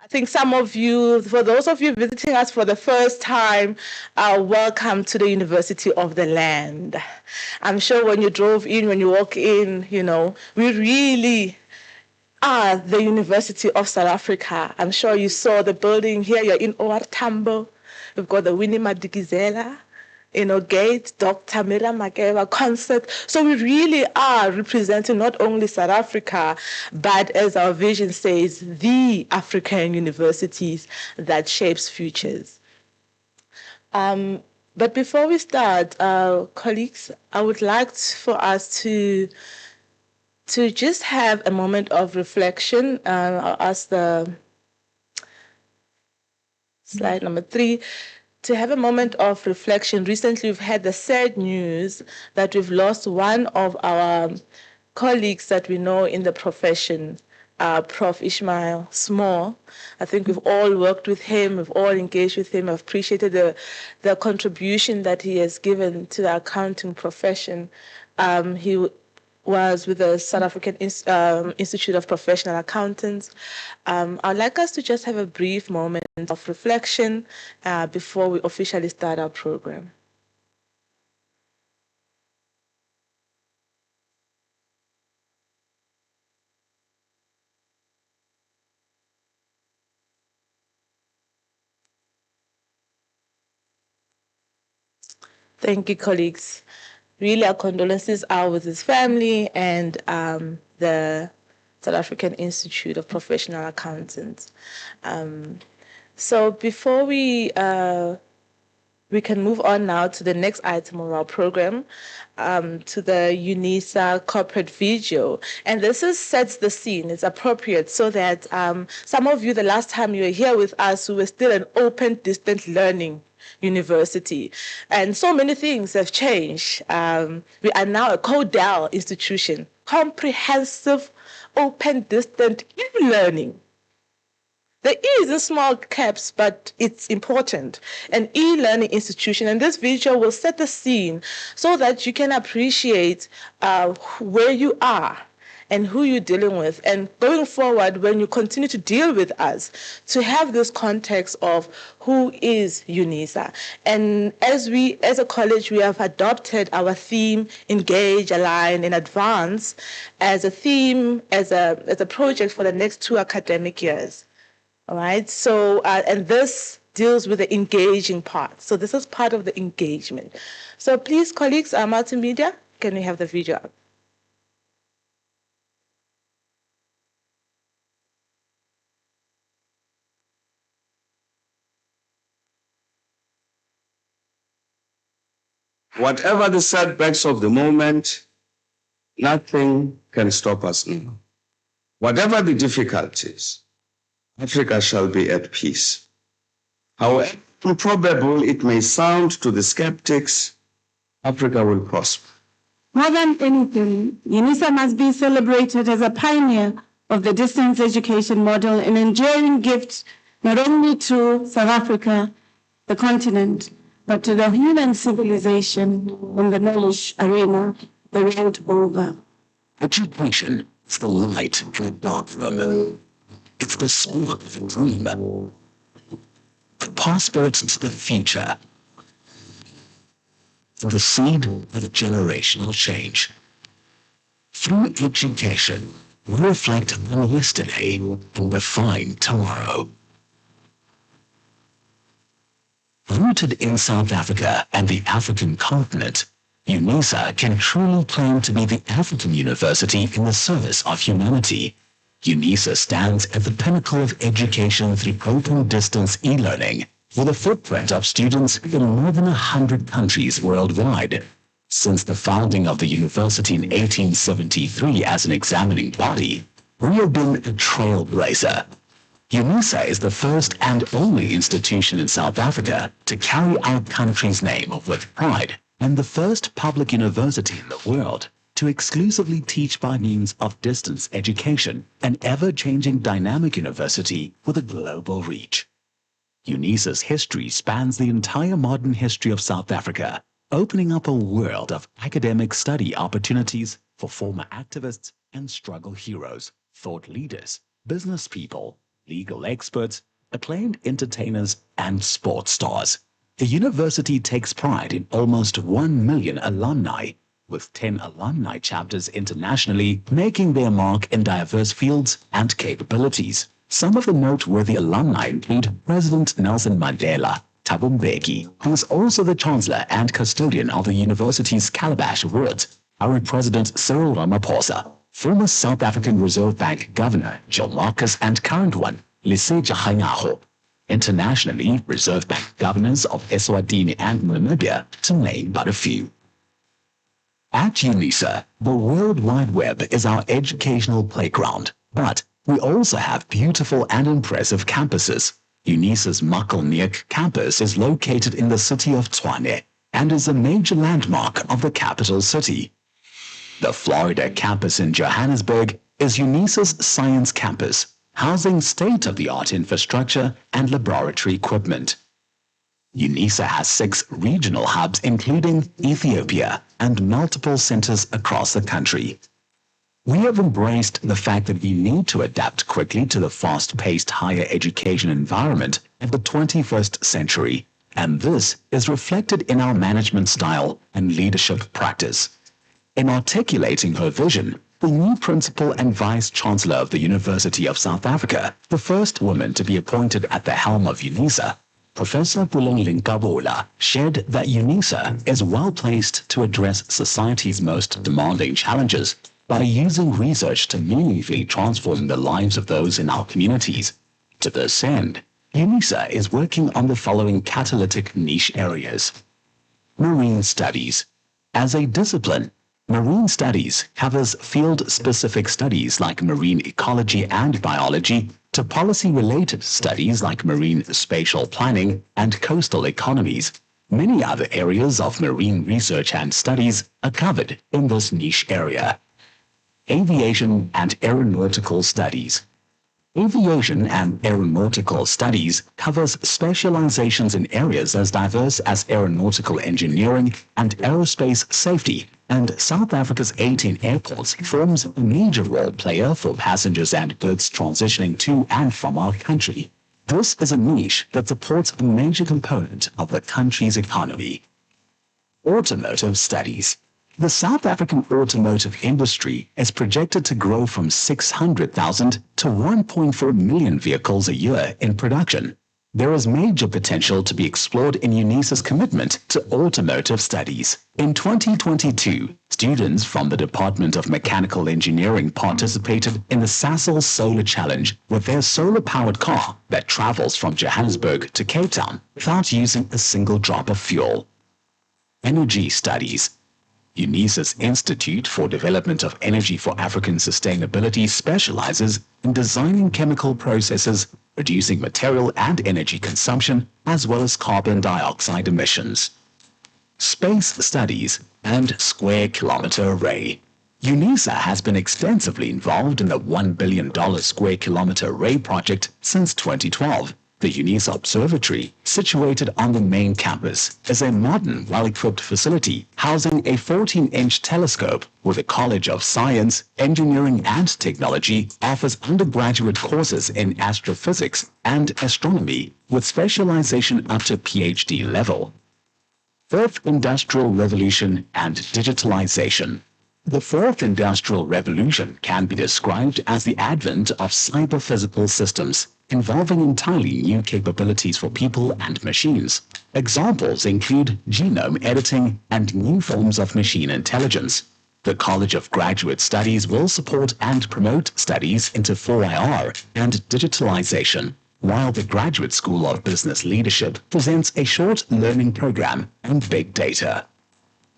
I think some of you, for those of you visiting us for the first time, welcome to the University of the Land. I'm sure when you drove in, when you walk in, we really are the University of South Africa. I'm sure you saw the building here. You're in Tambo. We've got the Winnie Madikizela, Gate, Dr. Mira Makeba concert. So we really are representing not only South Africa, but as our vision says, the African universities that shapes futures. But before we start, colleagues, I would like for us to just have a moment of reflection. I'll ask the slide number 3. To have a moment of reflection. Recently, we've had the sad news that we've lost one of our colleagues that we know in the profession, Prof. Ishmael Small. I think we've all worked with him, we've all engaged with him, I've appreciated the contribution that he has given to the accounting profession. He was with the South African Institute of Professional Accountants. I'd like us to just have a brief moment of reflection before we officially start our program. Thank you, colleagues. Really, our condolences are with his family and the South African Institute of Professional Accountants. So before we can move on now to the next item of our program, to the UNISA corporate video. And this sets the scene. It's appropriate so that some of you, the last time you were here with us, who were still an open distance learning university. And so many things have changed. We are now a CODEL institution, comprehensive open distance e-learning. The E is in small caps, but it's important. An e-learning institution, and this video will set the scene so that you can appreciate where you are and who you're dealing with. And going forward, when you continue to deal with us, to have this context of who is UNISA. And as a college, we have adopted our theme, engage, align, and advance, as a theme, as a project for the next 2 academic years. All right, so, and this deals with the engaging part. So this is part of the engagement. So please, colleagues, multimedia, can we have the video up? Whatever the setbacks of the moment, nothing can stop us now. Whatever the difficulties, Africa shall be at peace. However improbable it may sound to the skeptics, Africa will prosper. More than anything, UNISA must be celebrated as a pioneer of the distance education model, an enduring gift not only to South Africa, the continent, but to the human civilization in the knowledge arena the world over. Education is the light in the dark room. It's the spark of a dream. The passport to the future. The seed of generational change. Through education, we reflect on yesterday and refine tomorrow. Rooted in South Africa and the African continent, UNISA can truly claim to be the African university in the service of humanity. UNISA stands at the pinnacle of education through open distance e-learning, with a footprint of students in more than 100 countries worldwide. Since the founding of the university in 1873 as an examining body, we have been a trailblazer. UNISA is the first and only institution in South Africa to carry our country's name with pride, and the first public university in the world to exclusively teach by means of distance education, an ever-changing dynamic university with a global reach. UNISA's history spans the entire modern history of South Africa, opening up a world of academic study opportunities for former activists and struggle heroes, thought leaders, business people, legal experts, acclaimed entertainers, and sports stars. The university takes pride in almost 1 million alumni, with 10 alumni chapters internationally making their mark in diverse fields and capabilities. Some of the noteworthy alumni include President Nelson Mandela, Thabo Mbeki, who is also the Chancellor and custodian of the university's Calabash Awards, current President Cyril Ramaphosa, former South African Reserve Bank Governor Joe Marcus, and current one, Lesetja Kganyago. Internationally, Reserve Bank governors of Eswatini and Namibia, to name but a few. At UNISA, the World Wide Web is our educational playground, but we also have beautiful and impressive campuses. UNISA's Makelneuk campus is located in the city of Tshwane and is a major landmark of the capital city. The Florida campus in Johannesburg is UNISA's science campus, housing state-of-the-art infrastructure and laboratory equipment. UNISA has 6 regional hubs including Ethiopia and multiple centers across the country. We have embraced the fact that we need to adapt quickly to the fast-paced higher education environment of the 21st century, and this is reflected in our management style and leadership practice. In articulating her vision, the new Principal and Vice-Chancellor of the University of South Africa, the first woman to be appointed at the helm of UNISA, Professor Puleng Kabula, shared that UNISA is well-placed to address society's most demanding challenges by using research to meaningfully transform the lives of those in our communities. To this end, UNISA is working on the following catalytic niche areas. Marine studies. As a discipline, marine studies covers field-specific studies like marine ecology and biology to policy-related studies like marine spatial planning and coastal economies. Many other areas of marine research and studies are covered in this niche area. Aviation and aeronautical studies. Aviation and aeronautical studies covers specializations in areas as diverse as aeronautical engineering and aerospace safety, and South Africa's 18 airports forms a major role player for passengers and goods transitioning to and from our country. This is a niche that supports a major component of the country's economy. Automotive studies. The South African automotive industry is projected to grow from 600,000 to 1.4 million vehicles a year in production. There is major potential to be explored in UNISA's commitment to automotive studies. In 2022, students from the Department of Mechanical Engineering participated in the Sasol Solar Challenge with their solar-powered car that travels from Johannesburg to Cape Town without using a single drop of fuel. Energy studies. UNISA's Institute for Development of Energy for African Sustainability specializes in designing chemical processes, reducing material and energy consumption, as well as carbon dioxide emissions. Space studies and square kilometer array. UNISA has been extensively involved in the $1 billion square kilometer array project since 2012. The UNISA Observatory, situated on the main campus, is a modern, well-equipped facility housing a 14-inch telescope with the College of Science, Engineering and Technology offers undergraduate courses in astrophysics and astronomy with specialization up to PhD level. Fourth Industrial Revolution and Digitalization. The Fourth Industrial Revolution can be described as the advent of cyber-physical systems, involving entirely new capabilities for people and machines. Examples include genome editing and new forms of machine intelligence. The College of Graduate Studies will support and promote studies into 4IR and digitalization, while the Graduate School of Business Leadership presents a short learning program on big data.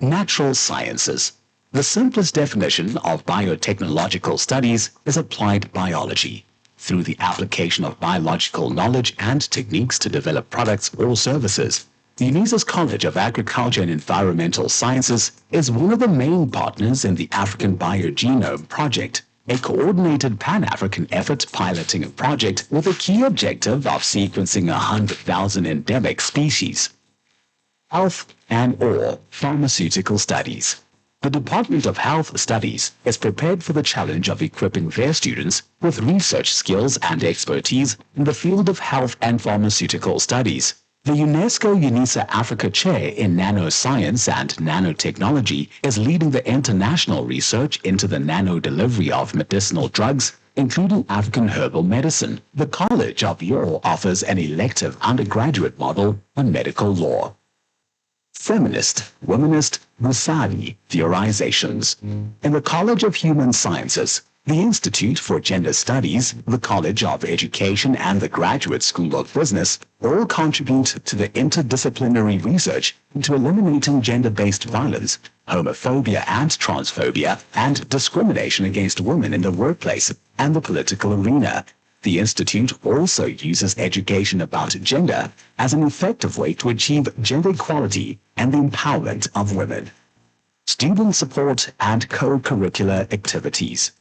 Natural sciences. The simplest definition of biotechnological studies is applied biology. Through the application of biological knowledge and techniques to develop products or services, the UNISA's College of Agriculture and Environmental Sciences is one of the main partners in the African Biogenome Project, a coordinated Pan-African effort piloting a project with a key objective of sequencing 100,000 endemic species. Health and/or pharmaceutical studies. The Department of Health Studies is prepared for the challenge of equipping their students with research skills and expertise in the field of health and pharmaceutical studies. The UNESCO UNISA Africa Chair in Nanoscience and Nanotechnology is leading the international research into the nano-delivery of medicinal drugs, including African herbal medicine. The College of Law offers an elective undergraduate model on medical law. Feminist, womanist, Musadi theorizations. In the College of Human Sciences, the Institute for Gender Studies, the College of Education, and the Graduate School of Business all contribute to the interdisciplinary research into eliminating gender-based violence, homophobia and transphobia, and discrimination against women in the workplace and the political arena. The Institute also uses education about gender as an effective way to achieve gender equality and the empowerment of women. Student support and co-curricular activities.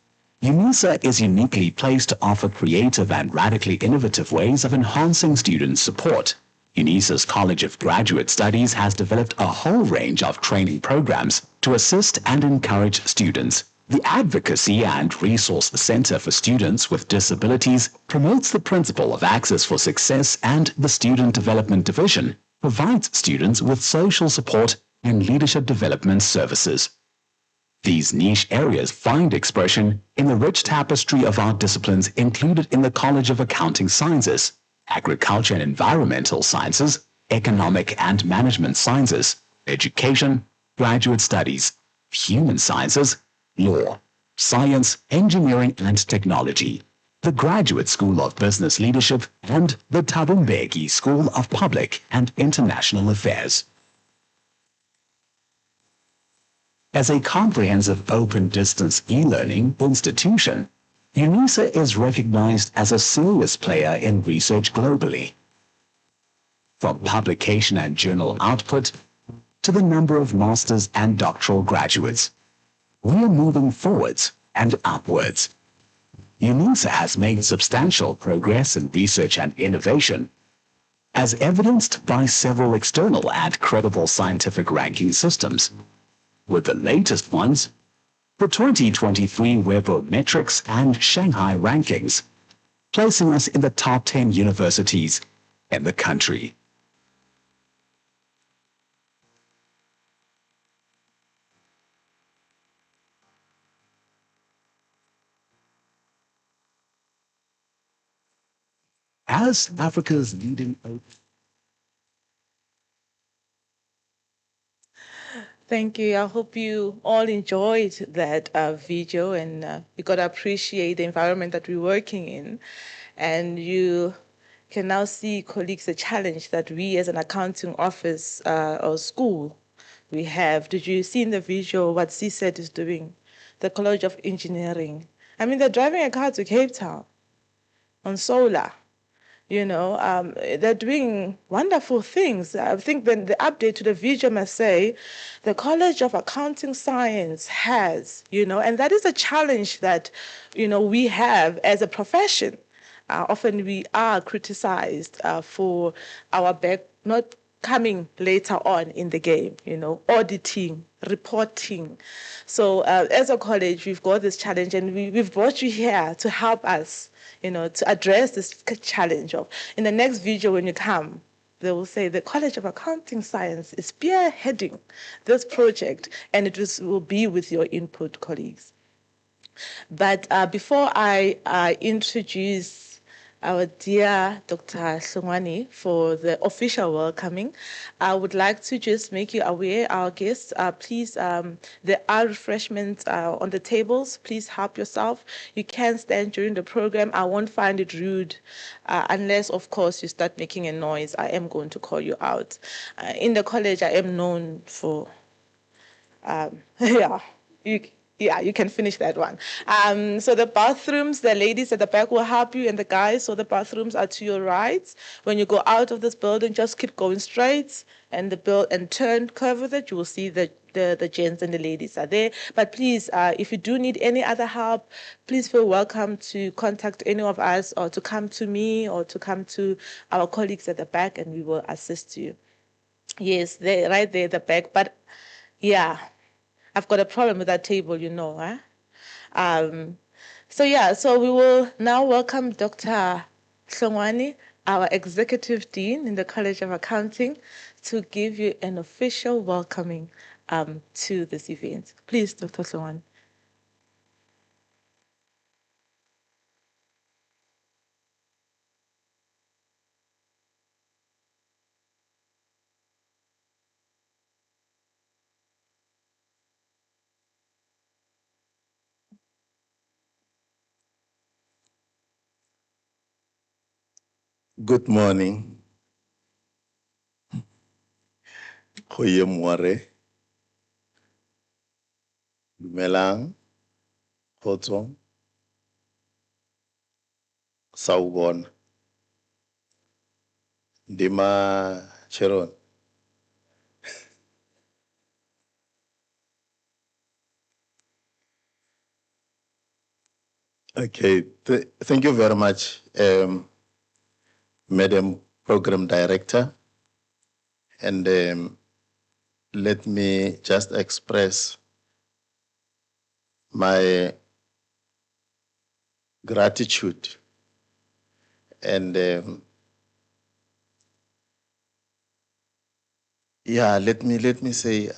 UNISA is uniquely placed to offer creative and radically innovative ways of enhancing student support. UNISA's College of Graduate Studies has developed a whole range of training programs to assist and encourage students. The Advocacy and Resource Center for Students with Disabilities promotes the principle of access for success, and the Student Development Division provides students with social support and leadership development services. These niche areas find expression in the rich tapestry of art disciplines included in the College of Accounting Sciences, Agriculture and Environmental Sciences, Economic and Management Sciences, Education, Graduate Studies, Human Sciences, Law, Science, Engineering and Technology, the Graduate School of Business Leadership, and the Tabumbeki School of Public and International Affairs. As a comprehensive open-distance e-learning institution, UNISA is recognized as a serious player in research globally. From publication and journal output to the number of master's and doctoral graduates, we are moving forwards and upwards. UNISA has made substantial progress in research and innovation, as evidenced by several external and credible scientific ranking systems, with the latest ones, the 2023 Webometrics and Shanghai rankings, placing us in the top 10 universities in the country. As Africa's leading Thank you. I hope you all enjoyed that video, and you got to appreciate the environment that we're working in. And you can now see, colleagues, the challenge that we as an accounting office or school, we have. Did you see in the visual what CSET is doing? The College of Engineering. I mean, they're driving a car to Cape Town on solar. They're doing wonderful things. I think then the update to the video must say the College of Accounting Science has, and that is a challenge that, we have as a profession. Often we are criticized for our back not coming later on in the game, auditing, reporting. So as a college, we've got this challenge, and we've brought you here to help us, to address this challenge of, in the next video when you come, they will say the College of Accounting Science is spearheading this project, and it will be with your input, colleagues. But before I introduce our dear Dr. Hlongwane for the official welcoming, I would like to just make you aware, our guests, please, there are refreshments on the tables. Please help yourself. You can stand during the program. I won't find it rude unless, of course, you start making a noise. I am going to call you out. In the college, I am known for, you can finish that one. So the bathrooms, the ladies at the back will help you, and the guys, so the bathrooms are to your right. When you go out of this building, just keep going straight and turn, curve with it. You will see the gents and the ladies are there. But please, if you do need any other help, please feel welcome to contact any of us, or to come to me, or to come to our colleagues at the back, and we will assist you. Yes, they're right there at the back. But yeah. I've got a problem with that table, you know. Huh? So we will now welcome Dr. Hlongwane, our Executive Dean in the College of Accounting, to give you an official welcoming to this event. Please, Dr. Hlongwane. Good morning. Goeiemorgen. Dumelang. Kgotsong. Sawubona. Ndima Cheron. Okay, thank you very much, Madam Program Director. And let me just express my gratitude and yeah, let me say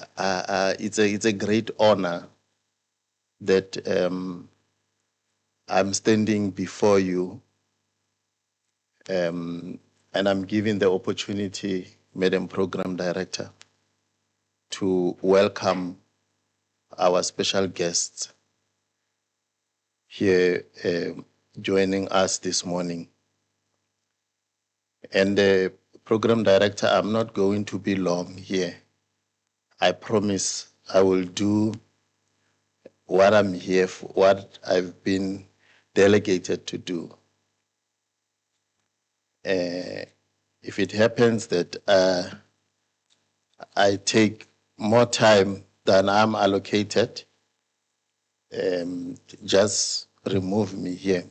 it's a great honor that I'm standing before you, and I'm given the opportunity, Madam Program Director, to welcome our special guests here joining us this morning. And the Program Director, I'm not going to be long here. I promise I will do what I'm here for, what I've been delegated to do. If it happens that I take more time than I'm allocated, just remove me here.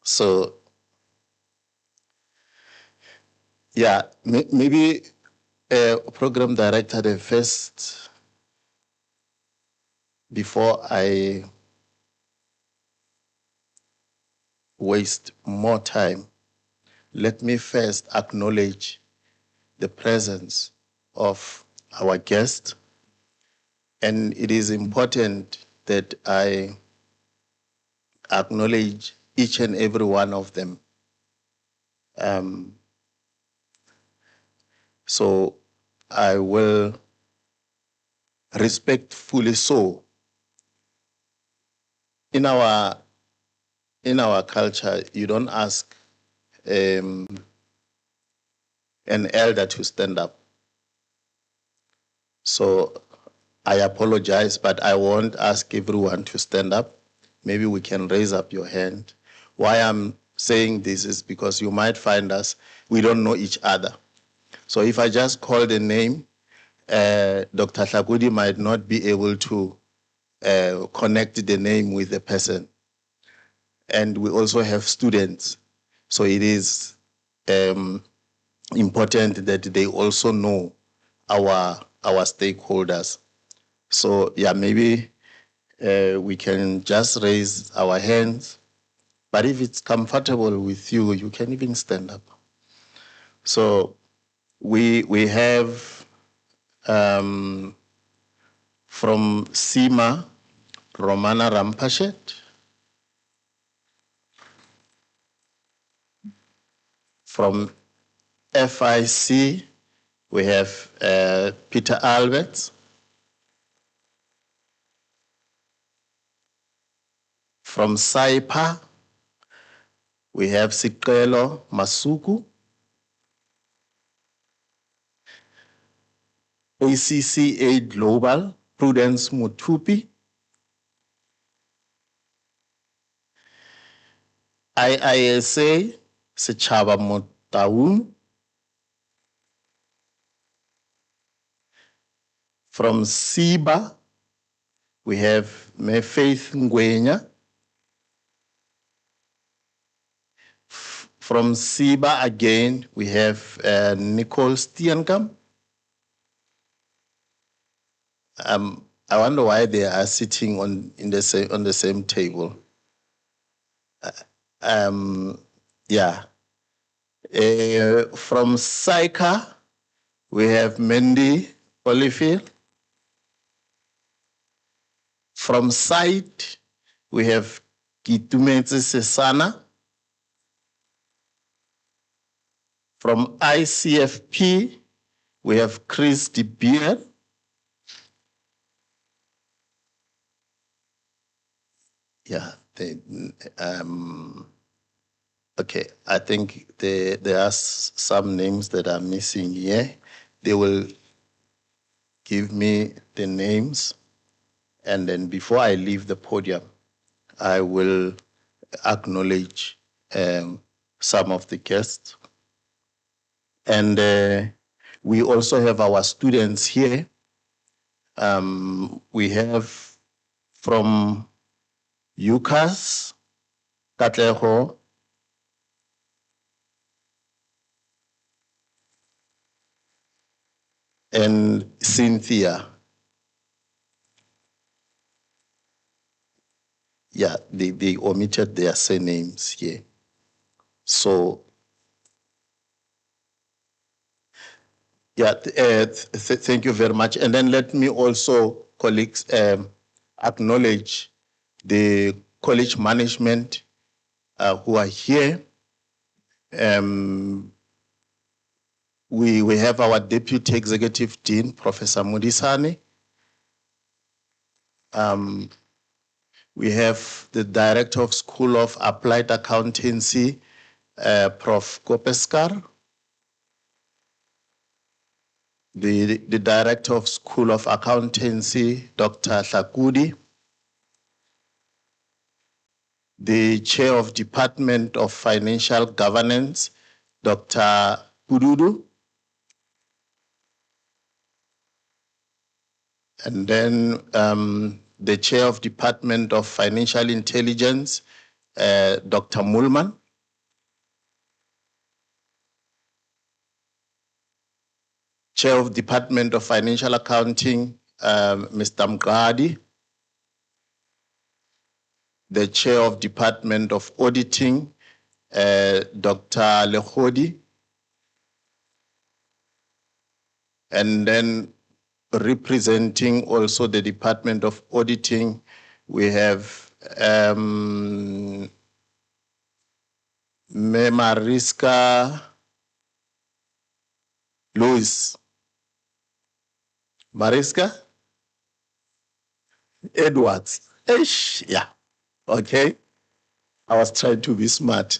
So, yeah, maybe Program Director, the first, before I waste more time, let me first acknowledge the presence of our guest. And it is important that I acknowledge each and every one of them. So I will respectfully so. In our culture, you don't ask an elder to stand up. So I apologize, but I won't ask everyone to stand up. Maybe we can raise up your hand. Why I'm saying this is because you might find us, we don't know each other. So if I just call the name, Dr. Hlakudi might not be able to connect the name with the person. And we also have students. So it is important that they also know our stakeholders. So yeah, maybe we can just raise our hands. But if it's comfortable with you, you can even stand up. So we have from SEMA, Romana Rampashet. From FIC, we have Peter Albert. From SAIPA, we have Sikelo Masuku. ACCA Global, Prudence Mutupi. IISA, Sechaba Motaun. From SIBA, we have Faith Ngwenya. From SIBA again, we have Nicole Steenkamp. I wonder why they are sitting on the same table. Yeah. From SAICA, we have Mendy Olifield. From SITE, we have Kitumetse Sesana. From ICFP, we have Chris De Beer. Yeah, okay, I think there are some names that are missing here. They will give me the names, and then before I leave the podium, I will acknowledge some of the guests. And we also have our students here. We have from UCAS, Katleho, and Cynthia. Yeah, they omitted their surnames here. So, yeah, thank you very much. And then let me also, colleagues, acknowledge the college management who are here. We have our Deputy Executive Dean, Professor Mudisani. We have the Director of School of Applied Accountancy, Prof. Kopeskar. The Director of School of Accountancy, Dr. Hlakudi. The Chair of Department of Financial Governance, Dr. Kududu. And then the Chair of Department of Financial Intelligence, Dr. Mulman. Chair of Department of Financial Accounting, Mr. Mgradi. The Chair of Department of Auditing, Dr. Lehodi. And then representing also the Department of Auditing, we have Mariska Louis. Mariska Edwards. Yeah, okay. I was trying to be smart.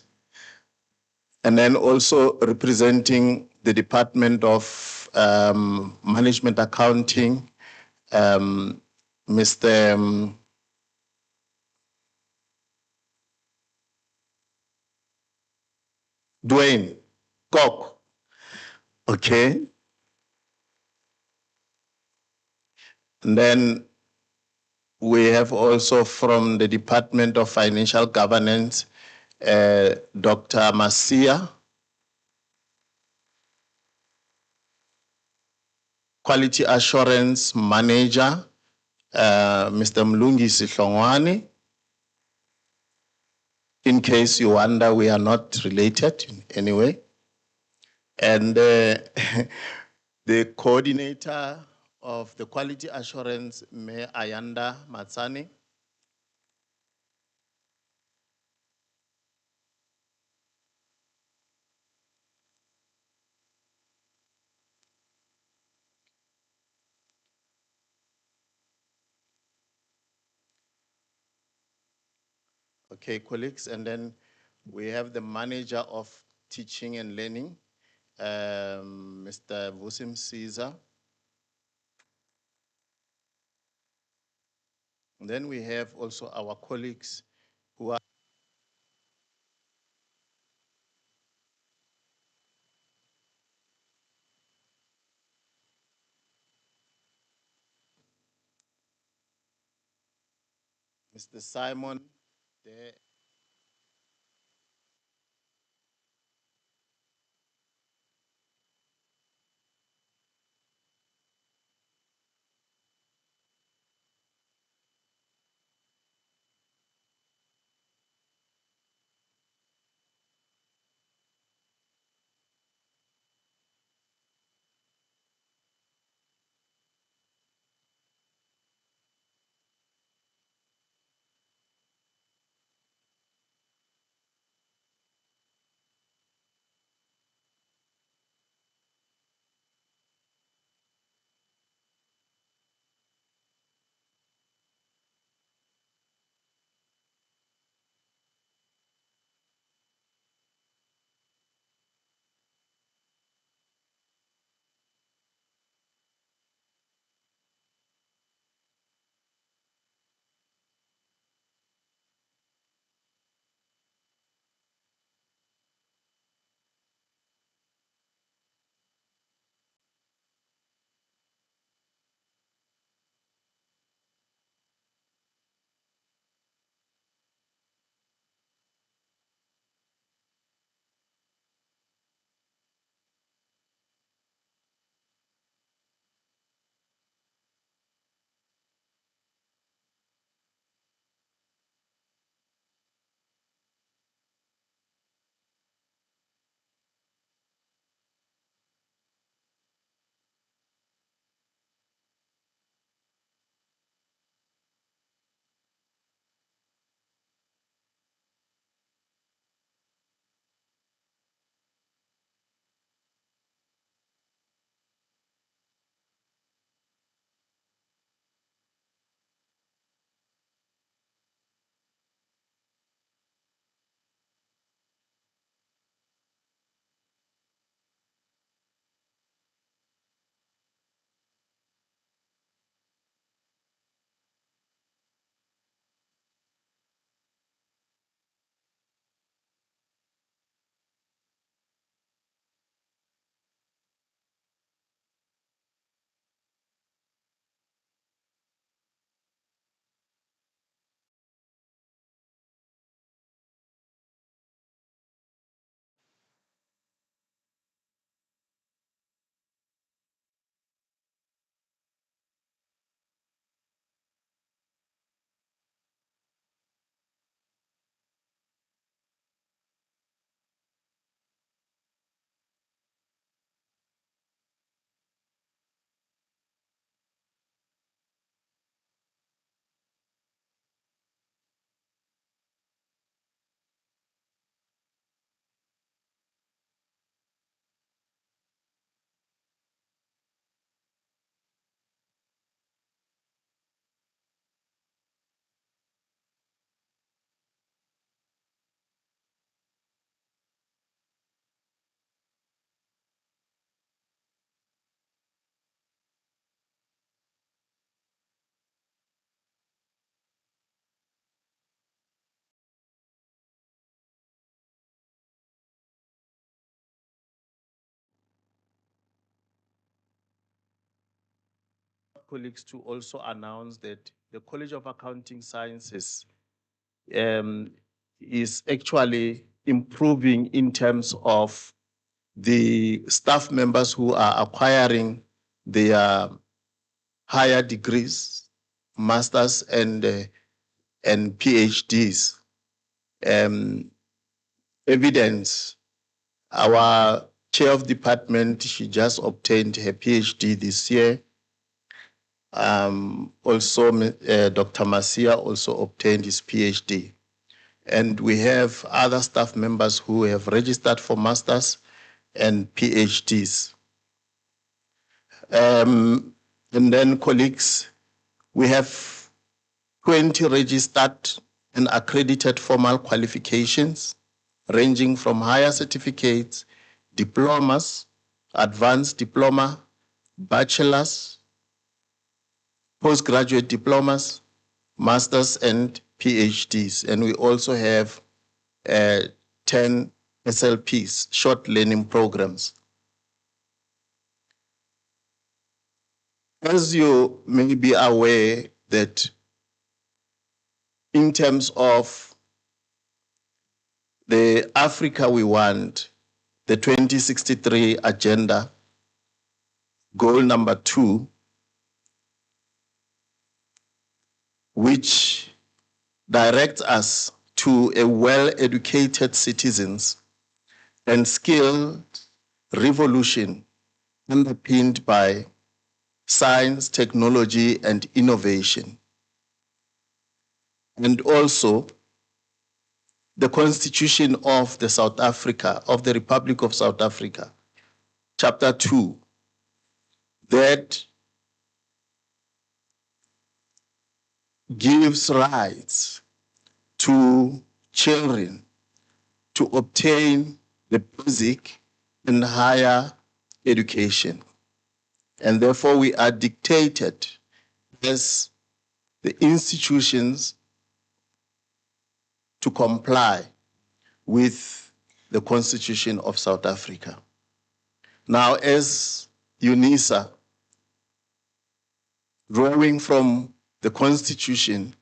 And then also representing the Department of Management Accounting, Mr. Dwayne Kok. Okay. And then we have also from the Department of Financial Governance, Dr. Masia. Quality Assurance Manager, Mr. Mlungi Sihlongwane. In case you wonder, we are not related in any way. And the coordinator of the Quality Assurance, Mayor Ayanda Matsani. Okay, colleagues, and then we have the manager of teaching and learning, Mr. Vusim Caesar. And then we have also our colleagues who are Mr. Simon, there. colleagues to also announce that the College of Accounting Sciences is actually improving in terms of the staff members who are acquiring their higher degrees, masters and PhDs. Evidence, our chair of department, she just obtained her PhD this year. Also, Dr. Masia also obtained his PhD. And we have other staff members who have registered for masters and PhDs. And then colleagues, we have 20 registered and accredited formal qualifications ranging from higher certificates, diplomas, advanced diploma, bachelor's, postgraduate diplomas, masters and PhDs. And we also have 10 SLPs, short learning programs. As you may be aware that in terms of the Africa we want, the 2063 agenda, goal number 2, which directs us to a well-educated citizens and skilled revolution underpinned by science, technology, and innovation. And also the Constitution of the South Africa, of the Republic of South Africa, Chapter 2, that gives rights to children to obtain the basic and higher education. And therefore we are dictated as the institutions to comply with the Constitution of South Africa. Now, as UNISA, drawing from the Constitution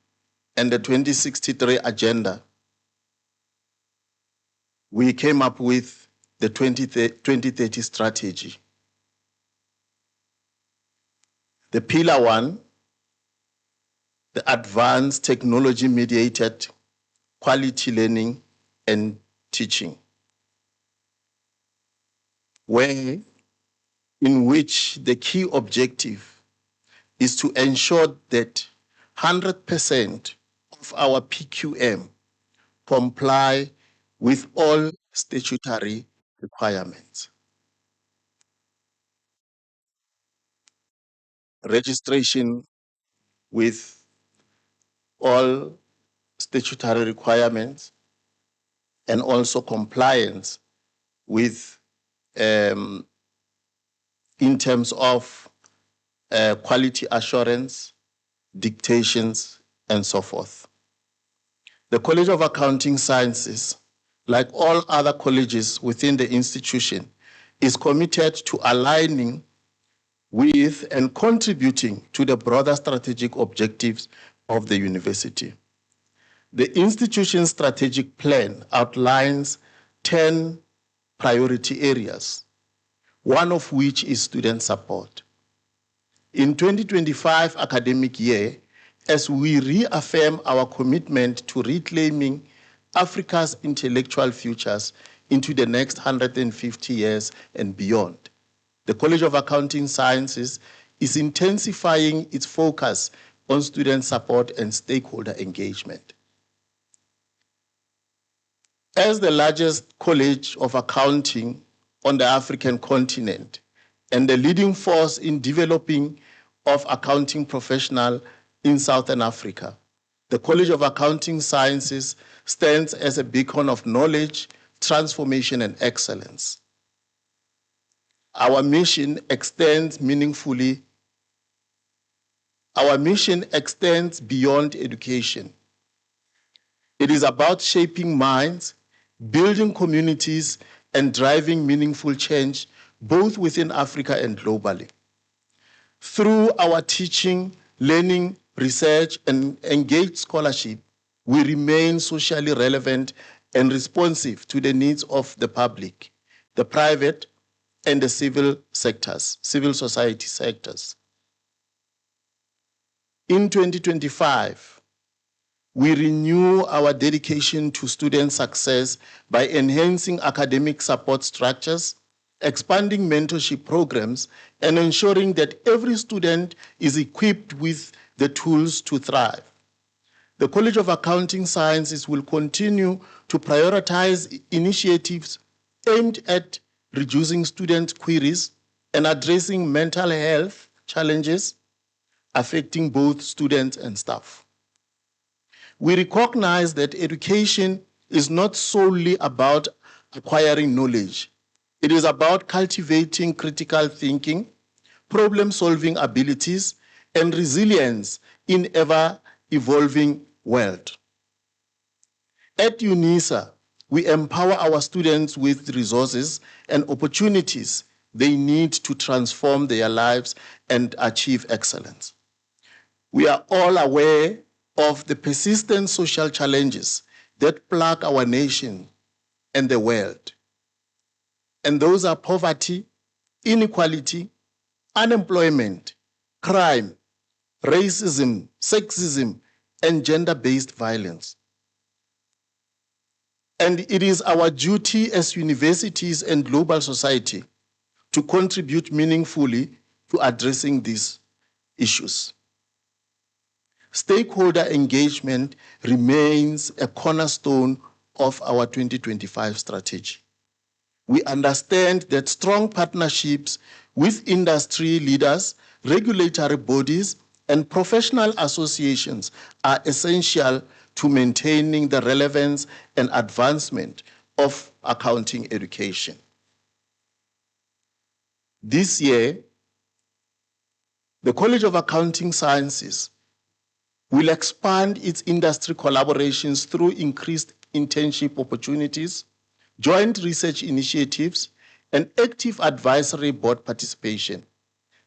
and the 2063 agenda, we came up with the 2030 strategy. The pillar 1, the advanced technology-mediated quality learning and teaching, in which the key objective is to ensure that 100% of our PQM comply with all statutory requirements. Registration with all statutory requirements and also compliance with in terms of quality assurance, dictations, and so forth. The College of Accounting Sciences, like all other colleges within the institution, is committed to aligning with and contributing to the broader strategic objectives of the university. The institution's strategic plan outlines 10 priority areas, one of which is student support. In 2025 academic year, as we reaffirm our commitment to reclaiming Africa's intellectual futures into the next 150 years and beyond, the College of Accounting Sciences is intensifying its focus on student support and stakeholder engagement. As the largest college of accounting on the African continent and the leading force in developing of accounting professionals in Southern Africa, the College of Accounting Sciences stands as a beacon of knowledge, transformation, and excellence. Our mission extends meaningfully. Our mission extends beyond education. It is about shaping minds, building communities, and driving meaningful change both within Africa and globally. Through our teaching, learning, research, and engaged scholarship, we remain socially relevant and responsive to the needs of the public, the private, and the civil sectors, civil society sectors. In 2025, we renew our dedication to student success by enhancing academic support structures, expanding mentorship programs, and ensuring that every student is equipped with the tools to thrive. The College of Accounting Sciences will continue to prioritize initiatives aimed at reducing student queries and addressing mental health challenges affecting both students and staff. We recognize that education is not solely about acquiring knowledge. It is about cultivating critical thinking, problem-solving abilities, and resilience in ever-evolving world. At UNISA, we empower our students with resources and opportunities they need to transform their lives and achieve excellence. We are all aware of the persistent social challenges that plague our nation and the world. And those are poverty, inequality, unemployment, crime, racism, sexism, and gender-based violence. And it is our duty as universities and global society to contribute meaningfully to addressing these issues. Stakeholder engagement remains a cornerstone of our 2025 strategy. We understand that strong partnerships with industry leaders, regulatory bodies, and professional associations are essential to maintaining the relevance and advancement of accounting education. This year, the College of Accounting Sciences will expand its industry collaborations through increased internship opportunities, joint research initiatives, and active advisory board participation.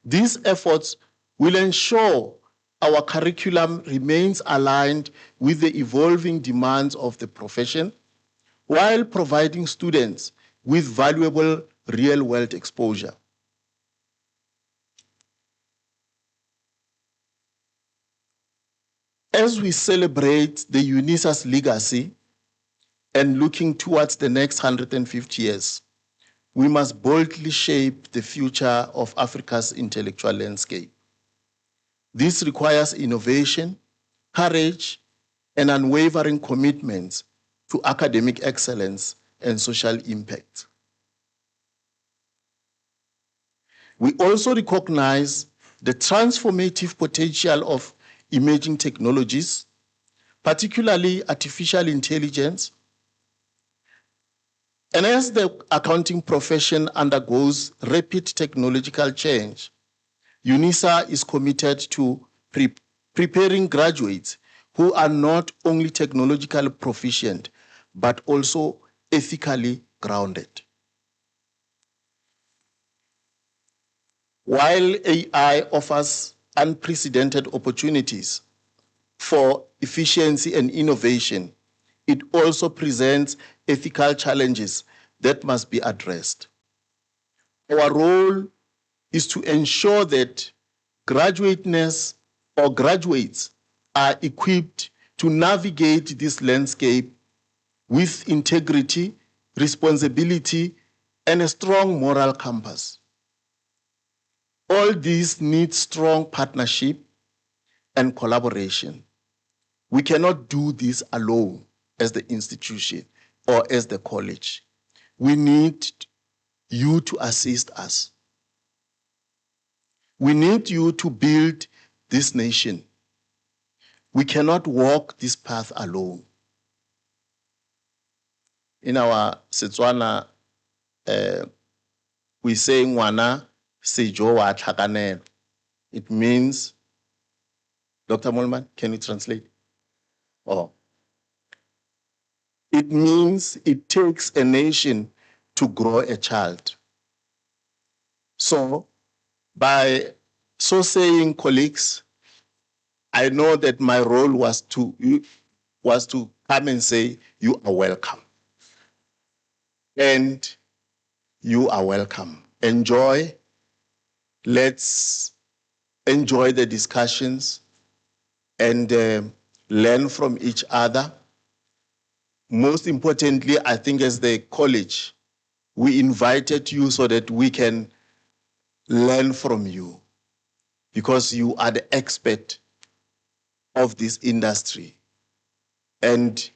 These efforts will ensure our curriculum remains aligned with the evolving demands of the profession, while providing students with valuable real-world exposure. As we celebrate the UNISA's legacy and looking towards the next 150 years, we must boldly shape the future of Africa's intellectual landscape. This requires innovation, courage, and unwavering commitment to academic excellence and social impact. We also recognize the transformative potential of emerging technologies, particularly artificial intelligence. And as the accounting profession undergoes rapid technological change, UNISA is committed to preparing graduates who are not only technologically proficient, but also ethically grounded. While AI offers unprecedented opportunities for efficiency and innovation, it also presents ethical challenges that must be addressed. Our role is to ensure that graduates are equipped to navigate this landscape with integrity, responsibility, and a strong moral compass. All these need strong partnership and collaboration. We cannot do this alone as the institution or as the college. We need you to assist us. We need you to build this nation. We cannot walk this path alone. In our Setswana, we say ngwana sejo wa tlhakanelo. It means, Dr. Molman, can you translate? Oh. It means it takes a nation to grow a child. So, by So saying, colleagues, I know that my role was to come and say, you are welcome. And you are welcome. Enjoy. Let's enjoy the discussions and learn from each other. Most importantly, I think as the college, we invited you so that we can learn from you because you are the expert of this industry. And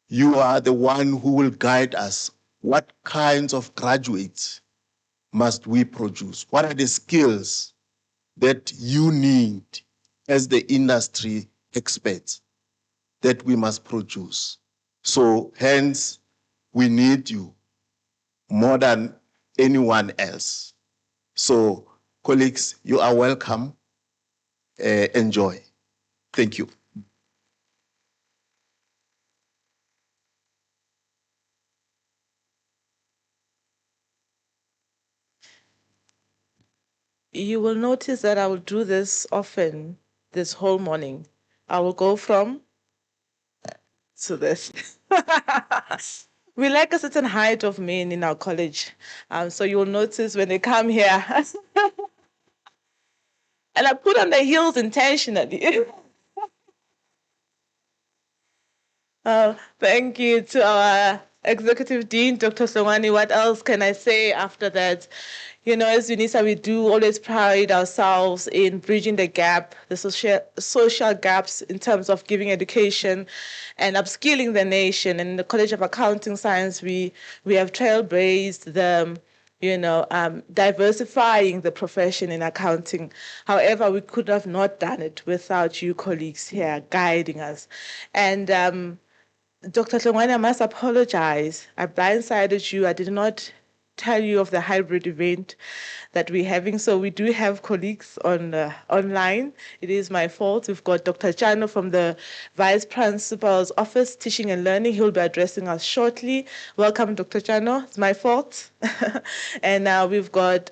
you are the one who will guide us. What kinds of graduates must we produce? What are the skills that you need as the industry experts that we must produce? So hence, we need you more than anyone else. So colleagues, you are welcome. Enjoy. Thank you. You will notice that I will do this often this whole morning. I will go from to this. We like a certain height of men in our college. So you'll notice when they come here, and I put on the heels intentionally. Thank you to our Executive Dean, Dr. Songani. What else can I say after that? You know, as UNISA, we do always pride ourselves in bridging the gap, the social gaps in terms of giving education and upskilling the nation. And in the College of Accounting Science, we have trailblazed the diversifying the profession in accounting. However, we could have not done it without you colleagues here guiding us. And Dr. Tlongwane, I must apologize. I blindsided you. I did not tell you of the hybrid event that we're having. So we do have colleagues on online. It is my fault. We've got Dr. Chano from the Vice Principal's Office, Teaching and Learning. He'll be addressing us shortly. Welcome, Dr. Chano. It's my fault. And now we've got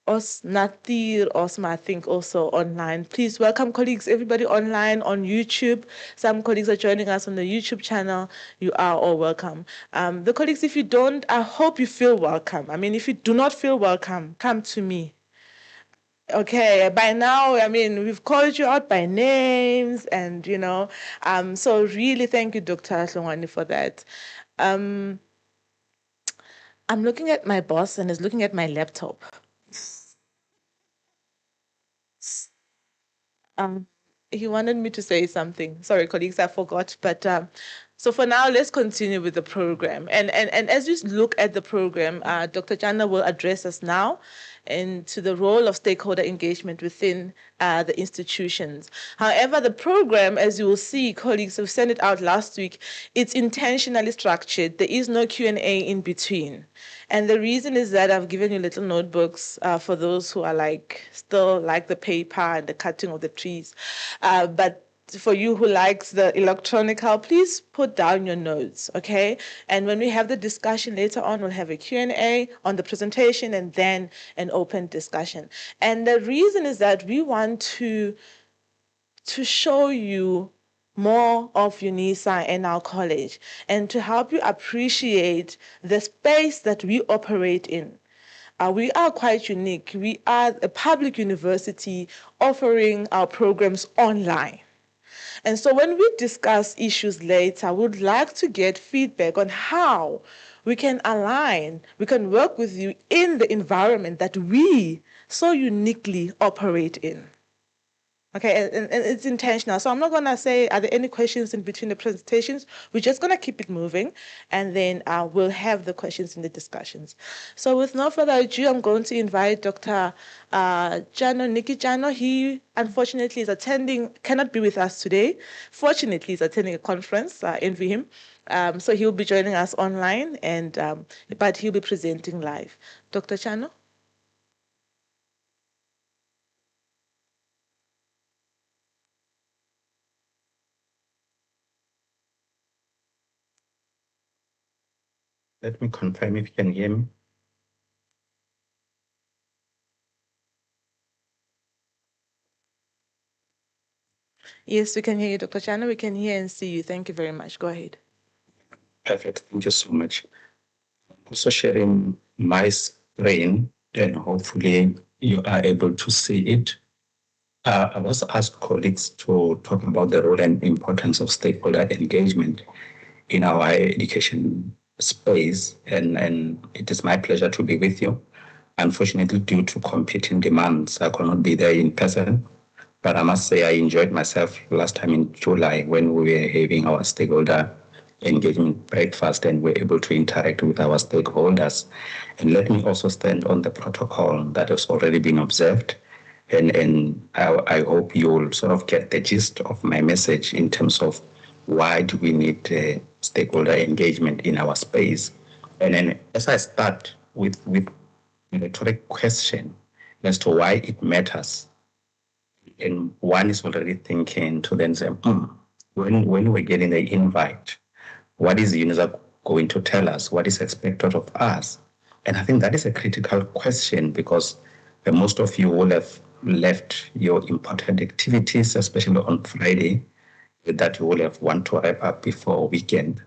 Nathir Osma, I think, also online. Please welcome colleagues, everybody online on YouTube. Some colleagues are joining us on the YouTube channel. You are all welcome. The colleagues, if you don't, I hope you feel welcome. I mean, if you do not feel welcome, come to me. Okay, by now, I mean, we've called you out by names and, so really thank you, Dr. Tlongwane, for that. I'm looking at my boss and he's looking at my laptop. Um, he wanted me to say something. Sorry, colleagues, I forgot. But so for now, let's continue with the program. And as we look at the program, Dr. Jana will address us now into the role of stakeholder engagement within the institutions. However, the program, as you will see, colleagues have sent it out last week, it's intentionally structured. There is no Q&A in between. And the reason is that I've given you little notebooks for those who are still like the paper and the cutting of the trees. But for you who likes the electronical, please put down your notes, okay? And when we have the discussion later on, we'll have a Q&A on the presentation and then an open discussion. And the reason is that we want to show you more of UNISA and our college and to help you appreciate the space that we operate in. We are quite unique. We are a public university offering our programs online. And so when we discuss issues later, I would like to get feedback on how we can align, we can work with you in the environment that we so uniquely operate in. Okay, and it's intentional. So I'm not going to say, are there any questions in between the presentations? We're just going to keep it moving, and then we'll have the questions in the discussions. So with no further ado, I'm going to invite Dr. Nikki Jano. He, unfortunately, cannot be with us today. Fortunately, he's attending a conference, envy him. So he'll be joining us online, but he'll be presenting live. Dr. Chano? Let me confirm if you can hear me. Yes, we can hear you, Dr. Chana. We can hear and see you. Thank you very much. Go ahead. Perfect. Thank you so much. Also sharing my screen, and hopefully you are able to see it. I was asked colleagues to talk about the role and importance of stakeholder engagement in our higher education space, and it is my pleasure to be with you. Unfortunately, due to competing demands, I could not be there in person, but I must say I enjoyed myself last time in July when we were having our stakeholder engagement breakfast and we're able to interact with our stakeholders. And let me also stand on the protocol that has already been observed. And I hope you'll sort of get the gist of my message in terms of why do we need stakeholder engagement in our space. And then as I start with a rhetoric question as to why it matters, and one is already thinking to then say, when we're getting the invite, what is UNISA going to tell us? What is expected of us? And I think that is a critical question because most of you will have left your important activities, especially on Friday, that you will have want to wrap up before weekend.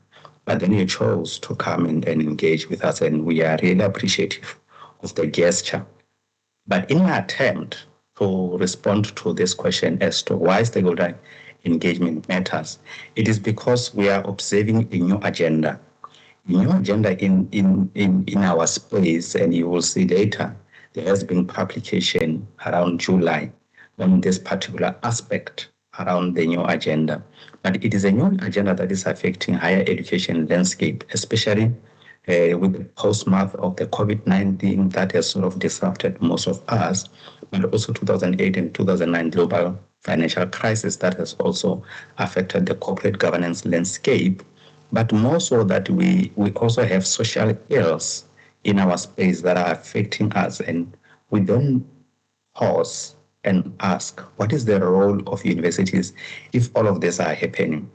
But then you chose to come and engage with us, and we are really appreciative of the gesture. But in my attempt to respond to this question as to why stakeholder engagement matters, it is because we are observing a new agenda. A new agenda in our space, and you will see later, there has been publication around July on this particular aspect around the new agenda. But it is a new agenda that is affecting higher education landscape, especially with the postmath of the COVID-19 that has sort of disrupted most of us, but also 2008 and 2009 global financial crisis that has also affected the corporate governance landscape, but more so that we also have social ills in our space that are affecting us. And we then pause and ask, what is the role of universities if all of this are happening?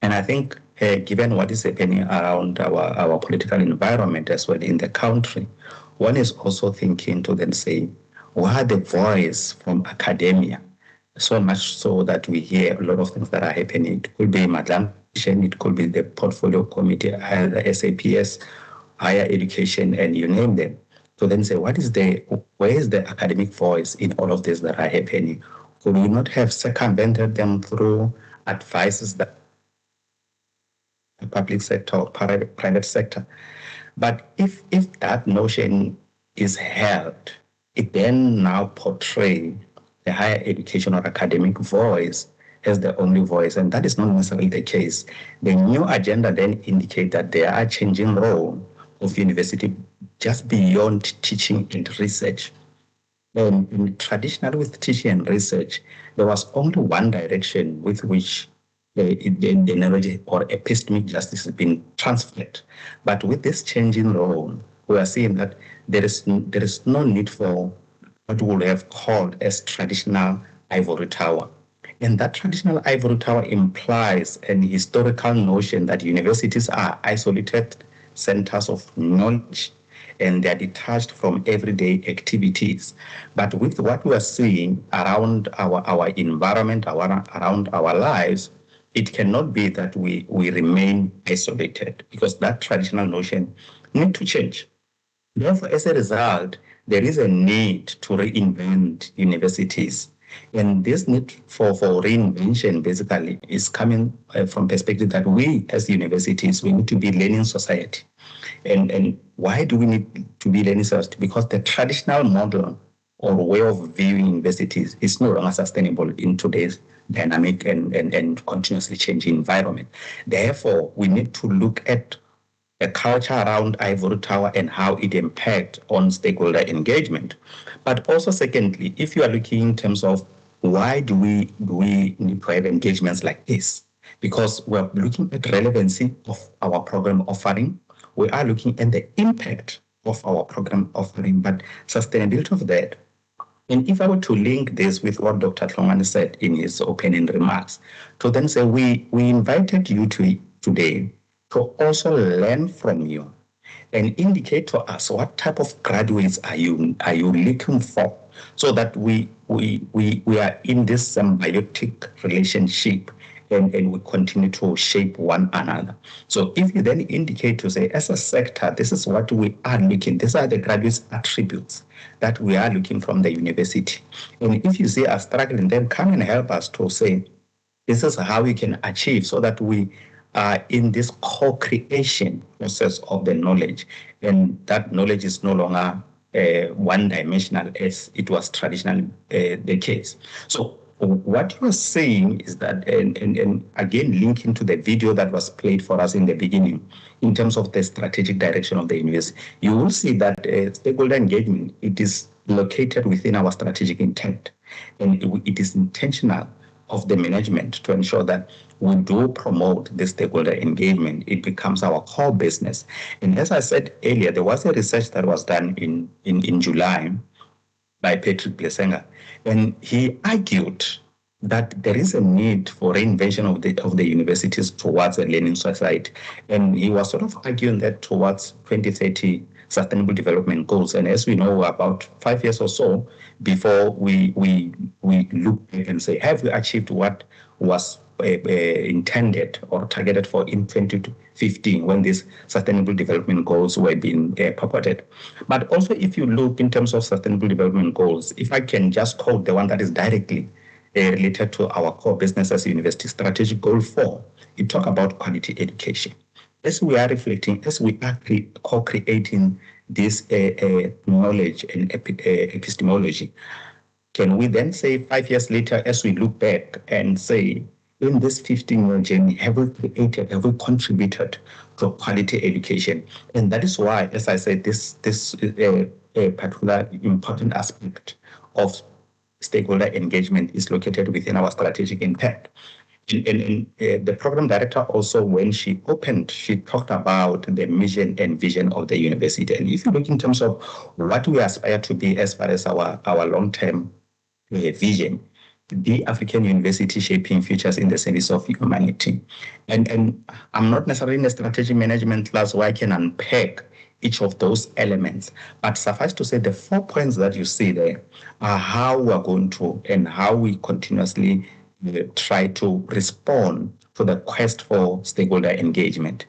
And I think given what is happening around our political environment as well in the country, one is also thinking to then say, what are the voice from academia? So much so that we hear a lot of things that are happening. It could be Madlam, it could be the portfolio committee, the SAPS, higher education, and you name them. So then say, where is the academic voice in all of this that are happening? Could we not have circumvented them through advices that the public sector or private sector? But if that notion is held, it then now portrays the higher education or academic voice as the only voice, and that is not necessarily the case. The new agenda then indicates that there are changing role of university just beyond teaching and research. And traditionally with teaching and research, there was only one direction with which the knowledge or epistemic justice has been transferred. But with this changing role, we are seeing that there is no need for what we would have called as traditional ivory tower. And that traditional ivory tower implies an historical notion that universities are isolated centers of knowledge and they're detached from everyday activities. But with what we are seeing around our environment, around our lives, it cannot be that we remain isolated because that traditional notion needs to change. Therefore, as a result, there is a need to reinvent universities. And this need for reinvention basically is coming from perspective that we as universities, we need to be learning society. And why do we need to be learning society? Because the traditional model or way of viewing universities is no longer sustainable in today's dynamic and continuously changing environment. Therefore, we need to look at a culture around Ivory Tower and how it impacts on stakeholder engagement. But also, secondly, if you are looking in terms of why do we need to have engagements like this? Because we're looking at relevancy of our program offering. We are looking at the impact of our program offering, but sustainability of that. And if I were to link this with what Dr. Tlongwane said in his opening remarks, to then say we invited you today to also learn from you and indicate to us what type of graduates are you looking for so that we are in this symbiotic relationship, and we continue to shape one another. So if you then indicate to say, as a sector, this is what we are looking, these are the graduates' attributes that we are looking from the university. And if you see us struggling, then come and help us to say, this is how we can achieve, so that we are in this co-creation process of the knowledge. And that knowledge is no longer one-dimensional as it was traditionally the case. So what you're saying is that, and again, linking to the video that was played for us in the beginning, in terms of the strategic direction of the university, you will see that stakeholder engagement, it is located within our strategic intent, and it is intentional of the management to ensure that we do promote the stakeholder engagement. It becomes our core business. And as I said earlier, there was a research that was done in July by Patrick Blesenga, and he argued that there is a need for reinvention of the universities towards a learning society. And he was sort of arguing that towards 2030 Sustainable Development Goals. And as we know, about 5 years or so before we look back and say, have we achieved what was intended or targeted for in 2015 when these Sustainable Development Goals were being purported. But also, if you look in terms of Sustainable Development Goals, if I can just quote the one that is directly related to our core business as a university, Strategic Goal 4, it talks about quality education. As we are reflecting, as we are co-creating this knowledge and epistemology, can we then say 5 years later, as we look back and say, in this 15-year journey, have we created, have we contributed to quality education? And that is why, as I said, this is a particular important aspect of stakeholder engagement is located within our strategic intent. And the program director also, when she opened, she talked about the mission and vision of the university. And if you look in terms of what we aspire to be as far as our long-term vision, the African University shaping futures in the service of humanity. And I'm not necessarily in a strategy management class where I can unpack each of those elements, but suffice to say the 4 points that you see there are how we are going to and how we continuously try to respond to the quest for stakeholder engagement,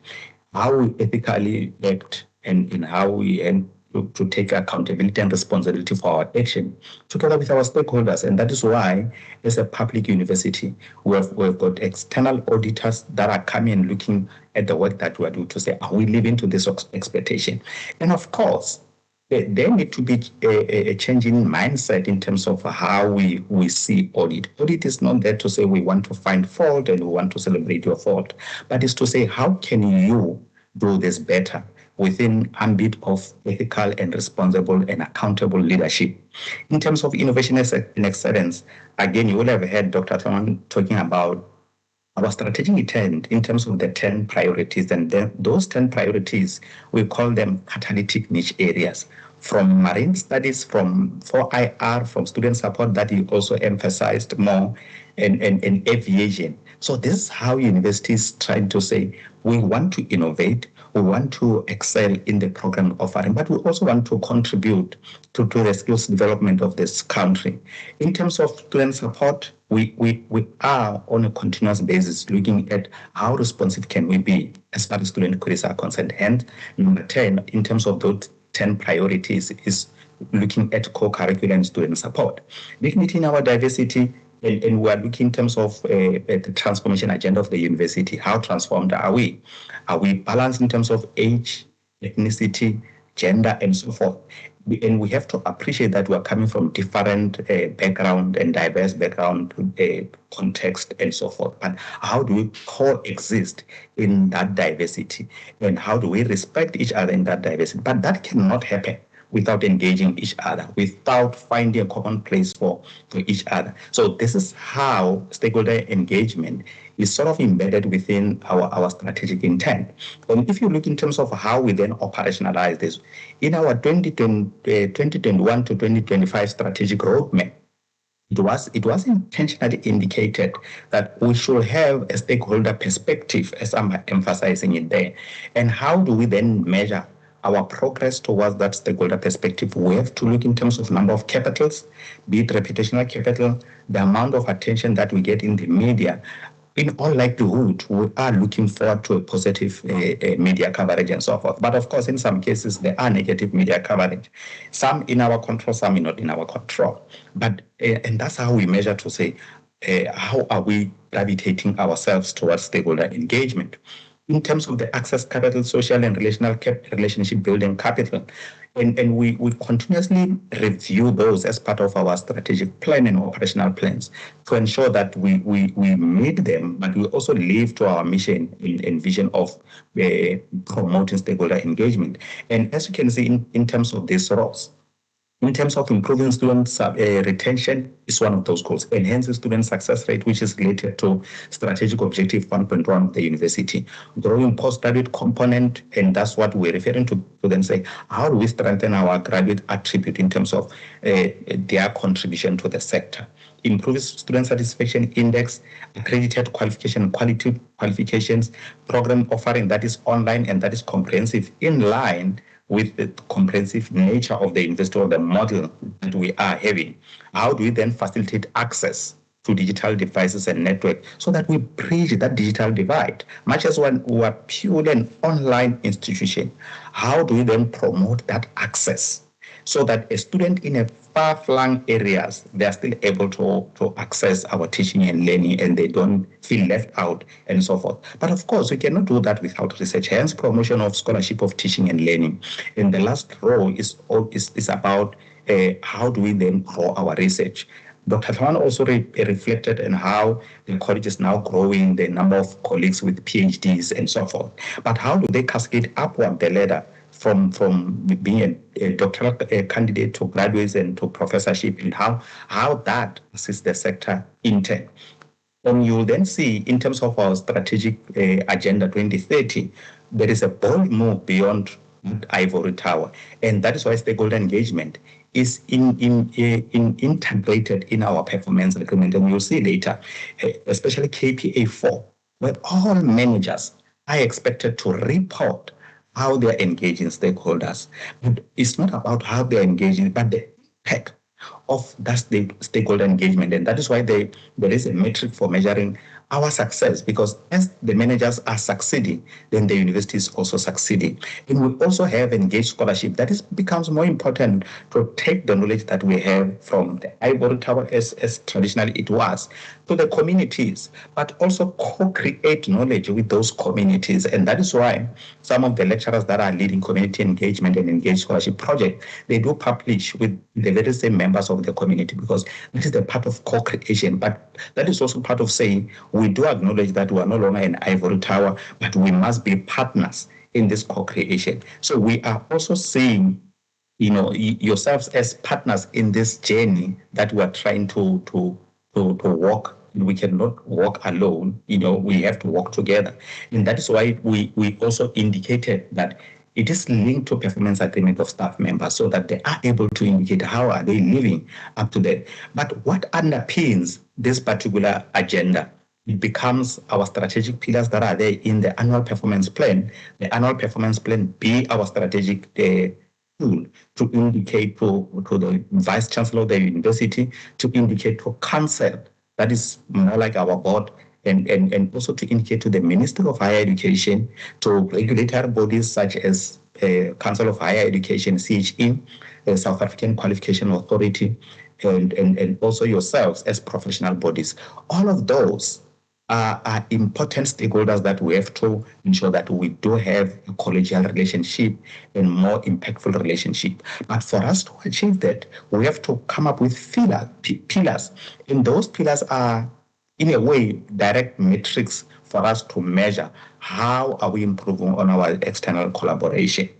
how we ethically act, and in how we to take accountability and responsibility for our action together with our stakeholders. And that is why, as a public university, we've got external auditors that are coming and looking at the work that we are doing to say, are we living to this expectation? And of course, there need to be a change in mindset in terms of how we see audit. Audit is not there to say we want to find fault and we want to celebrate your fault, but it's to say, how can you do this better within ambit of ethical and responsible and accountable leadership? In terms of innovation and excellence, again, you will have heard Dr. Thoman talking about our strategic intent in terms of the 10 priorities. And then those 10 priorities, we call them catalytic niche areas. From marine studies, from 4IR, from student support that you also emphasized more, and aviation. So this is how universities trying to say, we want to innovate, we want to excel in the program offering, but we also want to contribute to the skills development of this country. In terms of student support, we are on a continuous basis looking at how responsive can we be as far as student queries are concerned. And number 10, in terms of those 10 priorities, is looking at co-curricular and student support. Dignity in our diversity, and we are looking in terms of the transformation agenda of the university. How transformed are we? Are we balanced in terms of age, ethnicity, gender, and so forth? And we have to appreciate that we are coming from different background and diverse background, context, and so forth. But how do we coexist in that diversity? And how do we respect each other in that diversity? But that cannot happen without engaging each other, without finding a common place for each other. So this is how stakeholder engagement is sort of embedded within our strategic intent. And if you look in terms of how we then operationalize this, in our 2021 to 2025 strategic roadmap, it was intentionally indicated that we should have a stakeholder perspective, as I'm emphasizing it there. And how do we then measure our progress towards that stakeholder perspective, we have to look in terms of number of capitals, be it reputational capital, the amount of attention that we get in the media. In all likelihood, we are looking forward to a positive media coverage and so forth. But of course, in some cases, there are negative media coverage. Some in our control, some not in our control. But and that's how we measure to say, how are we gravitating ourselves towards stakeholder engagement? In terms of the access capital, social and relationship building capital, and we continuously review those as part of our strategic plan and operational plans to ensure that we meet them, but we also live to our mission and vision of promoting stakeholder engagement. And as you can see in terms of these roles, in terms of improving student retention is one of those goals. Enhancing student success rate, which is related to strategic objective 1.1 of the university. Growing postgraduate component, and that's what we're referring to then say, how do we strengthen our graduate attribute in terms of their contribution to the sector? Improve student satisfaction index, accredited qualification, quality qualifications, program offering that is online and that is comprehensive in line with the comprehensive nature of the university or the model that we are having. How do we then facilitate access to digital devices and network so that we bridge that digital divide? Much as when we are purely an online institution, how do we then promote that access so that a student in a far-flung areas, they are still able to access our teaching and learning and they don't feel left out and so forth. But of course, we cannot do that without research, hence promotion of scholarship of teaching and learning. And the last row is about how do we then grow our research. Dr. Thawan also reflected on how the college is now growing, the number of colleagues with PhDs and so forth. But how do they cascade upward the ladder from being a doctoral candidate to graduates and to professorship, and how that assists the sector in turn? And you'll then see in terms of our strategic agenda 2030, there is a bold move beyond ivory tower, and that is why stakeholder engagement is integrated in our performance agreement. And you'll see later, especially KPA 4, where all managers are expected to report how they're engaging stakeholders. But it's not about how they're engaging, but the impact of that stakeholder engagement. And that is why there is a metric for measuring our success, because as the managers are succeeding, then the university is also succeeding. And we also have engaged scholarship. That becomes more important to take the knowledge that we have from the ivory tower, as traditionally it was, to the communities, but also co-create knowledge with those communities. And that is why some of the lecturers that are leading community engagement and engaged scholarship project, they do publish with the very same members of the community, because this is the part of co-creation. But that is also part of saying we do acknowledge that we are no longer an ivory tower, but we must be partners in this co-creation. So we are also seeing, yourselves as partners in this journey that we are trying to walk. We cannot walk alone. We have to walk together. And that is why we also indicated that it is linked to performance agreement of staff members so that they are able to indicate how are they living up to that. But what underpins this particular agenda, it becomes our strategic pillars that are there in the annual performance plan. The annual performance plan be our strategic tool to indicate to the vice chancellor of the university, to indicate to council, that is more like our board, and also to indicate to the Minister of Higher Education, to regulatory bodies such as Council of Higher Education, CHE, the South African Qualification Authority, and also yourselves as professional bodies. All of those are important stakeholders that we have to ensure that we do have a collegial relationship and more impactful relationship. But for us to achieve that, we have to come up with pillars. And those pillars are, in a way, direct metrics for us to measure how are we improving on our external collaboration.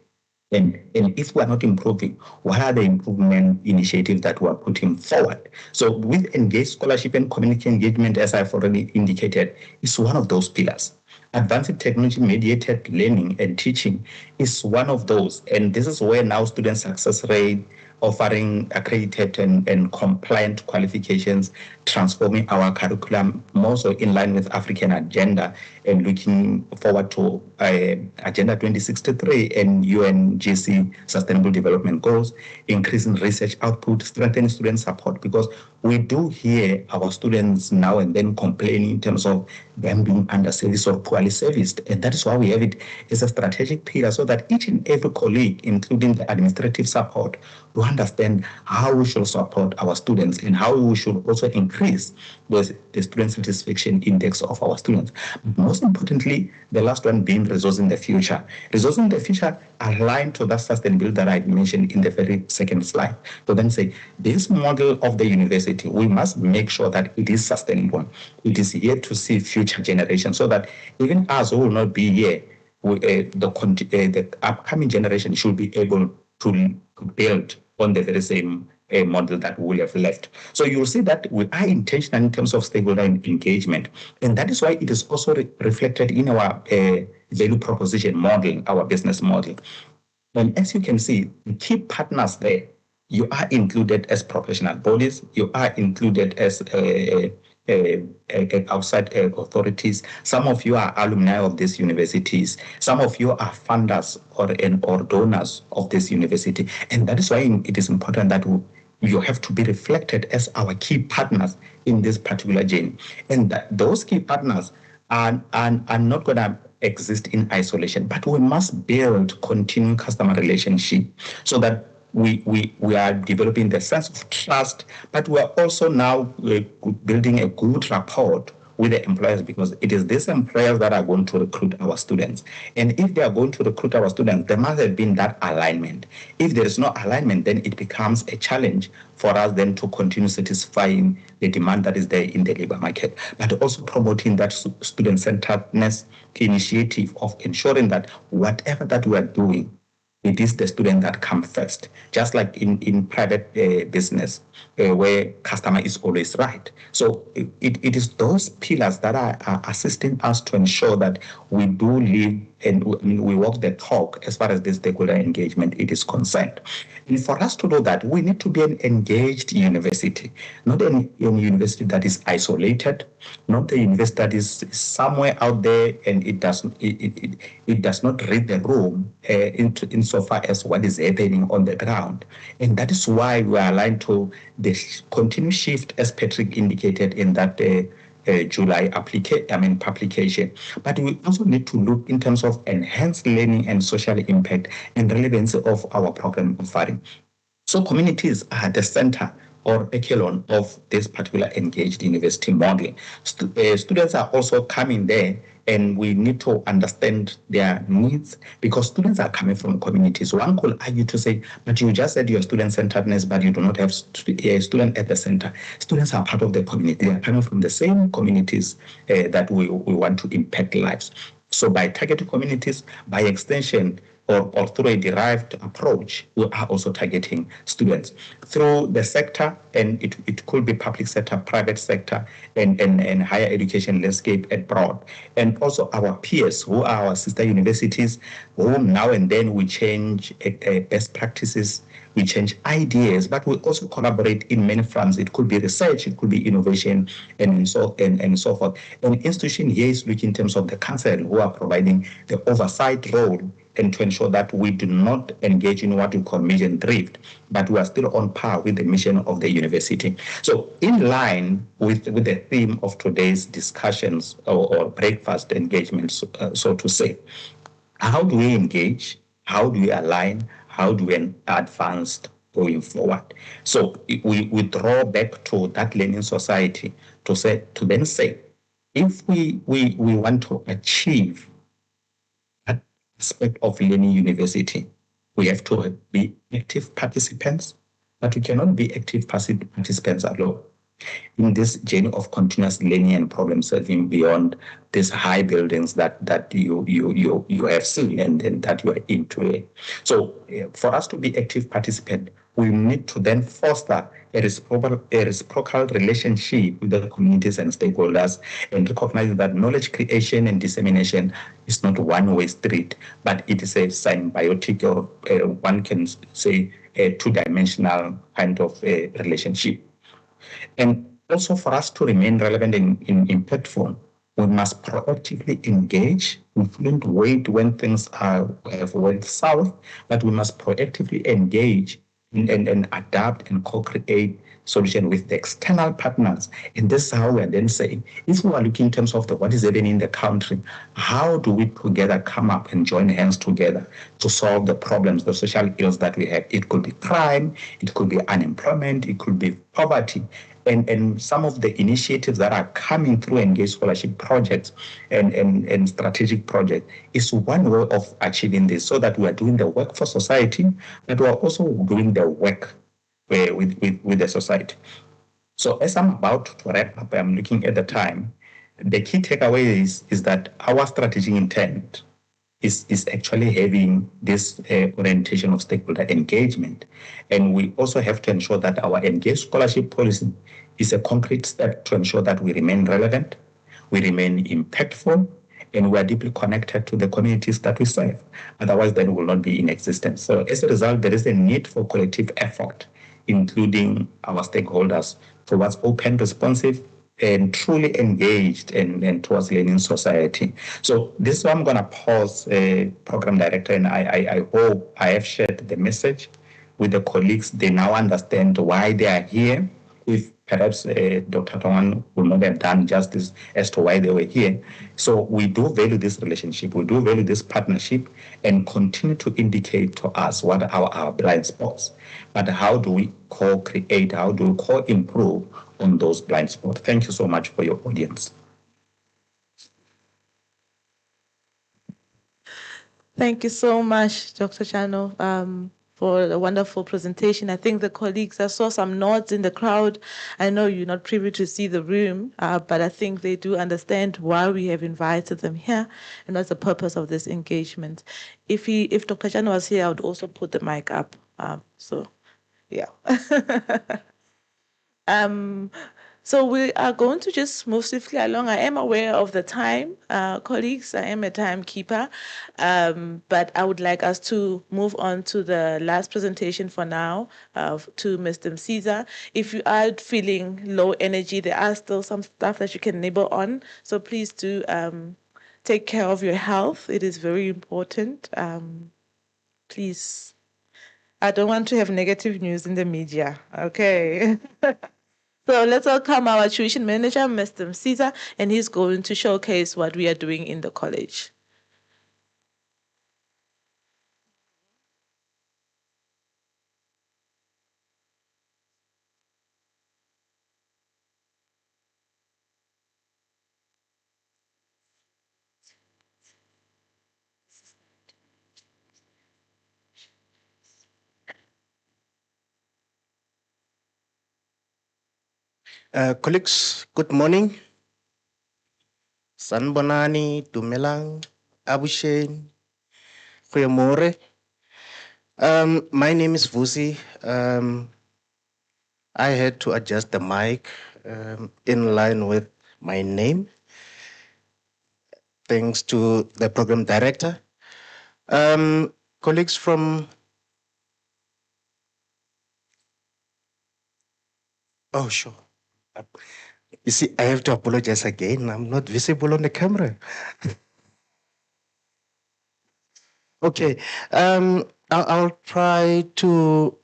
And if we're not improving, what are the improvement initiatives that we're putting forward? So with engaged scholarship and community engagement, as I've already indicated, is one of those pillars. Advanced technology-mediated learning and teaching is one of those. And this is where now student success rate, offering accredited and compliant qualifications, transforming our curriculum more so in line with African agenda, and looking forward to Agenda 2063 and UNGC Sustainable Development Goals, increasing research output, strengthening student support, because we do hear our students now and then complaining in terms of them being under-serviced or poorly serviced. And that is why we have it as a strategic pillar, so that each and every colleague, including the administrative support, to understand how we should support our students and how we should also increase the student satisfaction index of our students. Most importantly, the last one being resourcing the future. Resourcing the future aligned to that sustainability that I mentioned in the very second slide. So then say, this model of the university, we must make sure that it is sustainable. It is here to see future generations, so that even us who will not be here, the upcoming generation should be able to build on the very same model that we will have left. So you'll see that we are intentional in terms of stakeholder engagement. And that is why it is also reflected in our value proposition model, our business model. And as you can see, the key partners there, you are included as professional bodies, you are included as outside authorities. Some of you are alumni of these universities. Some of you are funders or donors of this university. And that is why it is important that you have to be reflected as our key partners in this particular journey. And that those key partners are not going to exist in isolation, but we must build continuing customer relationship, so that we are developing the sense of trust, but we are also now building a good rapport with the employers, because it is these employers that are going to recruit our students. And if they are going to recruit our students, there must have been that alignment. If there is no alignment, then it becomes a challenge for us then to continue satisfying the demand that is there in the labor market, but also promoting that student-centeredness initiative of ensuring that whatever that we are doing, it is the student that comes first, just like in private business, where customer is always right. So it is those pillars that are assisting us to ensure that we do live and we walk the talk as far as this stakeholder engagement it is concerned. And for us to do that, we need to be an engaged university, not a university that is isolated, not a university that is somewhere out there and it does not read the room insofar as what is happening on the ground. And that is why we are aligned to the continuous shift, as Patrick indicated in that July publication. But we also need to look in terms of enhanced learning and social impact and relevancy of our program offering. So communities are at the center or echelon of this particular engaged university model. Students are also coming there, and we need to understand their needs, because students are coming from communities. One could argue to say, but you just said your student-centeredness, but you do not have a student at the center. Students are part of the community. They are coming from the same communities that we want to impact lives. So by targeting communities, by extension, or through a derived approach, we are also targeting students through the sector, and it could be public sector, private sector, and higher education landscape abroad. And also our peers, who are our sister universities, whom now and then we change best practices, we change ideas, but we also collaborate in many fronts. It could be research, it could be innovation, and so forth. And the institution here is looking in terms of the council, who are providing the oversight role, and to ensure that we do not engage in what we call mission drift, but we are still on par with the mission of the university. So in line with the theme of today's discussions or breakfast engagements, so to say, how do we engage? How do we align? How do we advance going forward? So we draw back to that learning society to then say, if we want to achieve aspect of learning university, we have to be active participants, but we cannot be active participants alone in this journey of continuous learning and problem solving beyond these high buildings that you have seen and that you are into it. So for us to be active participant, we need to then foster a reciprocal relationship with the communities and stakeholders, and recognize that knowledge creation and dissemination is not a one-way street, but it is a symbiotic, or one can say a two-dimensional kind of relationship. And also for us to remain relevant and impactful, we must proactively engage. We shouldn't wait when things have went south, but we must proactively engage and adapt and co-create solution with the external partners. And this is how we are then saying, if we are looking in terms of what is happening in the country, how do we together come up and join hands together to solve the problems, the social ills that we have? It could be crime, it could be unemployment, it could be poverty. And some of the initiatives that are coming through Engage Scholarship projects and strategic projects is one way of achieving this, so that we are doing the work for society, but we are also doing the work with the society. So as I'm about to wrap up, I'm looking at the time. The key takeaway is that our strategic intent is actually having this orientation of stakeholder engagement. And we also have to ensure that our Engage Scholarship policy is a concrete step to ensure that we remain relevant, we remain impactful, and we are deeply connected to the communities that we serve. Otherwise, then we will not be in existence. So as a result, there is a need for collective effort, including our stakeholders, towards open, responsive, and truly engaged and towards learning society. So this is why I'm going to pause, Program Director, and I hope I have shared the message with the colleagues. They now understand why they are here. If perhaps Dr. Tongan would not have done justice as to why they were here. So we do value this relationship, we do value this partnership, and continue to indicate to us what are our blind spots. But how do we co-create, how do we co-improve on those blind spots? Thank you so much for your audience. Thank you so much, Dr. Chano, for a wonderful presentation. I think the colleagues, I saw some nods in the crowd. I know you're not privy to see the room, but I think they do understand why we have invited them here and what's the purpose of this engagement. If Dr. Chano was here, I would also put the mic up. So, yeah. So we are going to just move swiftly along. I am aware of the time, colleagues. I am a timekeeper, but I would like us to move on to the last presentation for now, to Mr. Msiza. If you are feeling low energy, there are still some stuff that you can nibble on. So please do take care of your health. It is very important. Please. I don't want to have negative news in the media. Okay. So let's welcome our tuition manager, Mr. Msiza, and he's going to showcase what we are doing in the college. Colleagues, good morning. Sanbonani, Dumelang, Abushen, Kuyamore. My name is Vusi. I had to adjust the mic in line with my name, thanks to the program director. Colleagues from oh, sure. You see, I have to apologize again. I'm not visible on the camera. Okay. I'll try to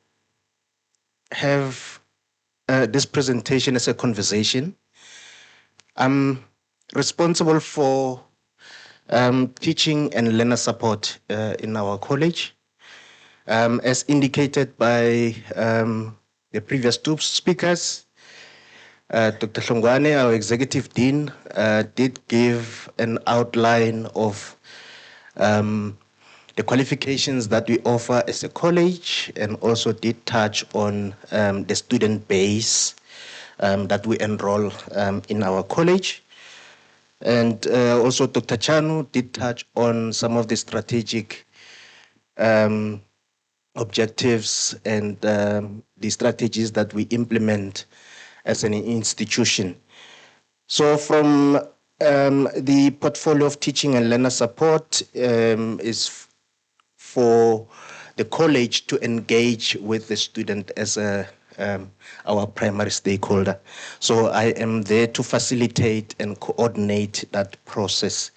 have this presentation as a conversation. I'm responsible for teaching and learner support in our college. As indicated by the previous two speakers, Dr. Hlongwane, our executive dean, did give an outline of the qualifications that we offer as a college, and also did touch on the student base that we enroll in our college. And also Dr. Chanu did touch on some of the strategic objectives and the strategies that we implement as an institution. So from the portfolio of teaching and learner support is for the college to engage with the student as our primary stakeholder. So I am there to facilitate and coordinate that process.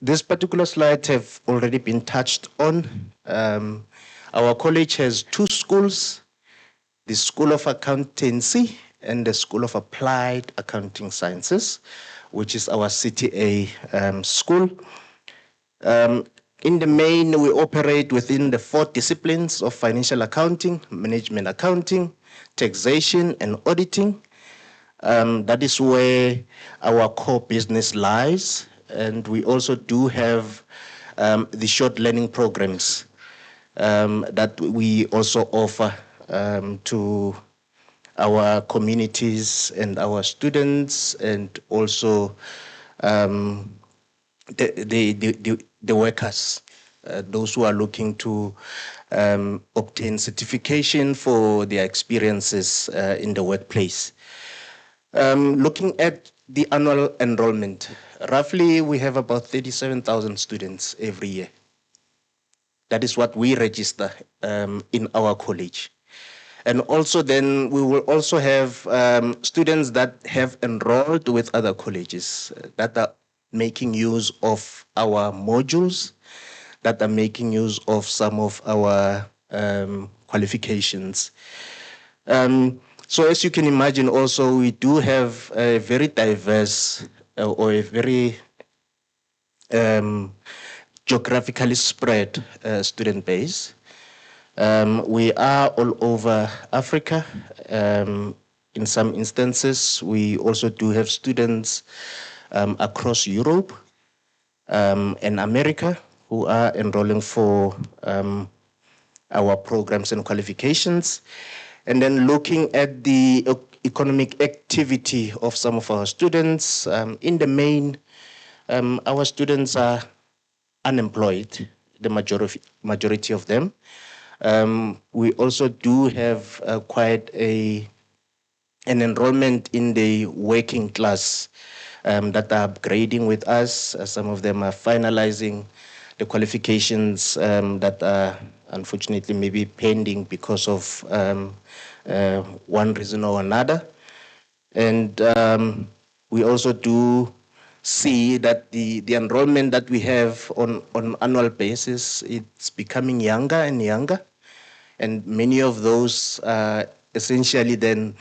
This particular slide have already been touched on. Our college has two schools, the School of Accountancy and the School of Applied Accounting Sciences, which is our CTA school. In the main, we operate within the 4 disciplines of financial accounting, management accounting, taxation, and auditing. That is where our core business lies. And we also do have the short learning programs that we also offer to our communities and our students, and also the workers, those who are looking to obtain certification for their experiences in the workplace. Looking at the annual enrollment, roughly we have about 37,000 students every year. That is what we register in our college. And also then we will also have students that have enrolled with other colleges that are making use of our modules, that are making use of some of our qualifications. So as you can imagine also, we do have a very diverse or a very geographically spread student base. We are all over Africa. In some instances, we also do have students across Europe and America who are enrolling for our programs and qualifications. And then looking at the economic activity of some of our students, in the main, our students are unemployed, the majority of them. We also do have quite an enrollment in the working class that are upgrading with us. Some of them are finalizing the qualifications that are unfortunately maybe pending because of one reason or another. And we also do see that the enrollment that we have on annual basis, it's becoming younger and younger. And many of those are essentially then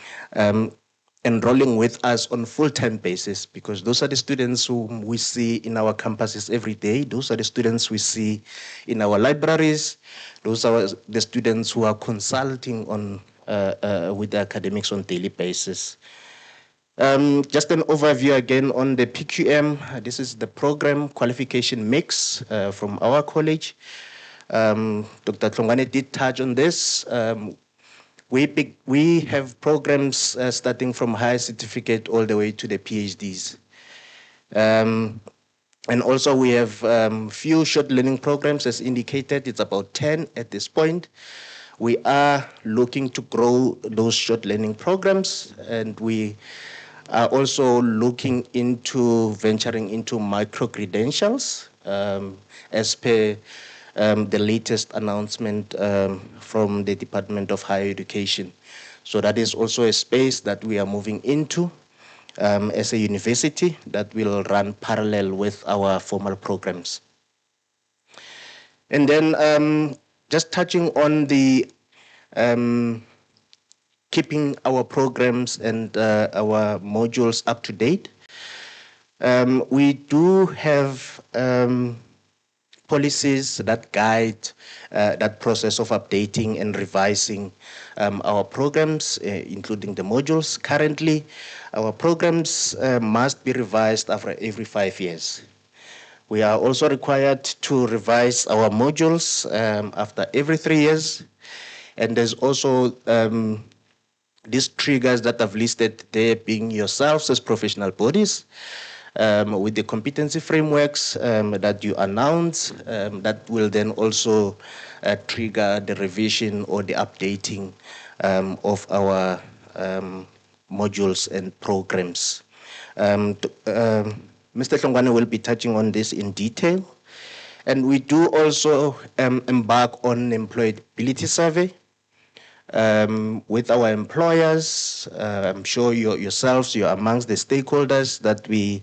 enrolling with us on full-time basis, because those are the students whom we see in our campuses every day. Those are the students we see in our libraries. Those are the students who are consulting on with the academics on daily basis. Just an overview again on the PQM. This is the program qualification mix from our college. Dr. Tlongwane did touch on this. We have programs starting from higher certificate all the way to the PhDs. And also we have few short learning programs as indicated. It's about 10 at this point. We are looking to grow those short learning programs, and we are also looking into venturing into micro-credentials as per the latest announcement from the Department of Higher Education. So that is also a space that we are moving into as a university that will run parallel with our formal programs. And then just touching on the keeping our programs and our modules up to date. We do have policies that guide that process of updating and revising our programs, including the modules. Currently, our programs must be revised after every 5 years. We are also required to revise our modules after every 3 years. And there's also these triggers that I've listed there, being yourselves as professional bodies, with the competency frameworks that you announce, that will then also trigger the revision or the updating of our modules and programs. Mr. Tlongwane will be touching on this in detail. And we do also embark on employability survey with our employers. I'm sure yourselves, you're amongst the stakeholders that we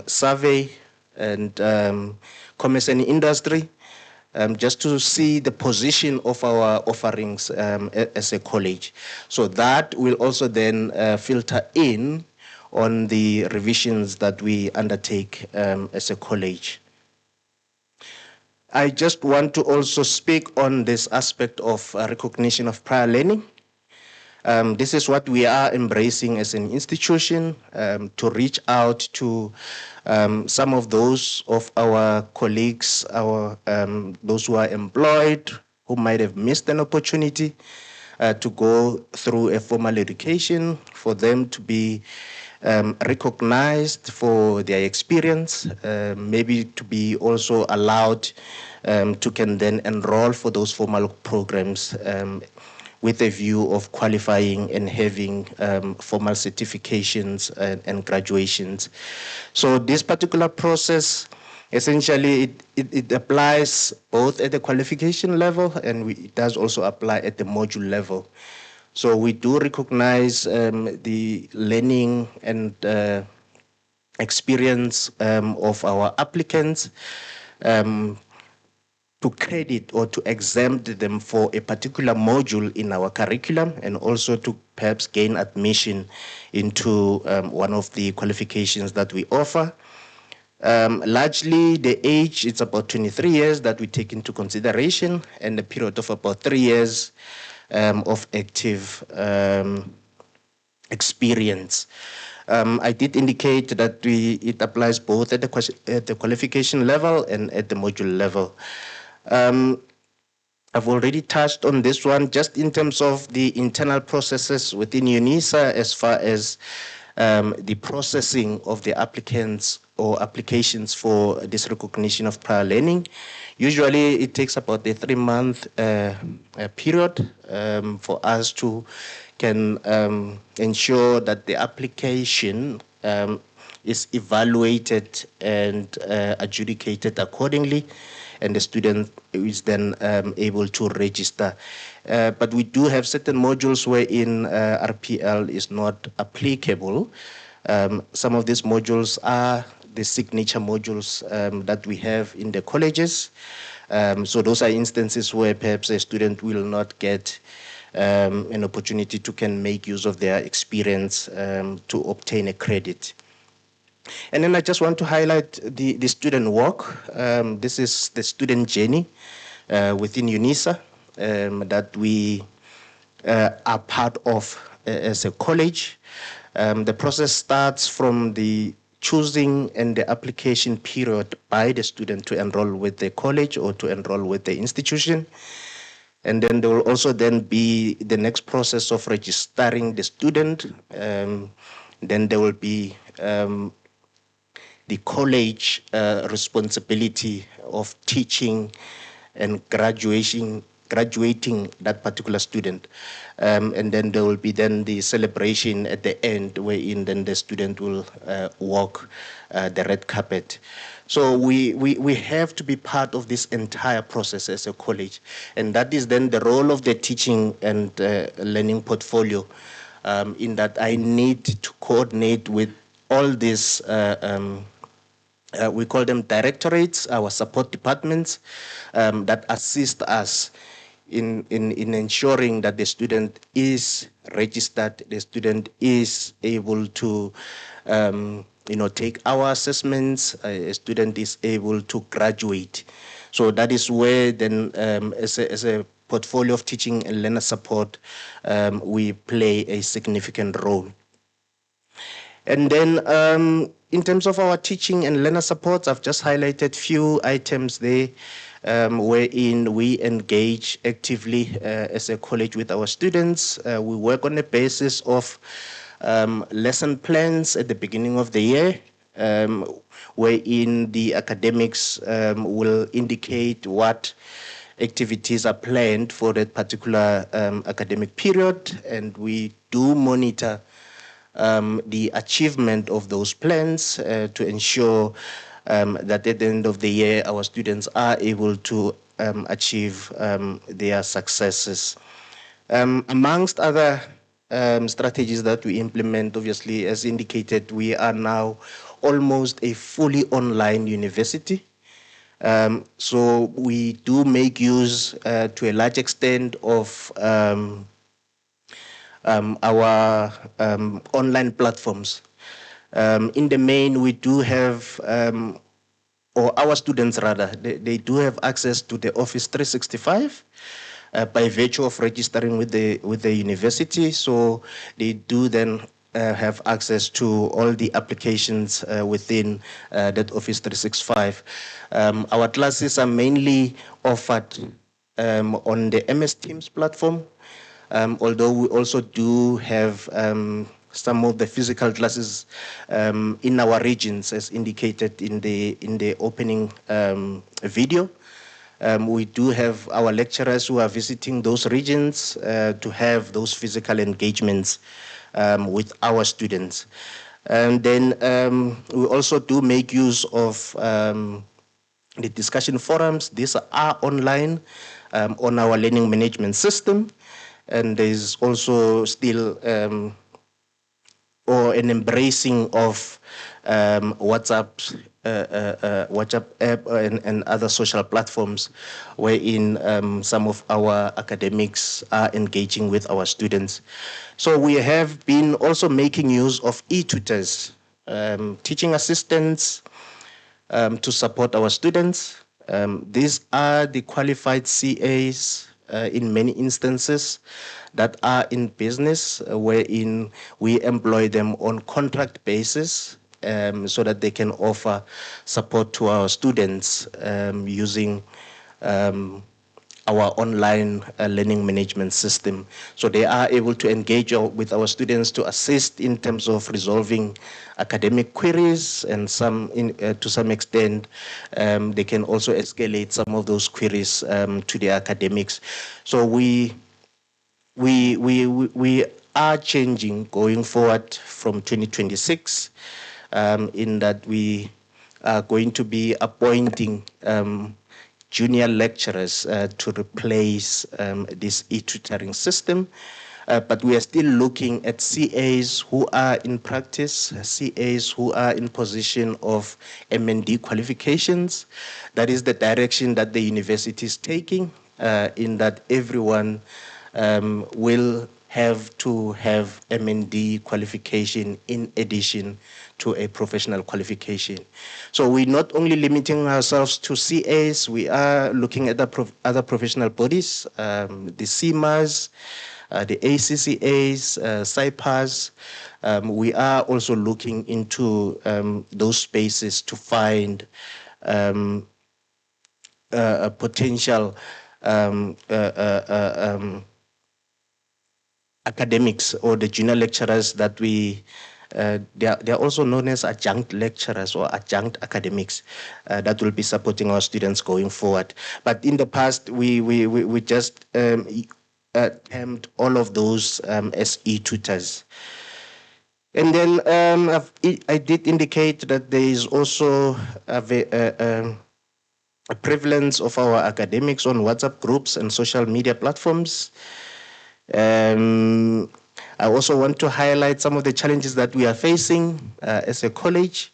survey, and commerce and industry, just to see the position of our offerings as a college. So that will also then filter in on the revisions that we undertake as a college. I just want to also speak on this aspect of recognition of prior learning. This is what we are embracing as an institution, to reach out to some of those of our colleagues, those who are employed, who might have missed an opportunity to go through a formal education, for them to be recognized for their experience, maybe to be also allowed to can then enroll for those formal programs with a view of qualifying and having formal certifications and graduations. So this particular process, essentially, it applies both at the qualification level, and it does also apply at the module level. So we do recognize the learning and experience of our applicants, to credit or to exempt them for a particular module in our curriculum, and also to perhaps gain admission into one of the qualifications that we offer. Largely, the age, it's about 23 years that we take into consideration, and a period of about 3 years of active experience. I did indicate that it applies both at the qualification level and at the module level. I've already touched on this one, just in terms of the internal processes within UNISA, as far as the processing of the applicants or applications for this recognition of prior learning. Usually it takes about a 3-month period for us to can ensure that the application is evaluated and adjudicated accordingly, and the student is then able to register. But we do have certain modules wherein RPL is not applicable. Some of these modules are the signature modules that we have in the colleges. So those are instances where perhaps a student will not get an opportunity to can make use of their experience to obtain a credit. And then I just want to highlight the student walk. This is the student journey within UNISA that we are part of as a college. The process starts from the choosing and the application period by the student to enroll with the college or to enroll with the institution. And then there will also then be the next process of registering the student. Then there will be the college responsibility of teaching and graduating that particular student. And then there will be then the celebration at the end, wherein then the student will walk the red carpet. So we have to be part of this entire process as a college. And that is then the role of the teaching and learning portfolio, in that I need to coordinate with all these we call them directorates, our support departments, that assist us in ensuring that the student is registered, the student is able to take our assessments, a student is able to graduate. So that is where then as a portfolio of teaching and learner support, we play a significant role. And then in terms of our teaching and learner supports, I've just highlighted few items there wherein we engage actively as a college with our students. We work on the basis of lesson plans at the beginning of the year, wherein the academics will indicate what activities are planned for that particular academic period, and we do monitor the achievement of those plans to ensure that at the end of the year, our students are able to achieve their successes. Amongst other strategies that we implement, obviously, as indicated, we are now almost a fully online university. So we do make use to a large extent of our online platforms. In the main, we do have, or our students rather, they do have access to the Office 365 by virtue of registering with the university. So they do then have access to all the applications within that Office 365. Our classes are mainly offered on the MS Teams platform, although we also do have some of the physical classes in our regions, as indicated in the opening video. We do have our lecturers who are visiting those regions to have those physical engagements with our students. And then we also do make use of the discussion forums. These are online on our learning management system. And there's also still or an embracing of WhatsApp app and other social platforms wherein some of our academics are engaging with our students. So we have been also making use of e-tutors, teaching assistants to support our students. These are the qualified CAs in many instances that are in business, wherein we employ them on contract basis so that they can offer support to our students using our online learning management system. So they are able to engage with our students to assist in terms of resolving academic queries, and to some extent, they can also escalate some of those queries to the academics. So we are changing going forward from 2026 in that we are going to be appointing junior lecturers to replace this e-tutoring system. But we are still looking at CAs who are in practice, CAs who are in position of MND qualifications. That is the direction that the university is taking, in that everyone will have to have MND qualification in addition to a professional qualification. So we're not only limiting ourselves to CAs, we are looking at the other professional bodies, the CMAs, the ACCAs, CIPAs. We are also looking into those spaces to find a potential academics or the junior lecturers that they are also known as adjunct lecturers or adjunct academics that will be supporting our students going forward. But in the past, we just termed all of those as e-tutors. And then I did indicate that there is also a prevalence of our academics on WhatsApp groups and social media platforms. I also want to highlight some of the challenges that we are facing as a college.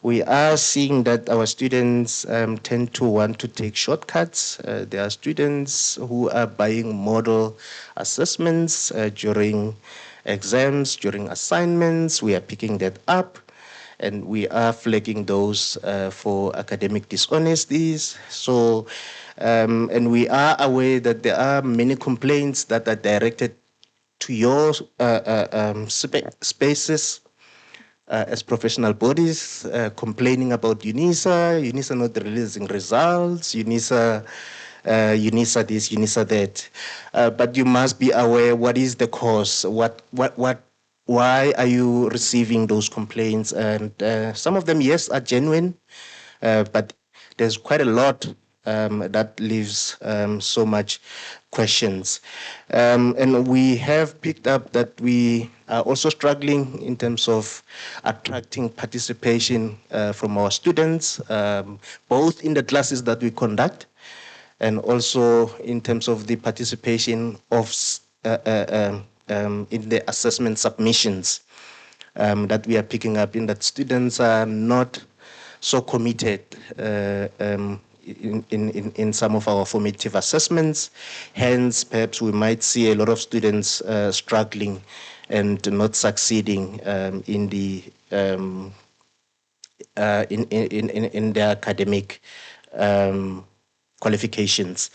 We are seeing that our students tend to want to take shortcuts. There are students who are buying model assessments during exams, during assignments. We are picking that up, and we are flagging those for academic dishonesties. So, and we are aware that there are many complaints that are directed to your spaces as professional bodies, complaining about UNISA not releasing results, UNISA this, UNISA that. But you must be aware what is the cause, why are you receiving those complaints? And some of them, yes, are genuine, but there's quite a lot that leaves so much questions. And we have picked up that we are also struggling in terms of attracting participation from our students, both in the classes that we conduct and also in terms of the participation of in the assessment submissions that we are picking up in that students are not so committed in some of our formative assessments. Hence, perhaps we might see a lot of students struggling and not succeeding in the in their academic qualifications.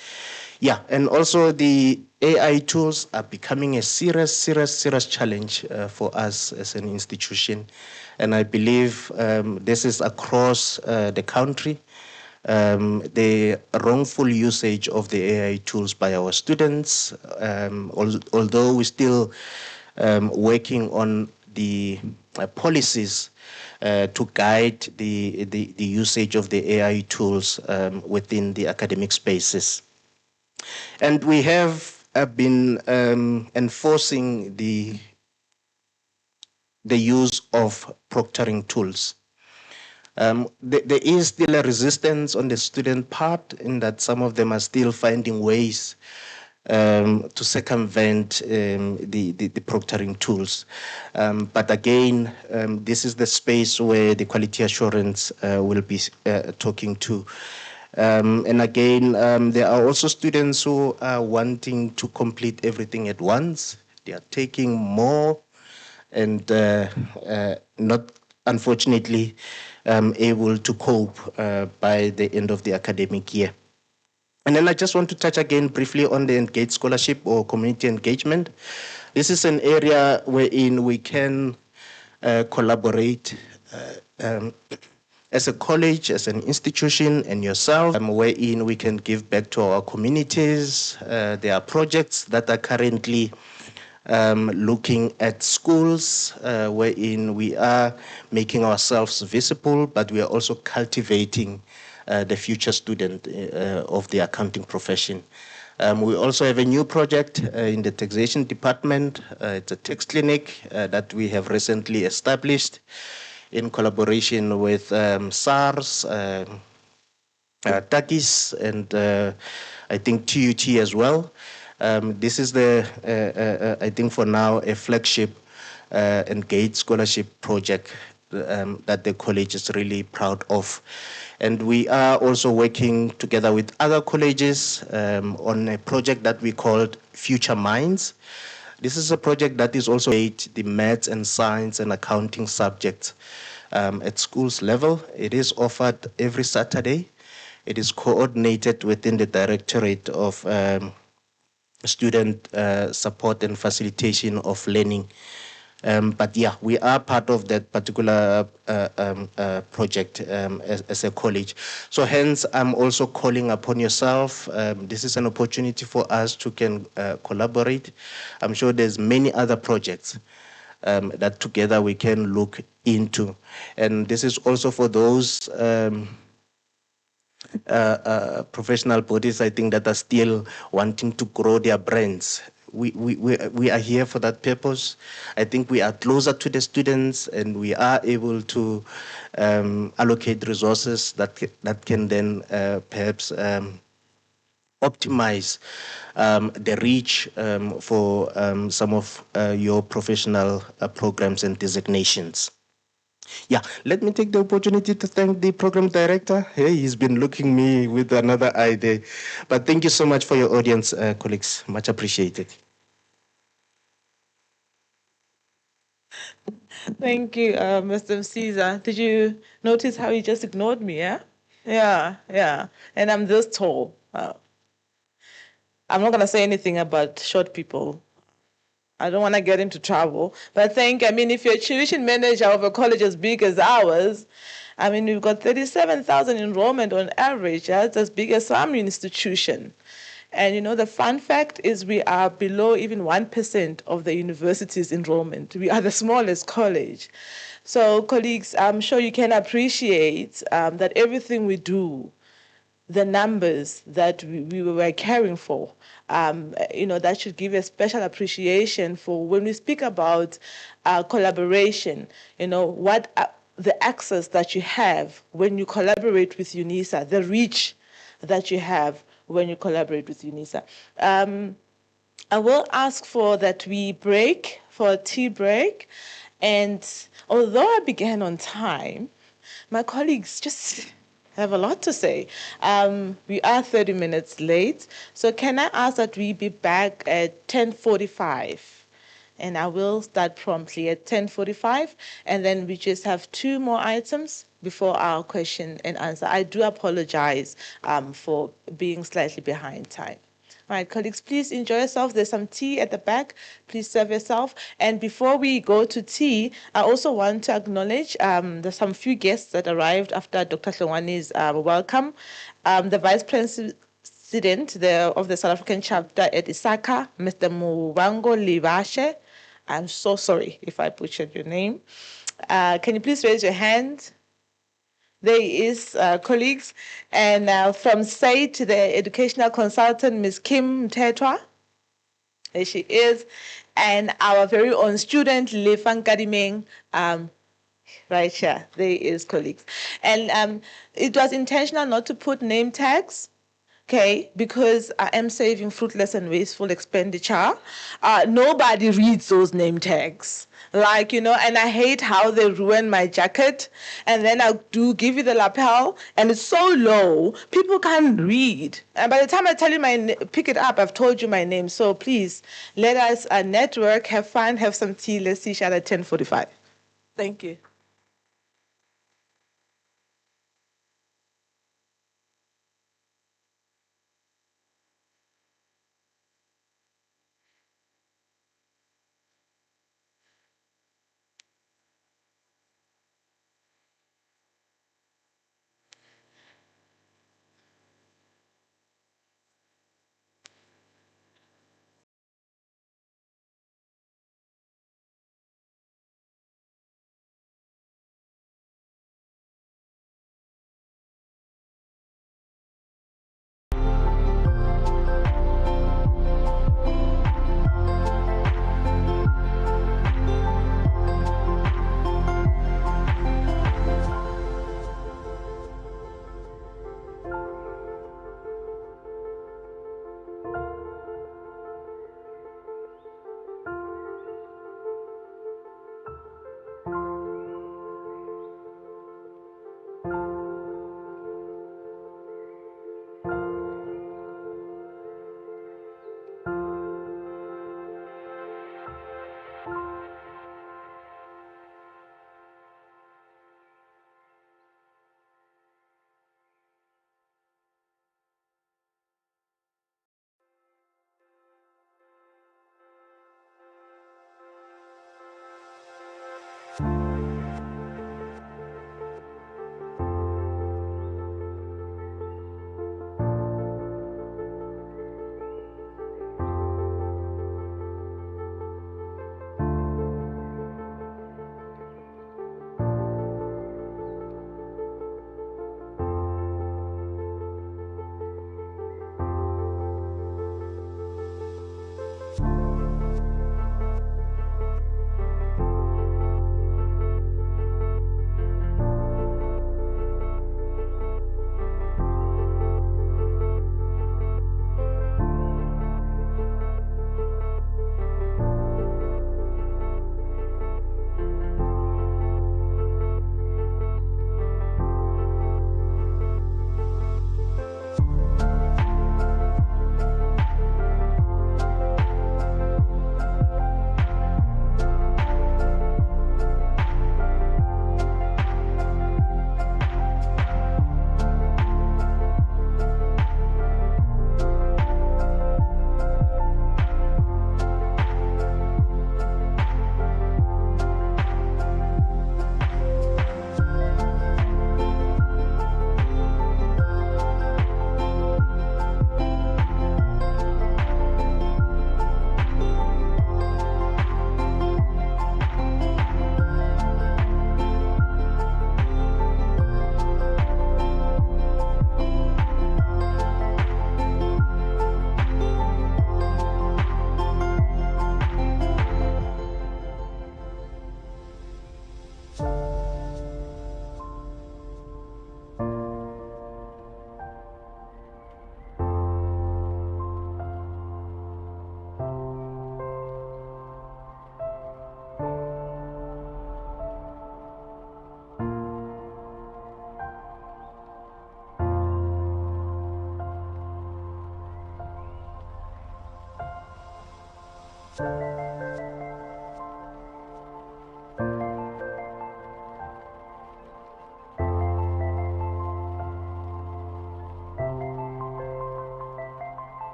Yeah, and also the AI tools are becoming a serious challenge for us as an institution. And I believe this is across the country. The wrongful usage of the AI tools by our students, although we're still working on the policies to guide the usage of the AI tools within the academic spaces. And we have been enforcing the use of proctoring tools. There is still a resistance on the student part in that some of them are still finding ways to circumvent the proctoring tools. But again, this is the space where the quality assurance will be talking to. And again, there are also students who are wanting to complete everything at once. They are taking more and not, unfortunately, able to cope by the end of the academic year. And then I just want to touch again briefly on the Engage Scholarship or community engagement. This is an area wherein we can collaborate as a college, as an institution, and yourself, wherein we can give back to our communities. There are projects that are currently looking at schools wherein we are making ourselves visible, but we are also cultivating the future student of the accounting profession. We also have a new project in the taxation department. It's a tax clinic that we have recently established in collaboration with SARS, TAKIS, and I think TUT as well. This is I think for now, a flagship Engage Scholarship project that the college is really proud of. And we are also working together with other colleges on a project that we called Future Minds. This is a project that is also the maths and science and accounting subjects at schools level. It is offered every Saturday. It is coordinated within the Directorate of Student Support and Facilitation of Learning. But yeah, we are part of that particular project as a college. So hence, I'm also calling upon yourself. This is an opportunity for us to collaborate. I'm sure there's many other projects that together we can look into. And this is also for those professional bodies, I think, that are still wanting to grow their brands. We are here for that purpose. I think we are closer to the students, and we are able to allocate resources that can then perhaps optimize the reach for some of your professional programs and designations. Yeah, let me take the opportunity to thank the program director. Hey, he's been looking me with another eye there. But thank you so much for your audience, colleagues. Much appreciated. Thank you, Mr. Caesar. Did you notice how he just ignored me, yeah? Yeah. And I'm this tall. I'm not going to say anything about short people. I don't want to get into trouble. But if you're a tuition manager of a college as big as ours, we've got 37,000 enrollment on average. That's as big as some institution. And the fun fact is we are below even 1% of the university's enrollment. We are the smallest college. So colleagues, I'm sure you can appreciate that everything we do, the numbers that we were caring for. That should give a special appreciation for when we speak about collaboration, what the access that you have when you collaborate with UNISA, the reach that you have when you collaborate with UNISA. I will ask for that we break for a tea break. And although I began on time, my colleagues just have a lot to say. We are 30 minutes late. So can I ask that we be back at 10:45? And I will start promptly at 10:45, and then we just have 2 more items before our question and answer. I do apologize for being slightly behind time. All right, colleagues, please enjoy yourself. There's some tea at the back. Please serve yourself. And before we go to tea, I also want to acknowledge there's some few guests that arrived after Dr. Hlongwane's welcome. The Vice President of the South African chapter at Isaka, Mr. Muwango Livashe. I'm so sorry if I butchered your name. Can you please raise your hand? There is, colleagues. And from SAIT, the educational consultant, Ms. Kim Mtetwa. There she is. And our very own student, Lefang Kadimeng, right here. There is, colleagues. And it was intentional not to put name tags. Okay, because I am saving fruitless and wasteful expenditure. Nobody reads those name tags. And I hate how they ruin my jacket. And then I do give you the lapel, and it's so low, people can't read. And by the time I tell you pick it up, I've told you my name. So please, let us network, have fun, have some tea. Let's see each other at 10:45. Thank you.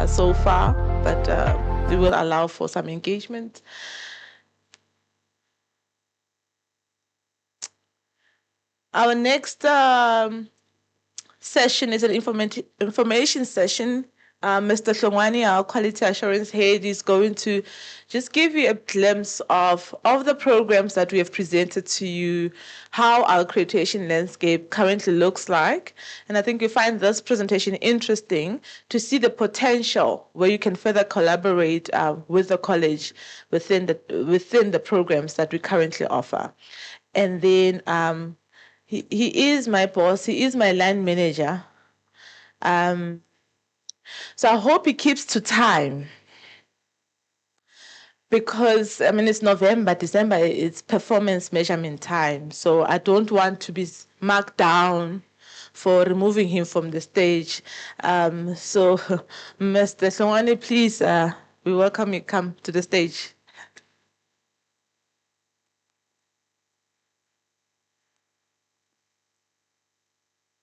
So far, but we will allow for some engagement. Our next session is an information session. Mr. Hlongwane, our quality assurance head, is going to just give you a glimpse of the programs that we have presented to you, how our accreditation landscape currently looks like. And I think you find this presentation interesting to see the potential where you can further collaborate with the college within the programs that we currently offer. And then he is my boss, he is my line manager. So I hope he keeps to time, because I mean it's November, December, it's performance measurement time. So I don't want to be marked down for removing him from the stage. So Mr. Hlongwane, please, we welcome you, come to the stage.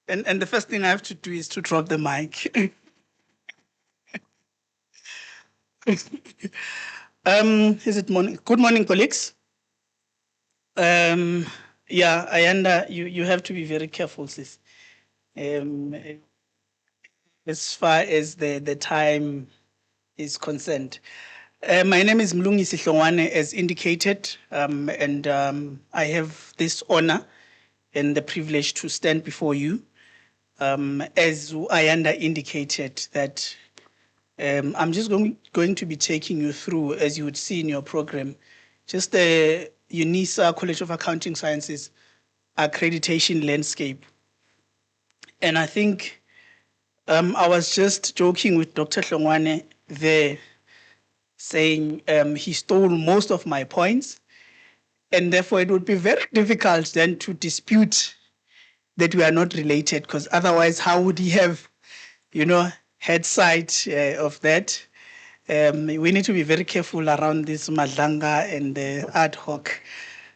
And the first thing I have to do is to drop the mic. Is it morning? Good morning, colleagues. Yeah, Ayanda, you have to be very careful, sis. As far as the time is concerned. My name is Mlungisi Hlongwane, as indicated, and I have this honor and the privilege to stand before you. As Ayanda indicated, that I'm just going to be taking you through, as you would see in your program, just the UNISA College of Accounting Sciences accreditation landscape. And I think I was just joking with Dr. Hlongwane there, saying he stole most of my points. And therefore, it would be very difficult then to dispute that we are not related, because otherwise, how would he have, had sight of that? We need to be very careful around this madlanga and ad hoc.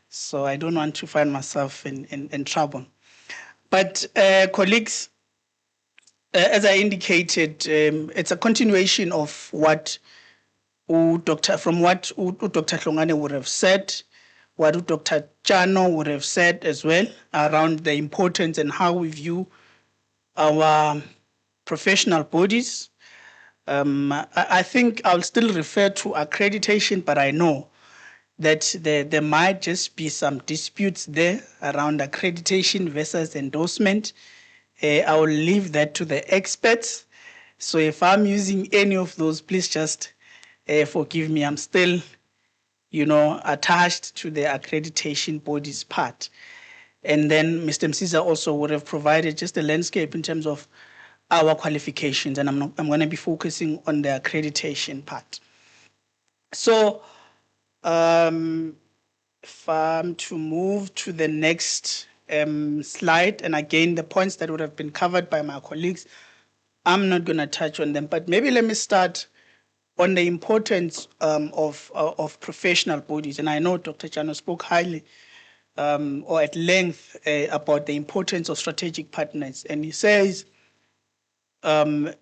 So I don't want to find myself in trouble. But colleagues, as I indicated, it's a continuation of what Dr. Hlongwane would have said, what Dr. Chano would have said as well around the importance and how we view our professional bodies. I think I'll still refer to accreditation, but I know that there might just be some disputes there around accreditation versus endorsement. I will leave that to the experts. So if I'm using any of those, please just forgive me. I'm still, attached to the accreditation bodies part. And then Mr. Msiza also would have provided just a landscape in terms of our qualifications, and I'm going to be focusing on the accreditation part. So if I'm to move to the next slide, and again, the points that would have been covered by my colleagues, I'm not going to touch on them, but maybe let me start on the importance of professional bodies. And I know Dr. Chano spoke highly or at length about the importance of strategic partners. And he says the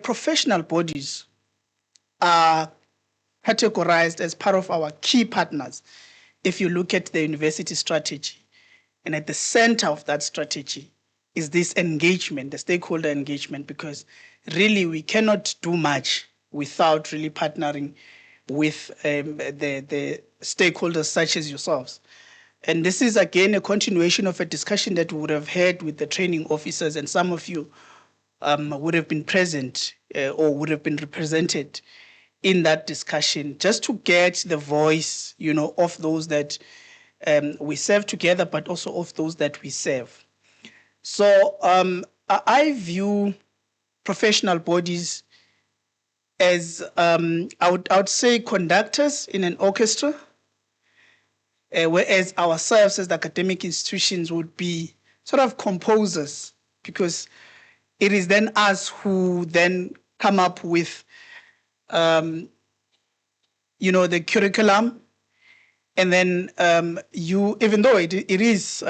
professional bodies are categorized as part of our key partners if you look at the university strategy. And at the center of that strategy is this engagement, the stakeholder engagement, because really we cannot do much without really partnering with the stakeholders such as yourselves. And this is again a continuation of a discussion that we would have had with the training officers, and some of you would have been present or would have been represented in that discussion, just to get the voice, of those that we serve together, but also of those that we serve. So I view professional bodies as, I would say, conductors in an orchestra, whereas ourselves as the academic institutions would be sort of composers, because it is then us who then come up with, the curriculum, and then even though it is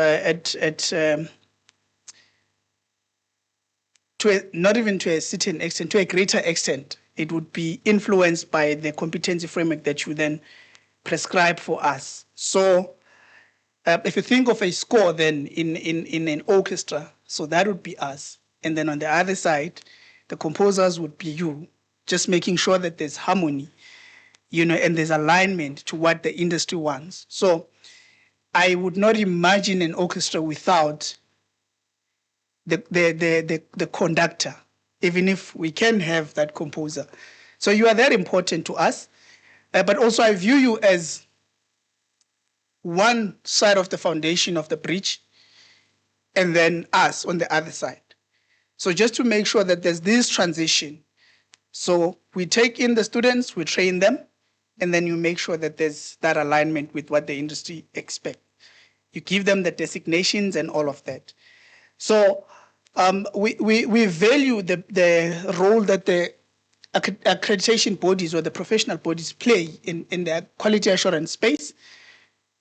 not even to a certain extent, to a greater extent, it would be influenced by the competency framework that you then prescribe for us. So if you think of a score then in an orchestra, so that would be us. And then on the other side, the composers would be you, just making sure that there's harmony, and there's alignment to what the industry wants. So I would not imagine an orchestra without the conductor, even if we can have that composer. So you are very important to us, but also I view you as one side of the foundation of the bridge, and then us on the other side. So just to make sure that there's this transition. So we take in the students, we train them, and then you make sure that there's that alignment with what the industry expects. You give them the designations and all of that. So we value the role that the accreditation bodies or the professional bodies play in the quality assurance space,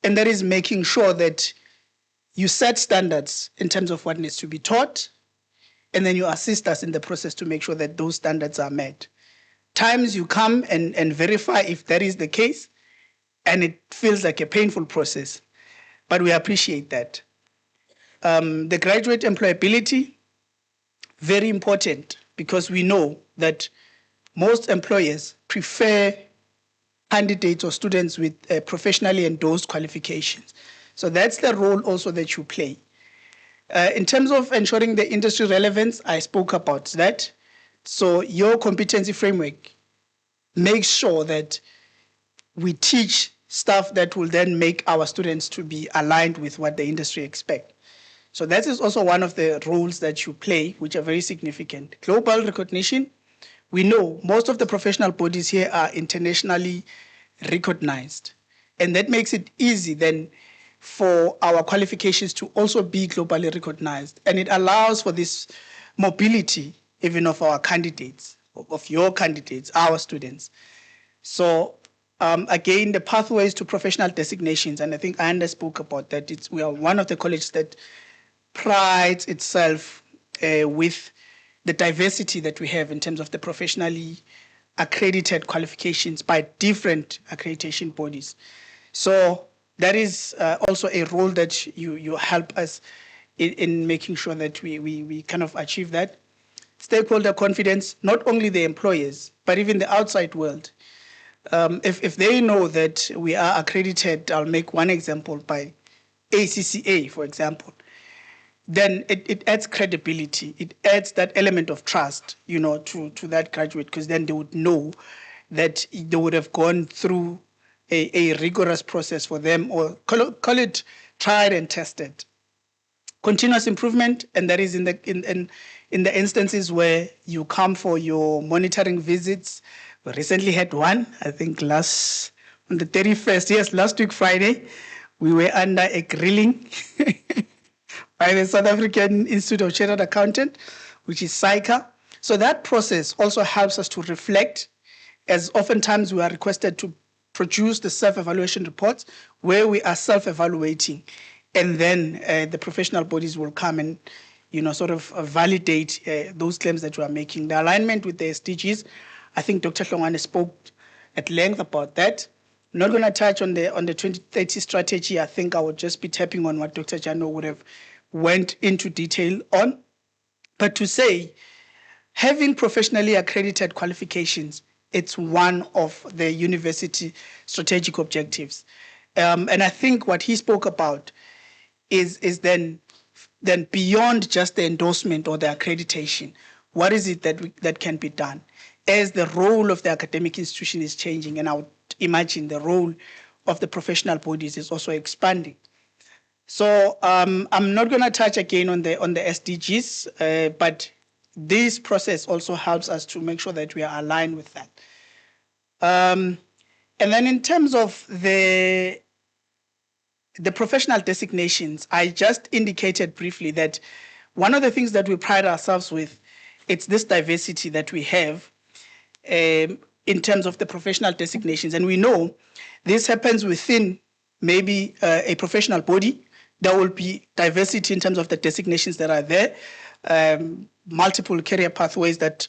and that is making sure that you set standards in terms of what needs to be taught, and then you assist us in the process to make sure that those standards are met. Times you come and verify if that is the case, and it feels like a painful process, but we appreciate that. The graduate employability, very important, because we know that most employers prefer candidates or students with professionally endorsed qualifications. So that's the role also that you play. In terms of ensuring the industry relevance, I spoke about that. So your competency framework makes sure that we teach stuff that will then make our students to be aligned with what the industry expect. So that is also one of the roles that you play, which are very significant. Global recognition. We know most of the professional bodies here are internationally recognized. And that makes it easy then for our qualifications to also be globally recognized. And it allows for this mobility even of our candidates, of your candidates, our students. So again, the pathways to professional designations, and I think Anda spoke about that. We are one of the colleges that prides itself with the diversity that we have in terms of the professionally accredited qualifications by different accreditation bodies. So that is also a role that you help us in making sure that we kind of achieve that. Stakeholder confidence, not only the employers, but even the outside world. If they know that we are accredited, I'll make one example by ACCA, for example, then it adds credibility. It adds that element of trust, to that graduate, because then they would know that they would have gone through a rigorous process for them, or call it tried and tested. Continuous improvement, and that is in the instances where you come for your monitoring visits. We recently had one, I think on the 31st, yes, last week Friday, we were under a grilling by the South African Institute of Chartered Accountant, which is SAICA. So that process also helps us to reflect, as oftentimes we are requested to produce the self-evaluation reports where we are self-evaluating, and then the professional bodies will come and sort of validate those claims that we are making. The alignment with the SDGs, I think Dr. Hlongwane spoke at length about that. I'm not going to touch on the 2030 strategy. I think I would just be tapping on what Dr. Jano would have went into detail on. But to say, having professionally accredited qualifications, it's one of the university strategic objectives. And I think what he spoke about is then beyond just the endorsement or the accreditation. What is it that can be done? As the role of the academic institution is changing, and I would imagine the role of the professional bodies is also expanding. So I'm not going to touch again on the SDGs, but this process also helps us to make sure that we are aligned with that. And then in terms of the professional designations, I just indicated briefly that one of the things that we pride ourselves with, it's this diversity that we have in terms of the professional designations. And we know this happens within maybe a professional body. There will be diversity in terms of the designations that are there, multiple career pathways that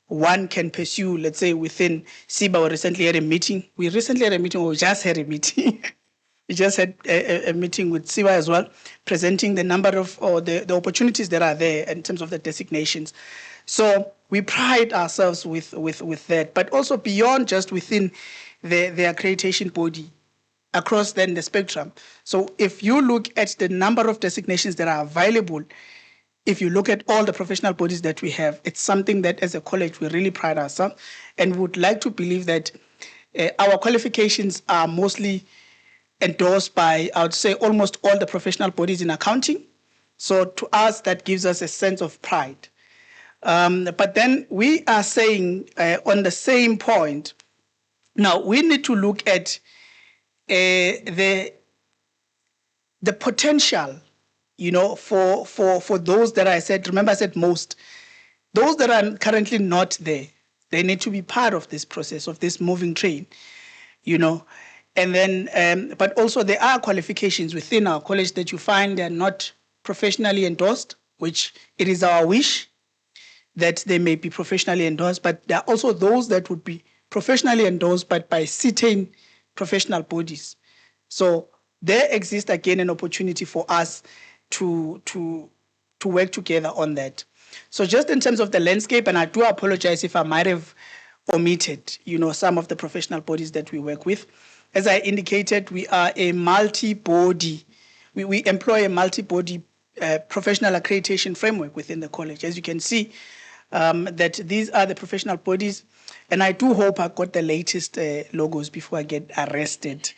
one can pursue, let's say within SIBA. We recently had a meeting, or we just had a meeting. We just had a meeting with SIBA as well, presenting the number of, or the opportunities that are there in terms of the designations. So we pride ourselves with that, but also beyond just within the accreditation body, across then the spectrum. So if you look at the number of designations that are available, if you look at all the professional bodies that we have, it's something that as a college we really pride ourselves, and would like to believe that our qualifications are mostly endorsed by, I would say, almost all the professional bodies in accounting. So to us, that gives us a sense of pride. But then we are saying on the same point, now we need to look at the potential, for those that I said, remember I said most, those that are currently not there, they need to be part of this process, of this moving train, and then, but also there are qualifications within our college that you find they're not professionally endorsed, which it is our wish that they may be professionally endorsed, but there are also those that would be professionally endorsed, but by certain professional bodies. So there exists again an opportunity for us to work together on that. So just in terms of the landscape, and I do apologize if I might have omitted, some of the professional bodies that we work with. As I indicated, we are a multi-body, we employ a multi-body professional accreditation framework within the college. As you can see, that these are the professional bodies. And I do hope I got the latest logos before I get arrested.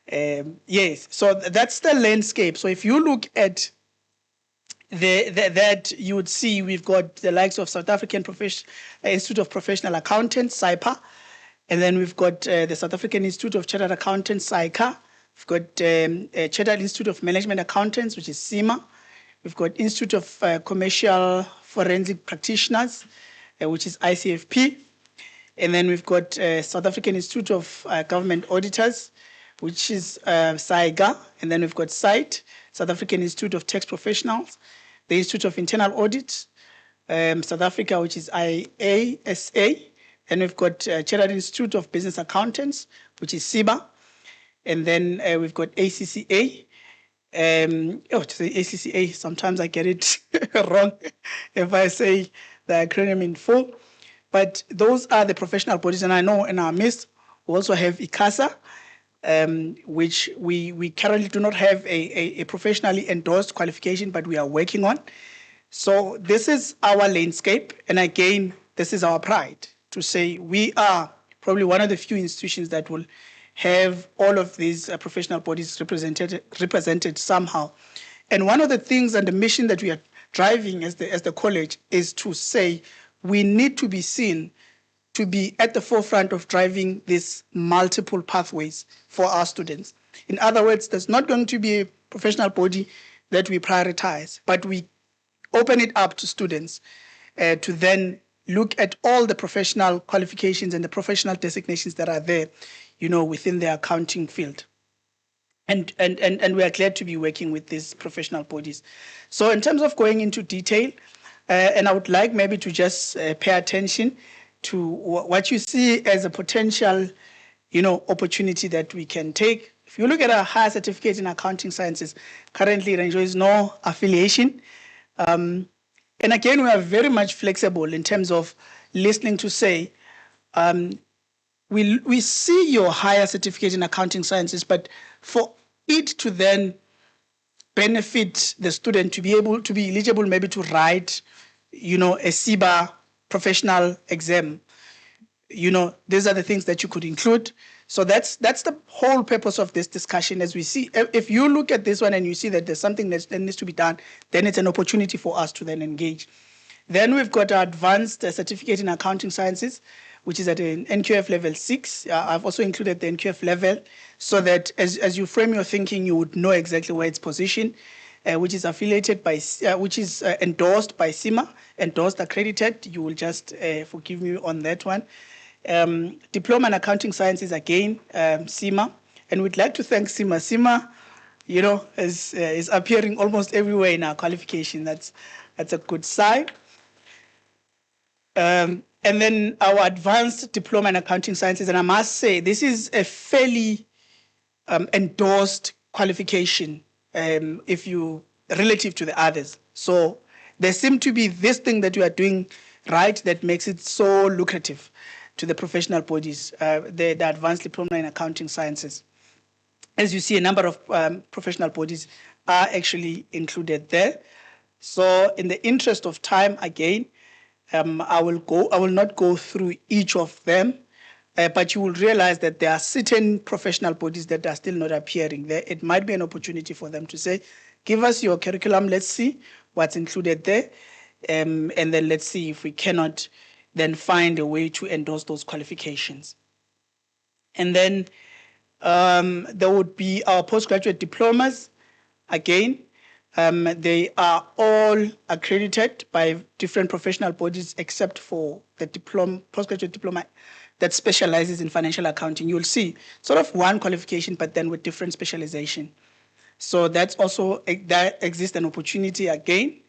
Yes, so that's the landscape. So if you look at that, you would see we've got the likes of South African Institute of Professional Accountants, SIPA, and then we've got the South African Institute of Chartered Accountants, SICA. We've got Chartered Institute of Management Accountants, which is CIMA. We've got Institute of Commercial Forensic Practitioners, which is ICFP. And then we've got South African Institute of Government Auditors, which is SIGA. And then we've got SITE, South African Institute of Tax Professionals, the Institute of Internal Audit, South Africa, which is IASA. And we've got Chartered Institute of Business Accountants, which is SIBA. And then we've got ACCA. To say ACCA, sometimes I get it wrong if I say the acronym in full. But those are the professional bodies. And I know in our midst, we also have ICASA, which we currently do not have a professionally endorsed qualification, but we are working on. So this is our landscape. And again, this is our pride to say we are probably one of the few institutions that will have all of these professional bodies represented somehow. And one of the things and the mission that we are driving as the college is to say we need to be seen to be at the forefront of driving these multiple pathways for our students. In other words, there's not going to be a professional body that we prioritize, but we open it up to students to then look at all the professional qualifications and the professional designations that are there, within the accounting field. And we are glad to be working with these professional bodies. So in terms of going into detail, and I would like maybe to just pay attention to what you see as a potential, opportunity that we can take. If you look at our higher certificate in accounting sciences, currently it enjoys no affiliation. And again, we are very much flexible in terms of listening to say, we see your higher certificate in accounting sciences, but for it to then benefit the student to be able to be eligible maybe to write, a CIBA professional exam, these are the things that you could include. So that's the whole purpose of this discussion. As we see, if you look at this one and you see that there's something that needs to be done, then it's an opportunity for us to then engage. Then we've got our advanced certificate in accounting sciences, which is at an NQF level 6. I've also included the NQF level so that as you frame your thinking, you would know exactly where it's positioned, which is affiliated by, which is endorsed by CIMA, endorsed, accredited. You will just forgive me on that one. Diploma in Accounting Sciences, again, CIMA. And we'd like to thank CIMA. CIMA, is appearing almost everywhere in our qualification. That's a good sign. And then our advanced diploma in accounting sciences, and I must say this is a fairly endorsed qualification relative to the others. So there seems to be this thing that you are doing right that makes it so lucrative to the professional bodies, the advanced diploma in accounting sciences. As you see, a number of professional bodies are actually included there. So in the interest of time, again, I will not go through each of them, but you will realize that there are certain professional bodies that are still not appearing there. It might be an opportunity for them to say, give us your curriculum, let's see what's included there, and then let's see if we cannot then find a way to endorse those qualifications. And then there would be our postgraduate diplomas. Again, they are all accredited by different professional bodies except for the postgraduate diploma that specializes in financial accounting. You'll see sort of one qualification, but then with different specialization. So that's also, that exists an opportunity again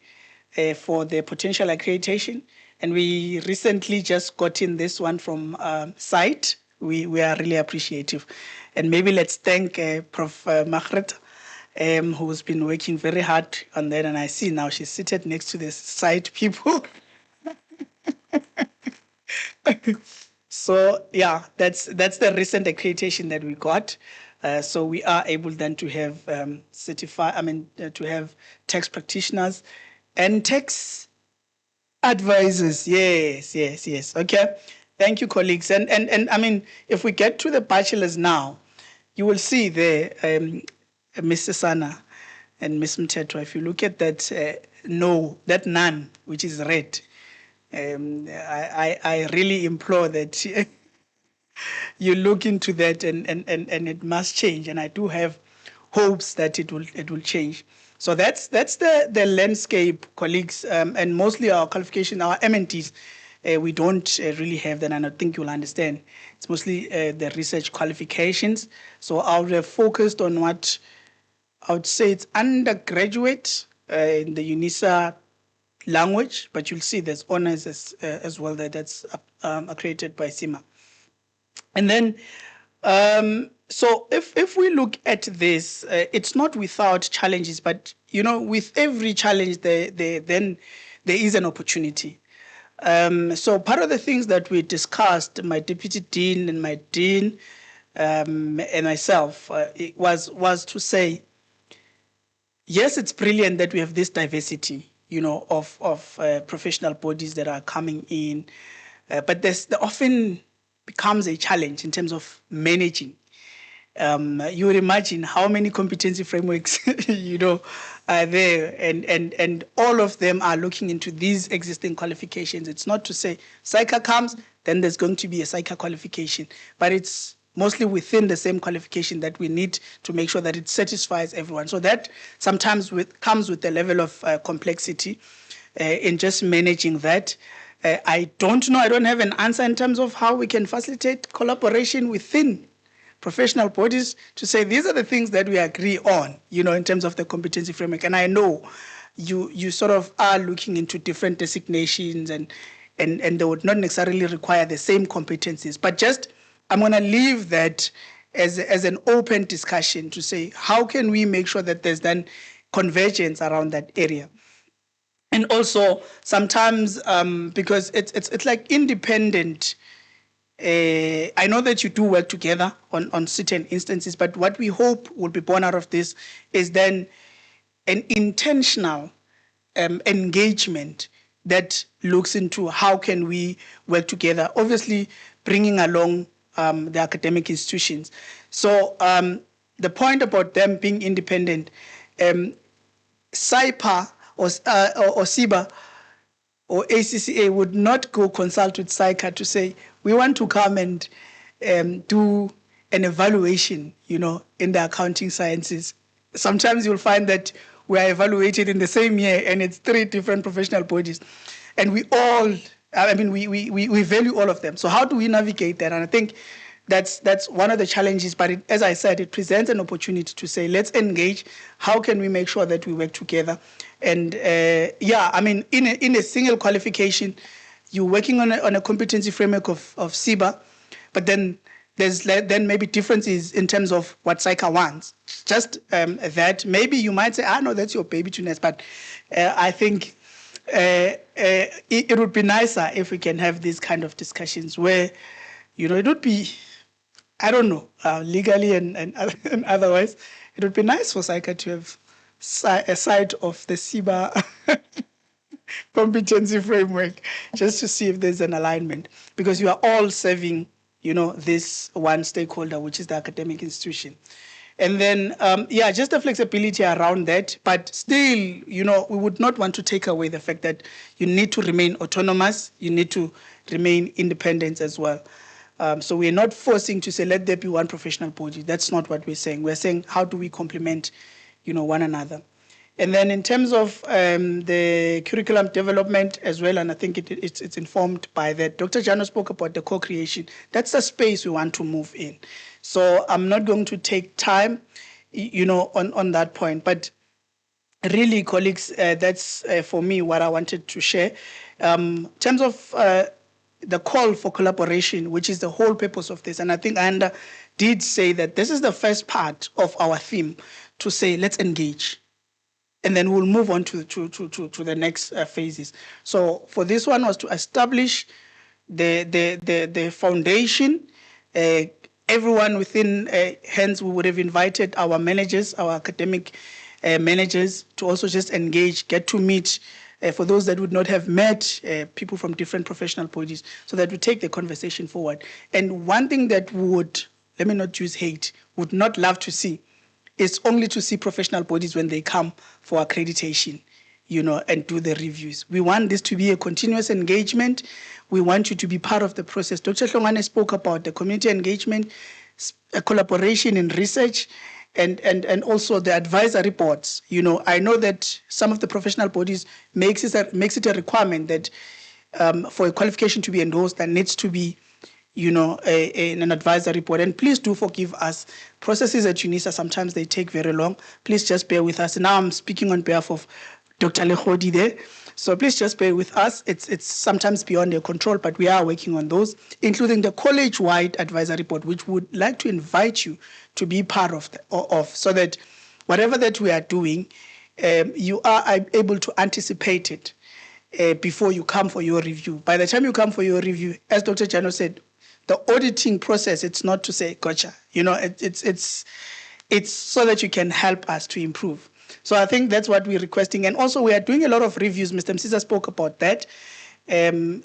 for the potential accreditation. And we recently just got in this one from SITE. We are really appreciative. And maybe let's thank Prof. Margaret, who's been working very hard on that. And I see now she's seated next to the SITE people. So yeah, that's the recent accreditation that we got. So we are able then to have to have tax practitioners and tax advisors. Yes. Okay. Thank you, colleagues. And I mean, if we get to the bachelors now, you will see there, Mr. Sana and Ms. Mtetwa, if you look at that no, that none, which is red, I really implore that you look into that and it must change. And I do have hopes that it will change. So that's the landscape, colleagues, and mostly our qualification, our MNTs. We don't really have that, and I think you'll understand. It's mostly the research qualifications. So I would have focused on what I would say it's undergraduate in the UNISA language, but you'll see there's honors as well that's accredited by CIMA. And then, so if we look at this, it's not without challenges, but with every challenge, then there is an opportunity. So part of the things that we discussed, my deputy dean and my dean and myself, it was to say, yes, it's brilliant that we have this diversity, of professional bodies that are coming in, but there often becomes a challenge in terms of managing. You would imagine how many competency frameworks, are there, and all of them are looking into these existing qualifications. It's not to say PSYCA comes, then there's going to be a PSYCA qualification, but it's mostly within the same qualification that we need to make sure that it satisfies everyone. So that sometimes comes with a level of complexity in just managing that. I don't know, I don't have an answer in terms of how we can facilitate collaboration within professional bodies to say these are the things that we agree on, in terms of the competency framework. And I know you sort of are looking into different designations and they would not necessarily require the same competencies. But just, I'm going to leave that as an open discussion to say, how can we make sure that there's then convergence around that area? And also sometimes, because it's like independent, I know that you do work together on certain instances, but what we hope will be born out of this is then an intentional engagement that looks into how can we work together, obviously bringing along the academic institutions. So the point about them being independent, SIPA or SIBA or ACCA would not go consult with PSYCA to say, we want to come and do an evaluation, in the accounting sciences. Sometimes you'll find that we are evaluated in the same year and it's 3 different professional bodies. And we value all of them. So how do we navigate that? And I think that's one of the challenges, but as I said, it presents an opportunity to say, let's engage. How can we make sure that we work together? And in a single qualification, you're working on a competency framework of SIBA, but then there's then maybe differences in terms of what PSYCA wants. Just that maybe you might say, no, that's your baby to nest, but I think it would be nicer if we can have these kind of discussions where, it would be, I don't know, legally and otherwise, it would be nice for PSYCA to have a side of the SIBA competency framework, just to see if there's an alignment, because you are all serving, this one stakeholder, which is the academic institution. And then, just the flexibility around that, but still, we would not want to take away the fact that you need to remain autonomous, you need to remain independent as well. So we're not forcing to say, let there be one professional body. That's not what we're saying. We're saying, how do we complement, one another? And then in terms of the curriculum development as well, and I think it's informed by that. Dr. Jano spoke about the co-creation. That's the space we want to move in. So I'm not going to take time, on that point. But really, colleagues, that's for me what I wanted to share. In terms of the call for collaboration, which is the whole purpose of this, and I think Anda did say that this is the first part of our theme, to say, let's engage. And then we'll move on to the next phases. So for this one was to establish the foundation. Everyone within, hence we would have invited our managers, our academic managers, to also just engage, get to meet for those that would not have met people from different professional bodies, so that we take the conversation forward. And one thing that would, let me not use hate, would not love to see is only to see professional bodies when they come for accreditation, and do the reviews. We want this to be a continuous engagement. We want you to be part of the process. Dr. Hlongwane spoke about the community engagement, collaboration in research, and also the advisory boards. I know that some of the professional bodies makes it a requirement that for a qualification to be endorsed, there needs to be an advisory board. And please do forgive us. Processes at UNISA, sometimes they take very long. Please just bear with us. Now I'm speaking on behalf of Dr. Lekhodi there. So please just bear with us. It's sometimes beyond your control, but we are working on those, including the college-wide advisory board, which would like to invite you to be part of, so that whatever that we are doing, you are able to anticipate it before you come for your review. By the time you come for your review, as Dr. Jano said, the auditing process, it's not to say, gotcha. It's so that you can help us to improve. So I think that's what we're requesting. And also we are doing a lot of reviews. Mr. Msiza spoke about that.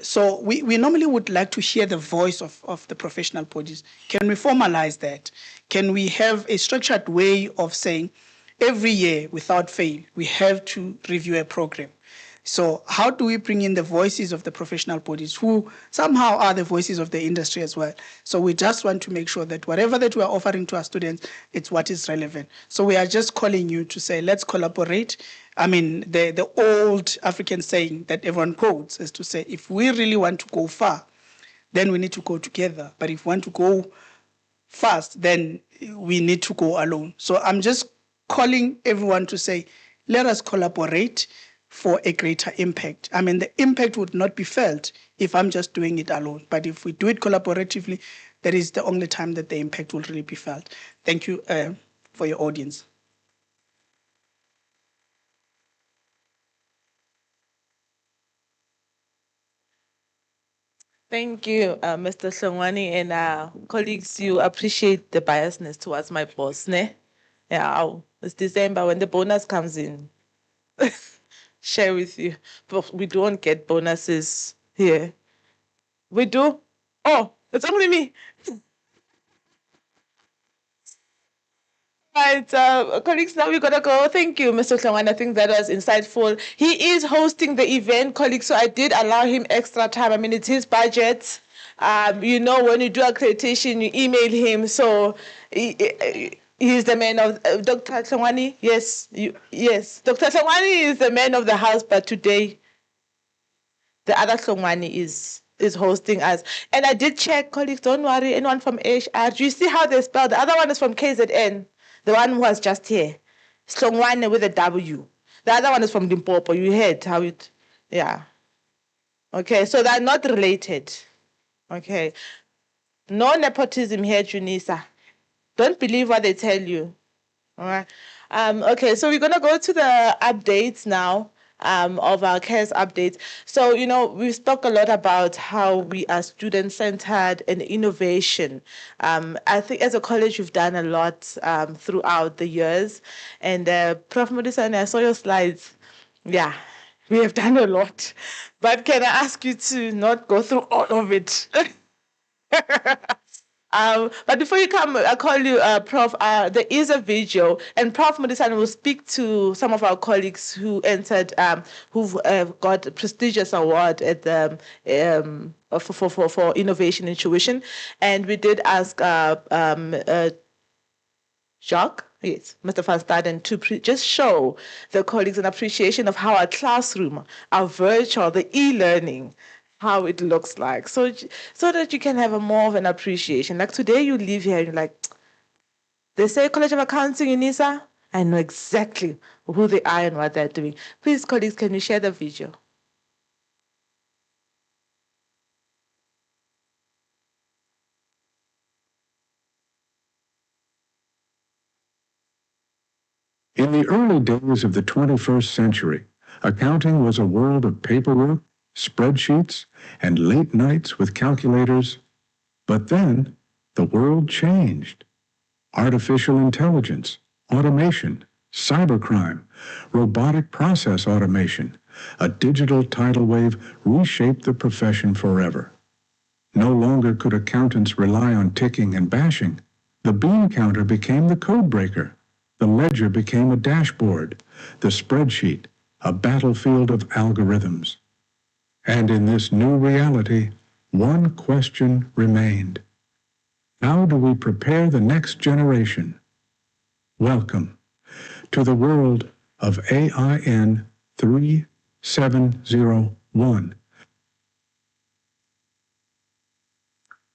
So we normally would like to hear the voice of the professional bodies. Can we formalize that? Can we have a structured way of saying every year without fail, we have to review a program? So how do we bring in the voices of the professional bodies who somehow are the voices of the industry as well? So we just want to make sure that whatever that we are offering to our students, it's what is relevant. So we are just calling you to say, let's collaborate. I mean, the old African saying that everyone quotes is to say, if we really want to go far, then we need to go together. But if we want to go fast, then we need to go alone. So I'm just calling everyone to say, let us collaborate for a greater impact. I mean, the impact would not be felt if I'm just doing it alone. But if we do it collaboratively, that is the only time that the impact will really be felt. Thank you for your audience. Thank you, Mr. Hlongwane, and colleagues. You appreciate the biasness towards my boss, ne? Yeah, it's December when the bonus comes in. Share with you, but we don't get bonuses here. We do? Oh, it's only me. Right, colleagues, now we're going to go. Thank you, Mr. Hlongwane. I think that was insightful. He is hosting the event, colleagues, so I did allow him extra time. I mean, it's his budget. When you do accreditation, you email him. So he's the man of Dr. Hlongwane. Yes, yes. Dr. Hlongwane is the man of the house, but today the other Hlongwane is hosting us. And I did check, colleagues, don't worry, anyone from HR. Do you see how they spell? The other one is from KZN. The one who was just here. Hlongwane with a W. The other one is from Limpopo. You heard how it, yeah. Okay, so they're not related. Okay. No nepotism here, Junisa. Don't believe what they tell you. All right. Okay, so we're going to go to the updates now. Of our CARES updates. So, we spoke a lot about how we are student-centered and innovation. I think as a college, you've done a lot throughout the years. And Prof. Modisane, I saw your slides. Yeah, we have done a lot. But can I ask you to not go through all of it? But before you come, I call you, Prof. There is a video, and Prof. Modisane will speak to some of our colleagues who entered, who've got a prestigious award at the for innovation and tuition. And we did ask Jacques, yes, Mr. Van Staden, to just show the colleagues an appreciation of how our classroom, our virtual, the e-learning, how it looks like, so that you can have a more of an appreciation. Like today you leave here and you're like, they say College of Accounting, UNISA, I know exactly who they are and what they're doing. Please, colleagues, can you share the video? In the early days of the 21st century, accounting was a world of paperwork, spreadsheets, and late nights with calculators. But then the world changed. Artificial intelligence, automation, cybercrime, robotic process automation, A digital tidal wave reshaped the profession forever. No longer could accountants rely on ticking and bashing. The bean counter became the code breaker. The ledger became a dashboard. The spreadsheet, a battlefield of algorithms. And in this new reality, one question remained. How do we prepare the next generation? Welcome to the world of AIN 3701.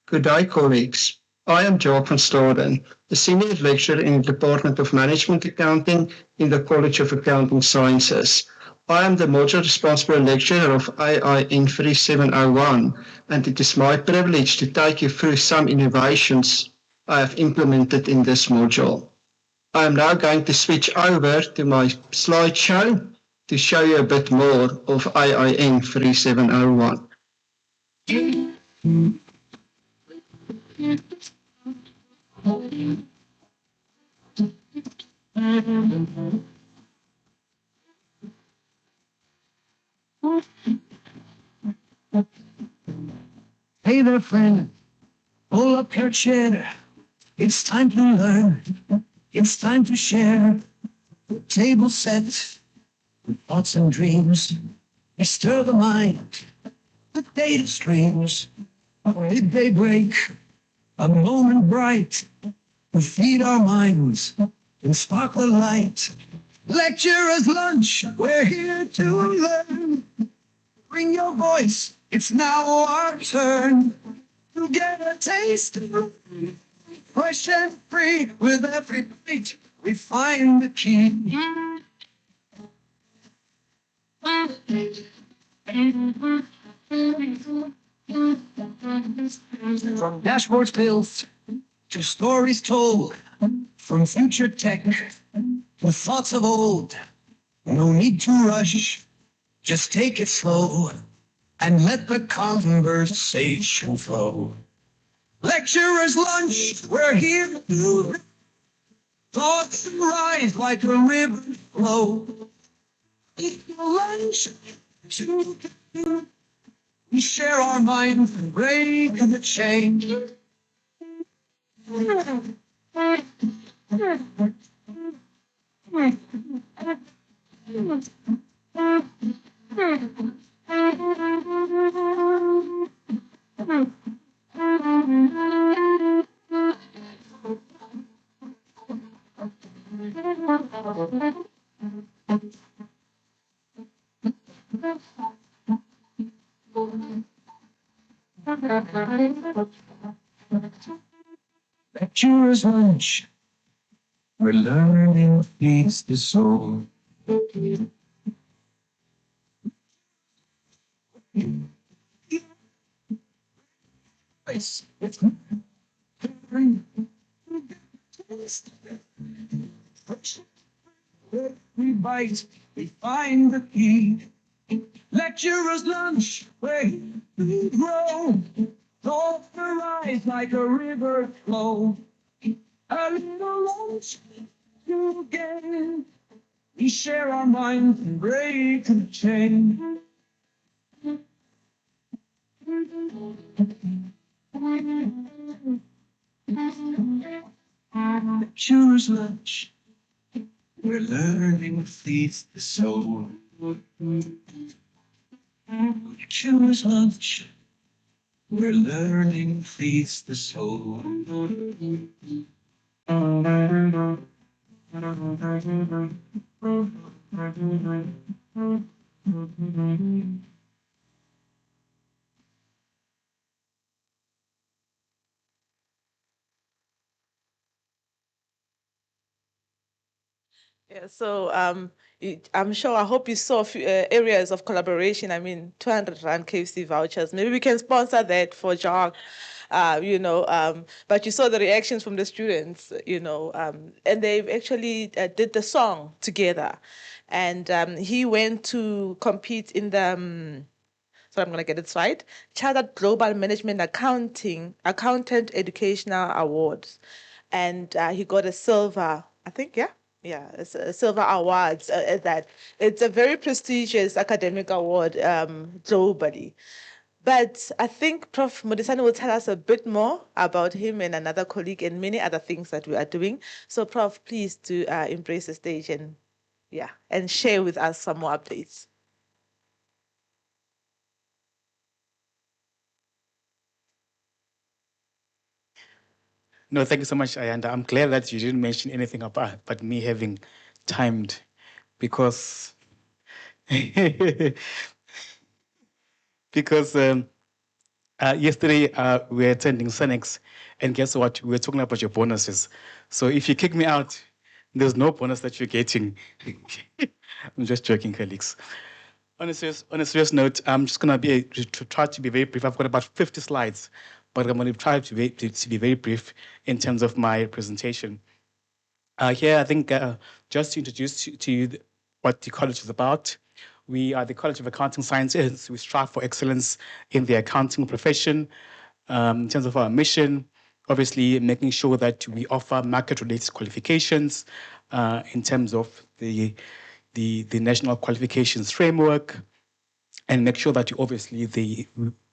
Good day, colleagues. I am Joel van Staden, the Senior Lecturer in the Department of Management Accounting in the College of Accounting Sciences. I am the Module Responsible Lecturer of AIN 3701, and it is my privilege to take you through some innovations I have implemented in this module. I am now going to switch over to my slideshow to show you a bit more of AIN 3701. Hey there, friend. Pull up your chair. It's time to learn. It's time to share. The table set. Thoughts and dreams. We stir the mind. The data streams. Midday break. A moment bright. We feed our minds. And spark the light. Lecturer's lunch. We're here to learn. Bring your voice. It's now our turn to get a taste of fresh and free. With every bite, we find the key. From dashboards built to stories told, from future tech to thoughts of old. No need to rush, just take it slow and let the conversation flow. Lecturer's lunch, we're here to thoughts rise like a river flow. Eat your lunch, we share our minds and break the chain. Lecturer's lunch, we're learning feeds the soul. We bite, we find the key. Lecturer's lunch, where we grow. Thoughts arise like a river flow. A little lunch together. We share our minds and break the chain. Lecturer's lunch. We're learning feeds the soul. Lecturer's lunch. We're learning feeds the soul. Yeah, so I'm sure, I hope you saw a few areas of collaboration. I mean, 200 Rand KFC vouchers. Maybe we can sponsor that for Jock, but you saw the reactions from the students, and they actually did the song together. And he went to compete in the, so I'm going to get it right, Chartered Global Management Accountant Educational Awards. And he got a silver, I think, yeah? Yeah, it's a Silver Awards. That it's a very prestigious academic award globally. But I think Prof. Modisani will tell us a bit more about him and another colleague and many other things that we are doing. So, Prof, please do embrace the stage and and share with us some more updates. No, thank you so much, Ayanda. I'm glad that you didn't mention anything about but me having timed, because because yesterday we were attending Senex, and guess what? We were talking about your bonuses. So if you kick me out, there's no bonus that you're getting. I'm just joking, colleagues. On a serious note, I'm just going to try to be very brief. I've got about 50 slides, but I'm going to try to be very brief in terms of my presentation. Here, I think just to introduce to you what the college is about. We are the College of Accounting Sciences. We strive for excellence in the accounting profession. In terms of our mission, obviously making sure that we offer market-related qualifications in terms of the national qualifications framework, and make sure that we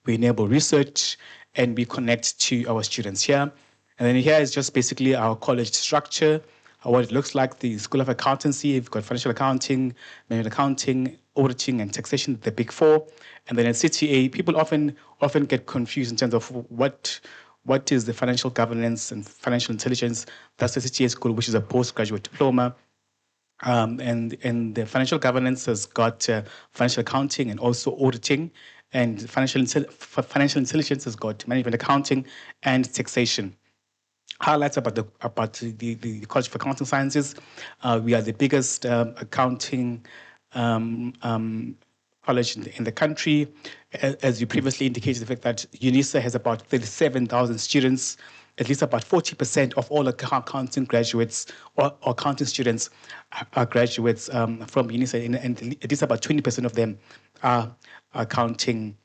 enable research and we connect to our students here. And then here is just basically our college structure, what it looks like. The School of Accountancy, we've got financial accounting, management accounting, auditing, and taxation, the big four. And then at CTA, people often get confused in terms of what is the financial governance and financial intelligence. That's the CTA school, which is a postgraduate diploma. And the financial governance has got financial accounting and also auditing, and financial intelligence has got management accounting and taxation. Highlights about the College of Accounting Sciences: we are the biggest accounting college in the country. As you previously indicated, the fact that UNISA has about 37,000 students. At least about 40% of all accounting graduates or accounting students are graduates from UNISA, and at least about 20% of them are accounting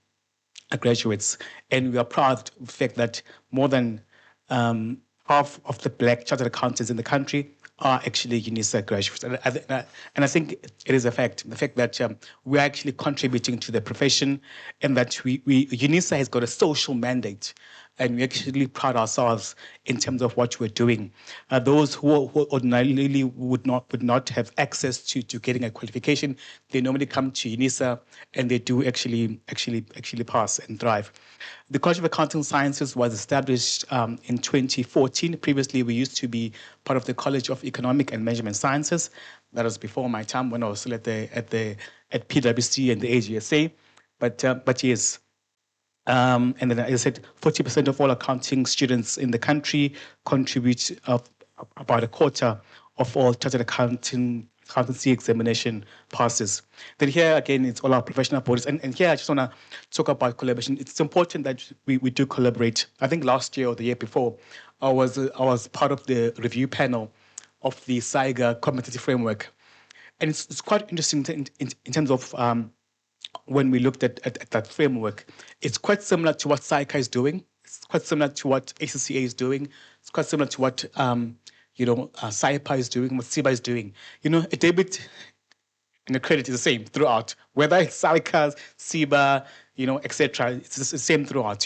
graduates. And we are proud of the fact that more than half of the Black chartered accountants in the country are actually UNISA graduates. And I think it is a fact, the fact that we're actually contributing to the profession, and that UNISA has got a social mandate, and we actually pride ourselves in terms of what we're doing. Those who ordinarily would not have access to getting a qualification, they normally come to UNISA, and they do actually pass and thrive. The College of Accounting Sciences was established in 2014. Previously, we used to be part of the College of Economic and Management Sciences. That was before my time, when I was still at PwC and the AGSA. But yes. And then, as I said, 40% of all accounting students in the country contribute about a quarter of all chartered accountancy examination passes. Then here again, it's all our professional bodies. And here I just want to talk about collaboration. It's important that we do collaborate. I think last year or the year before, I was part of the review panel of the SAIGA competency framework. And it's quite interesting in terms of when we looked at that framework. It's quite similar to what SAICA is doing. It's quite similar to what ACCA is doing. It's quite similar to what SAIPA is doing, what SIBA is doing. A debit and a credit is the same throughout, whether it's SAICA, SIBA, etc. It's the same throughout.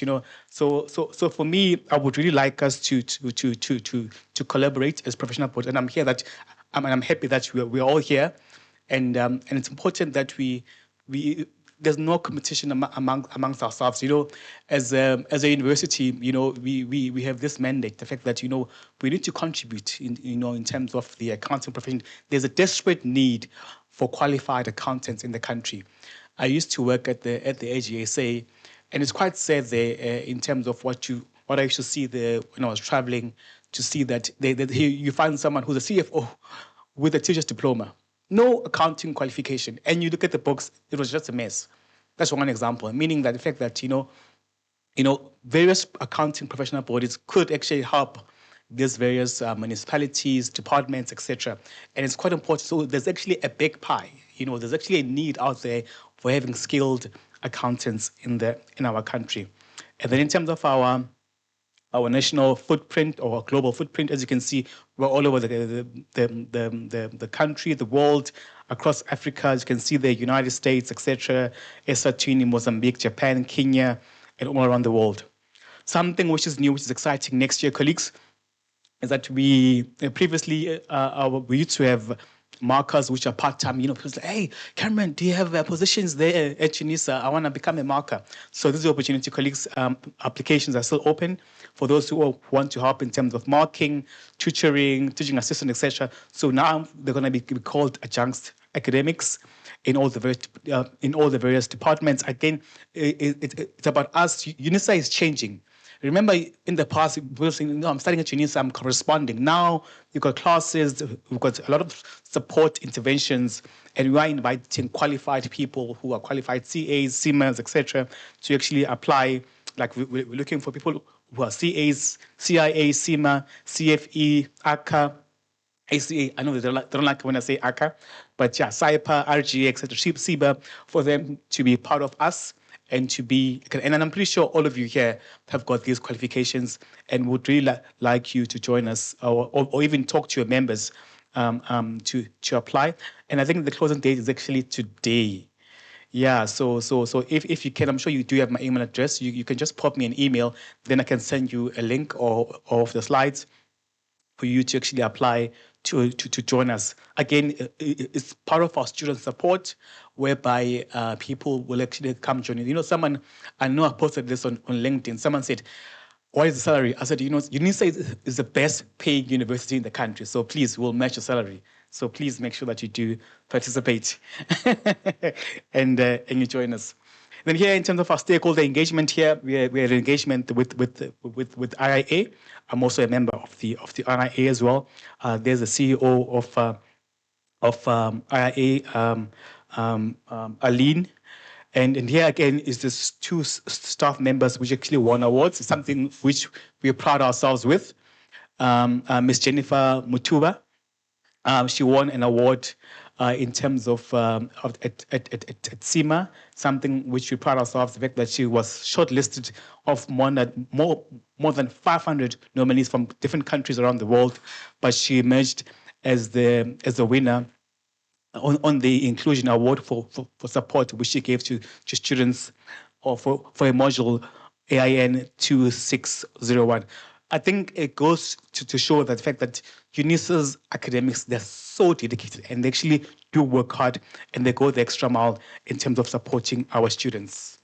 So for me, I would really like us to collaborate as professional bodies, and I'm happy that we're all here, and it's important that there's no competition amongst ourselves. As a university, we have this mandate, the fact that we need to contribute in terms of the accounting profession. There's a desperate need for qualified accountants in the country. I used to work at the AGSA, and it's quite sad there in terms of what I used to see there when I was traveling, to see that you find someone who's a CFO with a teacher's diploma, no accounting qualification, and you look at the books, it was just a mess. That's one example, meaning that the fact that various accounting professional bodies could actually help these various municipalities, departments, etc. And it's quite important. So there's actually a big pie. There's actually a need out there for having skilled accountants in our country. And then in terms of our our national footprint or global footprint. As you can see, we're all over the country, the world, across Africa. As you can see, the United States, etc., Eswatini, Mozambique, Japan, Kenya, and all around the world. Something which is new, which is exciting next year, colleagues, is that we previously we used to have markers which are part-time. People say, hey, Cameron, do you have positions there at UNISA? I want to become a marker. So this is the opportunity, colleagues. Applications are still open for those who want to help in terms of marking, tutoring, teaching assistant, etc. So now they're going to be called adjunct academics in all the various departments. Again, it's about us. UNISA is changing. Remember, in the past, people were saying, no, I'm studying at UNISA, I'm corresponding. Now, you've got classes, we've got a lot of support interventions, and we are inviting qualified people who are qualified CAs, CMAs, etc., to actually apply. Like, we're looking for people who are CAs, CIA, CMA, CFE, ACA, ACA. I know they don't like when I say ACA, but yeah, SIPA, RGA, etc., SIBA, for them to be part of us. And to be, and I'm pretty sure all of you here have got these qualifications and would really like you to join us or even talk to your members to apply. And I think the closing date is actually today. Yeah, so if you can, I'm sure you do have my email address. You can just pop me an email, then I can send you a link or of the slides for you to actually apply to join us. Again, it's part of our student support, whereby people will actually come join you. Someone, I know I posted this on LinkedIn, someone said, what is the salary? I said, UNISA is the best paying university in the country, so please, we'll match your salary. So please make sure that you do participate and you join us. Then here, in terms of our stakeholder engagement here, we are in engagement with IIA. I'm also a member of the IIA as well. There's the CEO of IIA, Aligh. And here again is this two staff members which actually won awards. It's something which we are proud ourselves with. Miss Jennifer Mutuba, she won an award in terms of at SEMA, something which we pride ourselves, the fact that she was shortlisted of more than 500 nominees from different countries around the world, but she emerged as the winner on the inclusion award for support which she gave to students or for a module AIN 2601. I think it goes to show that the fact that UNISA's academics, they're so dedicated and they actually do work hard and they go the extra mile in terms of supporting our students.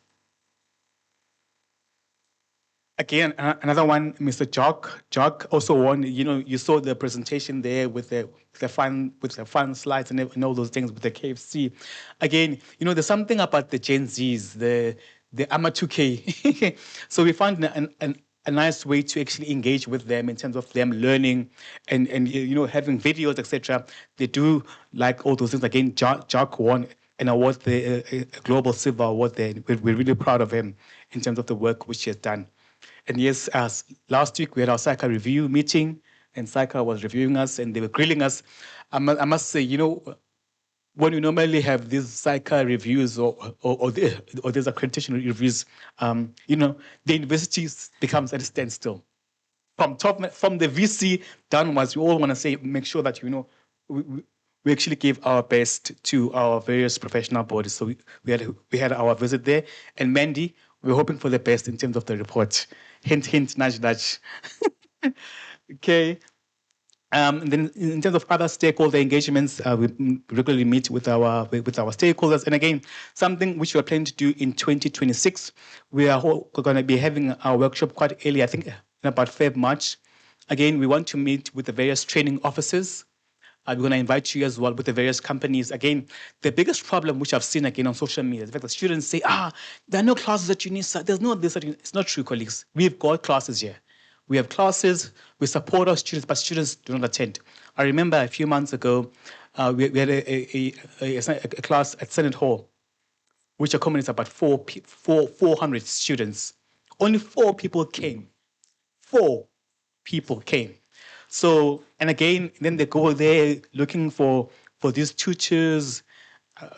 Again, another one, Mr. Jock also won. You saw the presentation there with the fun slides and all those things with the KFC. Again, there's something about the Gen Zs, the AMA 2K. So we found a nice way to actually engage with them in terms of them learning and having videos, etc. They do like all those things. Again, Jock won an award, the Global Silver Award there. We're really proud of him in terms of the work which he has done. And yes, last week we had our SAICA review meeting, and SAICA was reviewing us, and they were grilling us. I must say, when you normally have these SAICA reviews or these accreditation reviews, the university becomes at a standstill. From the VC downwards, we all want to say, make sure that we actually give our best to our various professional bodies. So we had our visit there, and Mandy, we're hoping for the best in terms of the report. Hint, hint, nudge, nudge. Okay. And then in terms of other stakeholder engagements, we regularly meet with our stakeholders. And again, something which we are planning to do in 2026, we are going to be having our workshop quite early, I think in about Feb, March. Again, we want to meet with the various training officers. We're going to invite you as well with the various companies. Again, the biggest problem which I've seen again on social media is the fact that students say, there are no classes at UNISA. There's no this. It's not true, colleagues. We've got classes here. We have classes. We support our students, but students do not attend. I remember a few months ago, we had a class at Senate Hall, which accommodates about 400 students. Only 4 people came. 4 people came. So, and again, then they go there looking for these tutors.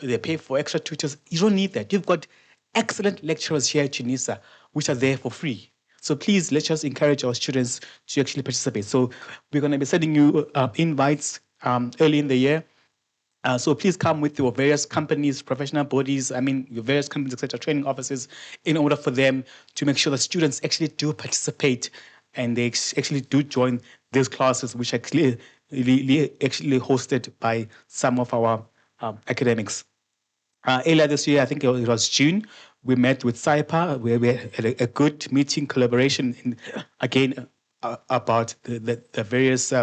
They pay for extra tutors. You don't need that. You've got excellent lecturers here at UNISA, which are there for free. So please, let's just encourage our students to actually participate. So we're going to be sending you invites early in the year. So please come with your various companies, professional bodies, your various companies, etc., training offices, in order for them to make sure that students actually do participate and they actually do join these classes, which are clearly actually hosted by some of our academics. Earlier this year, I think it was June, we met with SAIPA, where we had a good meeting, collaboration, again, about the various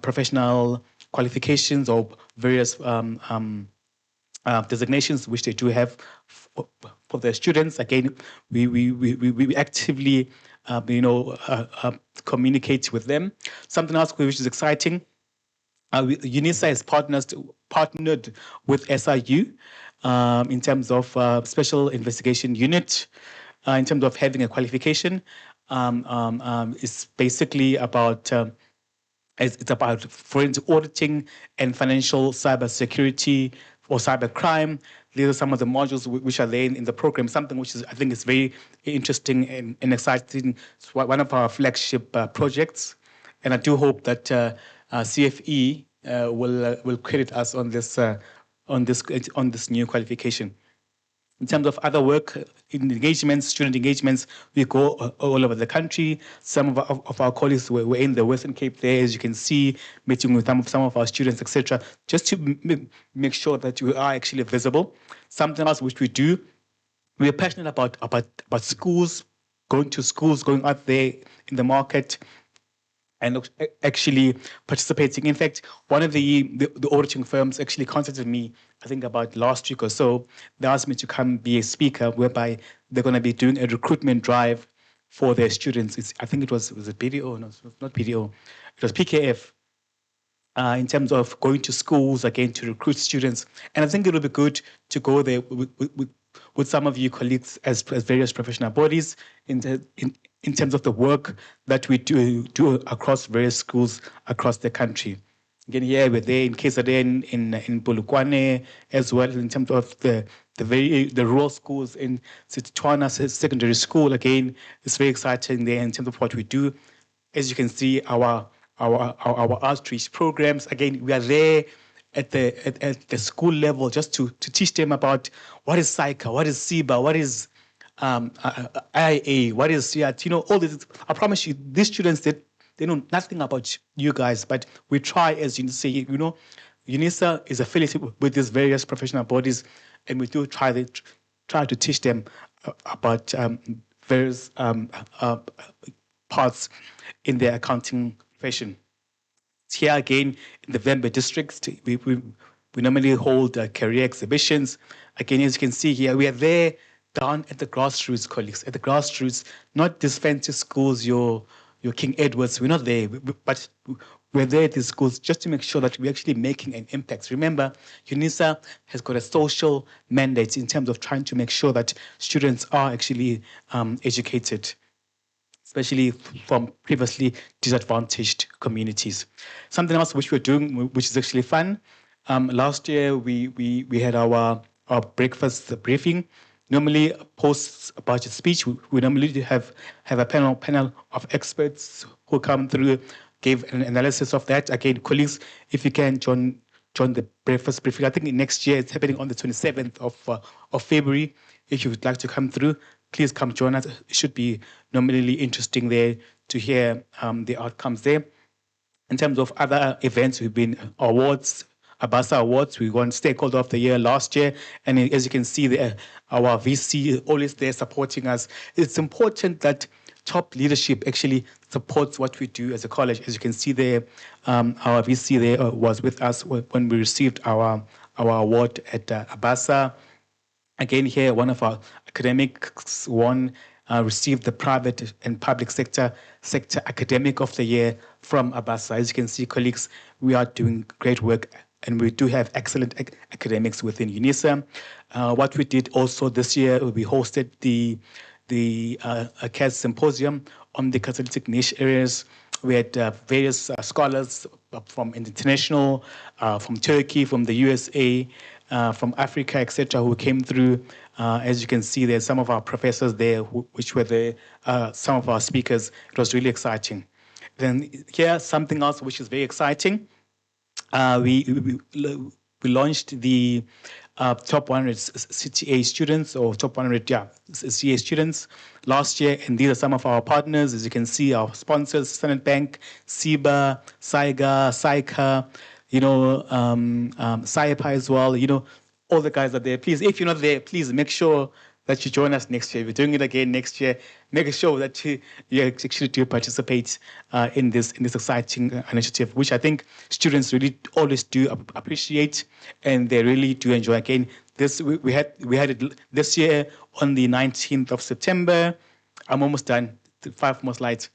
professional qualifications or various designations which they do have for their students. Again, we actively, communicate with them. Something else which is exciting, UNISA has partnered with SIU in terms of special investigation unit, in terms of having a qualification. It's basically about it's about forensic auditing and financial cybersecurity or cybercrime. These are some of the modules which are there in the program, something which I think is very interesting and exciting. It's one of our flagship projects. And I do hope that CFE will credit us on this new qualification. In terms of other work, engagements, student engagements, we go all over the country. Some of our colleagues were in the Western Cape there, as you can see, meeting with some of our students, etc., just to make sure that we are actually visible. Something else which we do, we are passionate about schools, going out there in the market, and actually participating. In fact, one of the auditing firms actually contacted me, I think about last week or so. They asked me to come be a speaker, whereby they're going to be doing a recruitment drive for their students. I think it was it BDO? No, it was not BDO. It was PKF. In terms of going to schools again to recruit students. And I think it would be good to go there with some of you colleagues as various professional bodies in terms of the work that we do across various schools across the country. Again, here we're there in KZN, in Polokwane, as well in terms of the rural schools in Sitwana Secondary School. Again, it's very exciting there in terms of what we do. As you can see, our outreach programs. Again, we are there at the school level just to teach them about what is SICA, what is SIBA, what is IA, what is CRT, all this. I promise you, these students, they know nothing about you guys, but we try, as you say, UNISA is affiliated with these various professional bodies, and we do try to teach them about various parts in their accounting profession. Here again, in the Vembe district, we normally hold career exhibitions. Again, as you can see here, we are there down at the grassroots, colleagues, at the grassroots, not these fancy schools, your King Edwards. We're not there, but we're there at these schools just to make sure that we're actually making an impact. Remember, UNISA has got a social mandate in terms of trying to make sure that students are actually educated, especially from previously disadvantaged communities. Something else which we're doing, which is actually fun. Last year, we had our breakfast briefing. Normally, post budget speech, we normally have a panel of experts who come through, give an analysis of that. Again, colleagues, if you can join the breakfast briefing, I think next year it's happening on the 27th of February. If you would like to come through, please come join us. It should be nominally interesting there to hear the outcomes there. In terms of other events, we've been awards, Abasa Awards. We won Stakeholder of the Year last year. And as you can see there, our VC is always there supporting us. It's important that top leadership actually supports what we do as a college. As you can see there, our VC there was with us when we received our award at Abasa. Again, here, one of our academics received the private and public sector academic of the year from Abasa. As you can see, colleagues, we are doing great work, and we do have excellent academics within UNISA. What we did also this year, we hosted the CAS symposium on the catalytic niche areas. We had various scholars from international, from Turkey, from the USA, from Africa, etc., who came through As you can see, there's some of our professors there which were there, some of our speakers. It was really exciting. Then here, something else which is very exciting. We launched the top 100 CTA students, or top 100, CA students last year. And these are some of our partners. As you can see, our sponsors, Standard Bank, SIBA, SAIGA, SAICA, SAIPA as well. All the guys are there. Please, if you're not there, please make sure that you join us next year. We're doing it again next year. Make sure that you actually do participate in this exciting initiative, which I think students really always do appreciate, and they really do enjoy. Again, we had it this year on the 19th of September. I'm almost done. 5 more slides.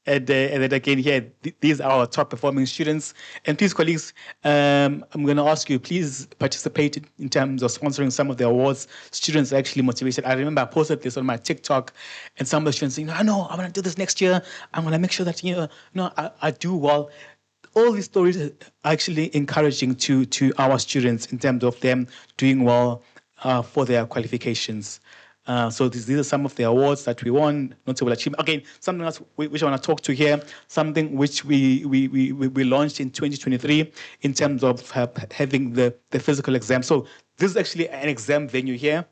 And then again here, these are our top performing students. And please, colleagues, I'm going to ask you, please participate in terms of sponsoring some of the awards. Students are actually motivated. I remember I posted this on my TikTok, and some of the students saying, I know, I'm going to do this next year. I'm going to make sure that, I do well. All these stories are actually encouraging to our students in terms of them doing well for their qualifications. So these are some of the awards that we won, notable achievement. Again, something else which I want to talk to here, something which we launched in 2023 in terms of having the physical exam. So this is actually an exam venue here.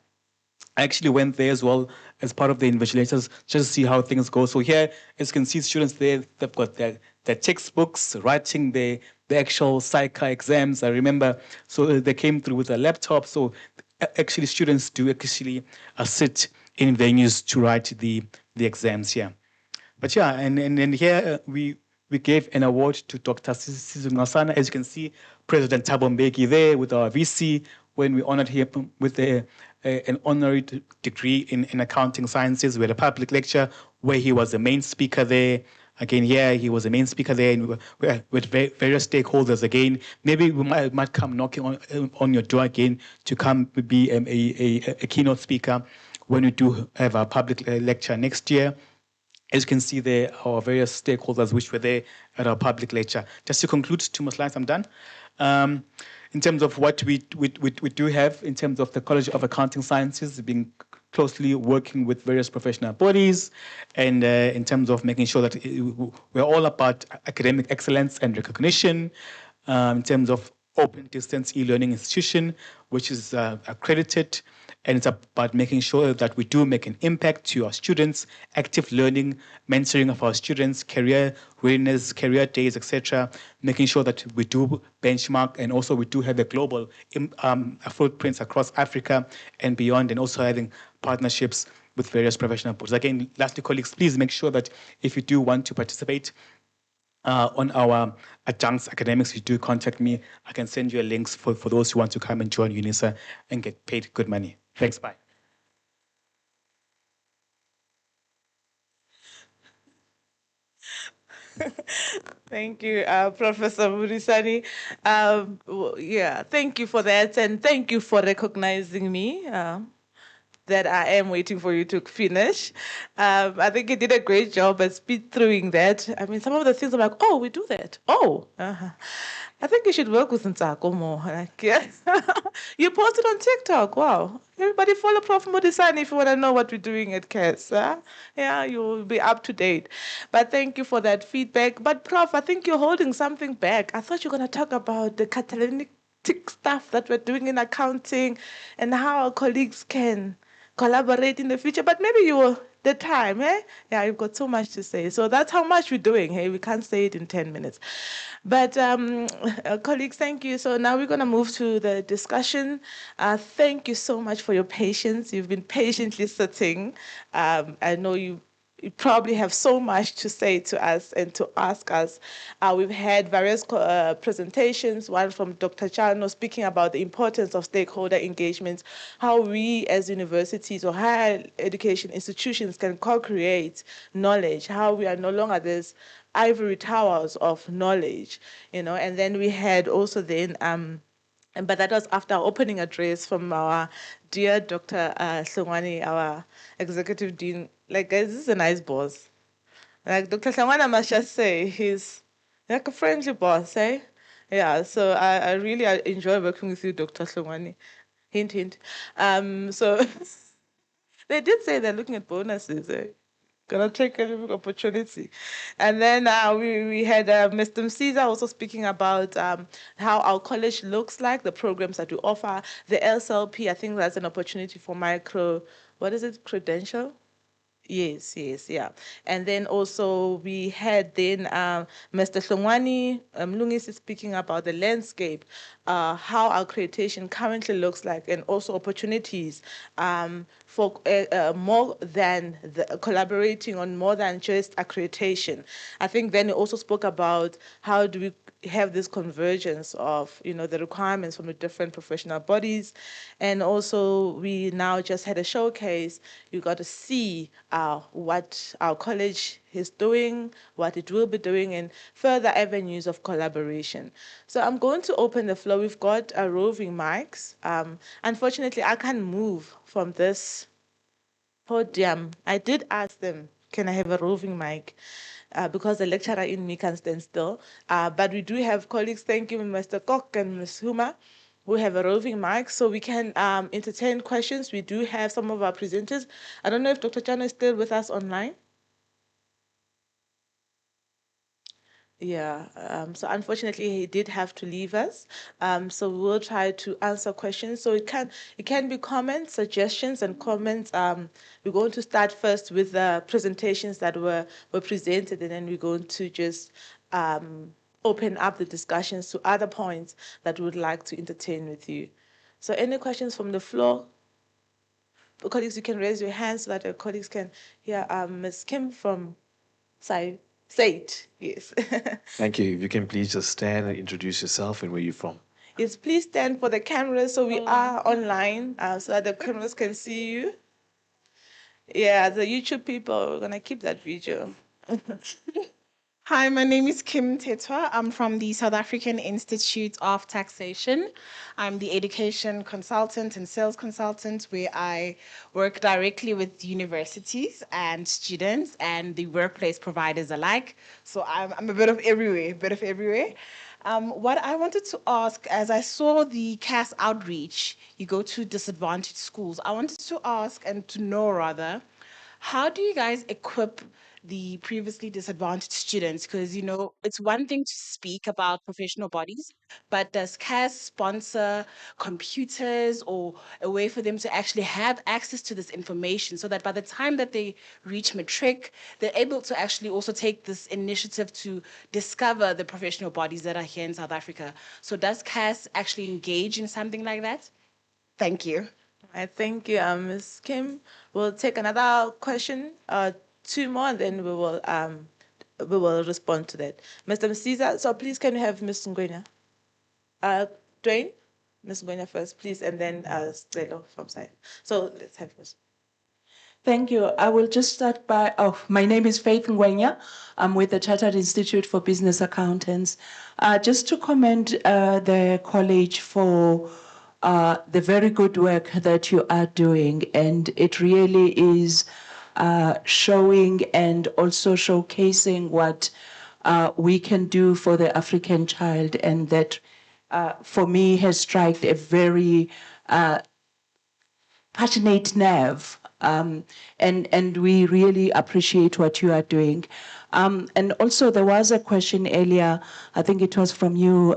I actually went there as well as part of the invigilators just to see how things go. So here, as you can see, students there, they've got their textbooks, writing the actual psych exams. I remember, so they came through with a laptop. So actually, students do actually sit in venues to write the exams here. But yeah, and here we gave an award to Dr. Sizungasana. As you can see, President Tambo there with our VC when we honored him with an honorary degree in accounting sciences. We had a public lecture where he was the main speaker there. Again, here he was the main speaker there, and with various stakeholders. Again, maybe we might come knocking on your door again to come be a keynote speaker when we do have our public lecture next year. As you can see there, our various stakeholders which were there at our public lecture. Just to conclude, 2 more slides, I'm done. In terms of what we do have, in terms of the College of Accounting Sciences, being closely working with various professional bodies, and in terms of making sure that we're all about academic excellence and recognition, in terms of open distance e-learning institution, which is accredited, and it's about making sure that we do make an impact to our students, active learning, mentoring of our students, career readiness, career days, etc., making sure that we do benchmark, and also we do have a global footprints across Africa and beyond, and also having partnerships with various professional bodies. Again, lastly, colleagues, please make sure that if you do want to participate on our adjuncts academics, you do contact me. I can send you links for those who want to come and join UNISA and get paid good money. Thanks, bye. Thank you, Professor Murisani. Thank you for that, and thank you for recognizing me. That I am waiting for you to finish. I think you did a great job at speed throughing that. I mean, some of the things I'm like, oh, we do that. Oh, I think you should work with Nsako more. Like, yeah. You posted on TikTok. Wow. Everybody follow Prof. Murisani if you want to know what we're doing at CAS. Yeah, you'll be up to date. But thank you for that feedback. But Prof, I think you're holding something back. I thought you were going to talk about the catalytic stuff that we're doing in accounting and how our colleagues can collaborate in the future, but maybe the time, eh? Yeah, you've got so much to say. So that's how much we're doing. Hey, we can't say it in 10 minutes. But colleagues, thank you. So now we're going to move to the discussion. Thank you so much for your patience. You've been patiently sitting. I know you probably have so much to say to us and to ask us. We've had various presentations, one from Dr. Chano speaking about the importance of stakeholder engagement, how we as universities or higher education institutions can co-create knowledge, how we are no longer these ivory towers of knowledge, and then we had also then but that was after our opening address from our dear Dr. Hlongwane, our executive dean. Like, guys, this is a nice boss. Like, Dr. Hlongwane, I must just say, he's like a friendly boss, eh? Yeah, so I really enjoy working with you, Dr. Hlongwane. Hint, hint. So they did say they're looking at bonuses. Gonna take every opportunity. And then we had Mr. Msiza also speaking about how our college looks like, the programs that we offer. The LSLP, I think that's an opportunity for what is it, credential? Yes, yes, yeah. And then also we had then Mr. Hlongwani Mlungisi is speaking about the landscape, how our accreditation currently looks like, and also opportunities for more than collaborating on more than just accreditation. I think then he also spoke about how do we have this convergence of the requirements from the different professional bodies, and also we now just had a showcase. You got to see what our college is doing, what it will be doing, and further avenues of collaboration. So I'm going to open the floor. We've got roving mics. Unfortunately, I can't move from this podium. I did ask them, can I have a roving mic? Because the lecturer in me can stand still. But we do have colleagues, thank you, Mr. Kok and Ms. Huma, who have a roving mic, so we can entertain questions. We do have some of our presenters. I don't know if Dr. Chana is still with us online. Yeah, so unfortunately he did have to leave us. So we'll try to answer questions. So it can be comments, suggestions, and comments. We're going to start first with the presentations that were presented, and then we're going to just open up the discussions to other points that we would like to entertain with you. So any questions from the floor? Colleagues, you can raise your hands so that your colleagues can hear. Ms. Kim from Say it, yes. Thank you. If you can please just stand and introduce yourself and where you're from. Yes, please stand for the cameras so we are online so that the cameras can see you. Yeah, the YouTube people are going to keep that video. Hi, my name is Kim Tetwa. I'm from the South African Institute of Taxation. I'm the education consultant and sales consultant where I work directly with universities and students and the workplace providers alike. So I'm a bit of everywhere. What I wanted to ask, as I saw the CAS outreach, you go to disadvantaged schools. I wanted to ask and to know rather, how do you guys equip the previously disadvantaged students? Because, it's one thing to speak about professional bodies, but does CAS sponsor computers or a way for them to actually have access to this information so that by the time that they reach matric, they're able to actually also take this initiative to discover the professional bodies that are here in South Africa? So does CAS actually engage in something like that? Thank you. I thank you, Ms. Kim. We'll take another question, two more, and then we will respond to that. Mr. Msiza, so please can you have Ms. Ngwenya? Dwayne, Ms. Ngwenya first, please, and then Stelo from side. So let's have Ms. Thank you. I will just start by, my name is Faith Ngwenya. I'm with the Chartered Institute for Business Accountants. Just to commend the college for the very good work that you are doing, and it really is showing and also showcasing what we can do for the African child, and that for me has struck a very passionate nerve, and we really appreciate what you are doing. And also there was a question earlier, I think it was from you,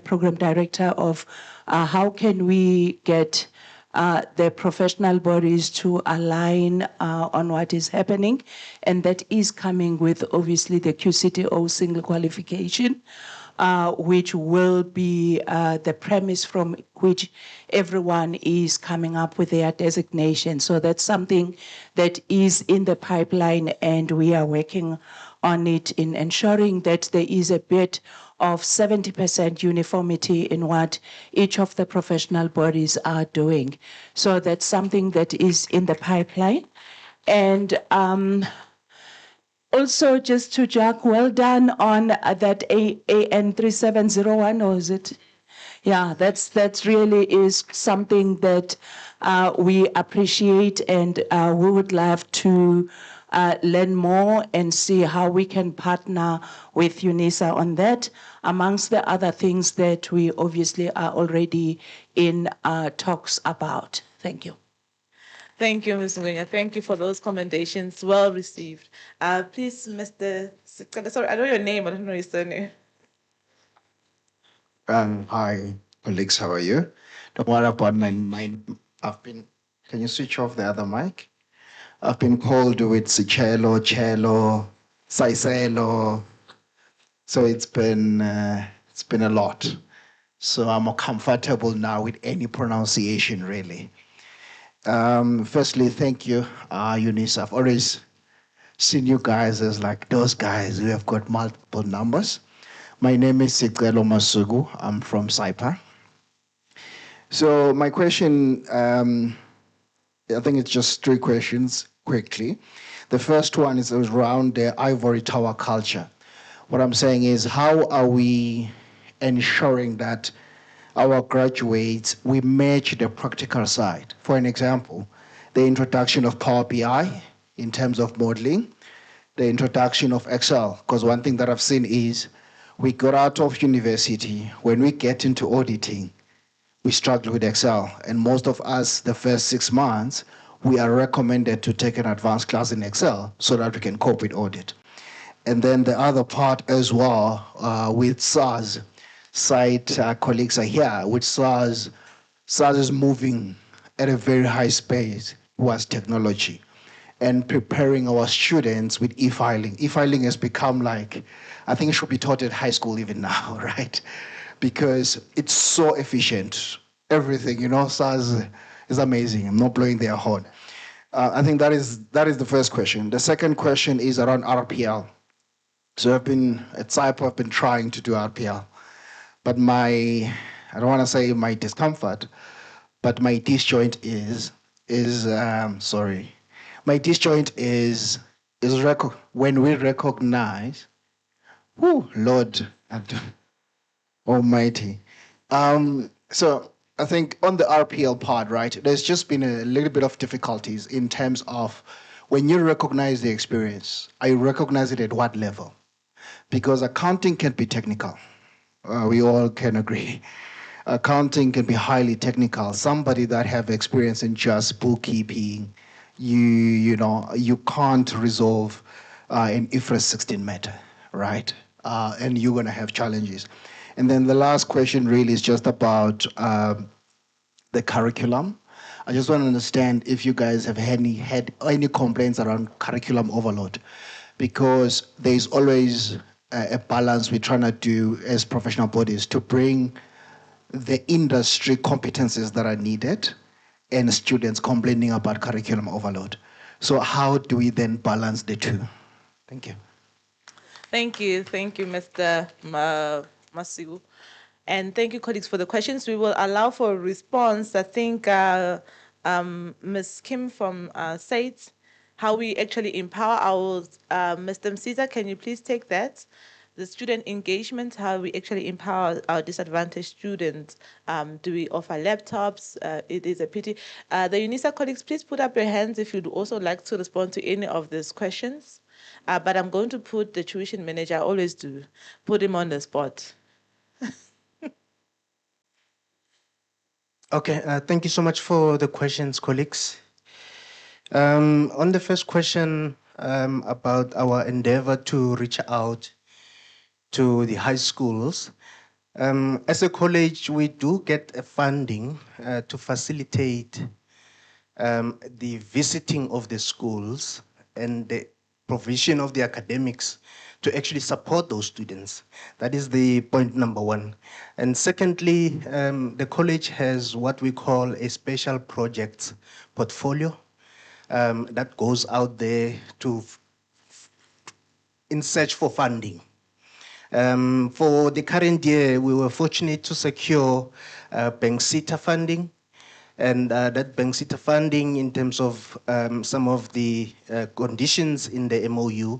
Program Director, of how can we get the professional bodies to align on what is happening, and that is coming with obviously the QCTO single qualification, which will be the premise from which everyone is coming up with their designation. So that's something that is in the pipeline, and we are working on it in ensuring that there is a bit of 70% uniformity in what each of the professional bodies are doing. So that's something that is in the pipeline. And also, just to Jack, well done on that AN 3701, or is it? Yeah, that's really is something that we appreciate, and we would love to learn more and see how we can partner with UNISA on that, amongst the other things that we obviously are already in talks about. Thank you. Thank you, Ms. Nguyen. Thank you for those commendations. Well received. Please, Mr. Sikala, sorry, I know your name, I don't know your surname. Hi, colleagues, how are you? Don't worry about my mind. Can you switch off the other mic? I've been called with Sicelo, Cello, Saiselo. So it's been a lot. So I'm more comfortable now with any pronunciation, really. Firstly, thank you, Eunice. I've always seen you guys as like those guys who have got multiple numbers. My name is Sicelo Masugu. I'm from Saipa. So my question, I think it's just 3 questions quickly. The first one is around the ivory tower culture. What I'm saying is, how are we ensuring that our graduates, we match the practical side? For an example, the introduction of Power BI in terms of modeling, the introduction of Excel, because one thing that I've seen is we got out of university, when we get into auditing, we struggle with Excel. And most of us, the first 6 months, we are recommended to take an advanced class in Excel so that we can cope with audit. And then the other part as well, with SARS, site colleagues are here, with SARS is moving at a very high pace towards technology and preparing our students with e-filing. E-filing has become like, I think it should be taught at high school even now, right? Because it's so efficient. Everything, SARS is amazing. I'm not blowing their horn. I think that is the first question. The second question is around RPL. So I've been at Saipa, I've been trying to do RPL, but I don't want to say my discomfort, but my disjoint my disjoint is when we recognize, Lord Almighty. So I think on the RPL part, right, there's just been a little bit of difficulties in terms of when you recognize the experience, I recognize it at what level? Because accounting can be technical. We all can agree. Accounting can be highly technical. Somebody that have experience in just bookkeeping, you can't resolve an IFRS 16 matter, right? And you're going to have challenges. And then the last question really is just about the curriculum. I just want to understand if you guys have had any complaints around curriculum overload, because there's always a balance we're trying to do as professional bodies to bring the industry competencies that are needed and students complaining about curriculum overload. So how do we then balance the two? Thank you. Thank you, Mr. Masigu. And thank you, colleagues, for the questions. We will allow for a response. I think Ms. Kim from SAIT, how we actually empower our, Mr. Msiza, can you please take that? The student engagement, how we actually empower our disadvantaged students. Do we offer laptops? It is a pity. The UNISA colleagues, please put up your hands if you'd also like to respond to any of these questions. But I'm going to put the tuition manager, I always do, put him on the spot. Okay, thank you so much for the questions, colleagues. On the first question about our endeavor to reach out to the high schools, as a college, we do get a funding to facilitate the visiting of the schools and the provision of the academics to actually support those students. That is the point number 1. And secondly, the college has what we call a special projects portfolio that goes out there in search for funding. For the current year, we were fortunate to secure Banksita funding. And that Banksita funding, in terms of some of the conditions in the MOU,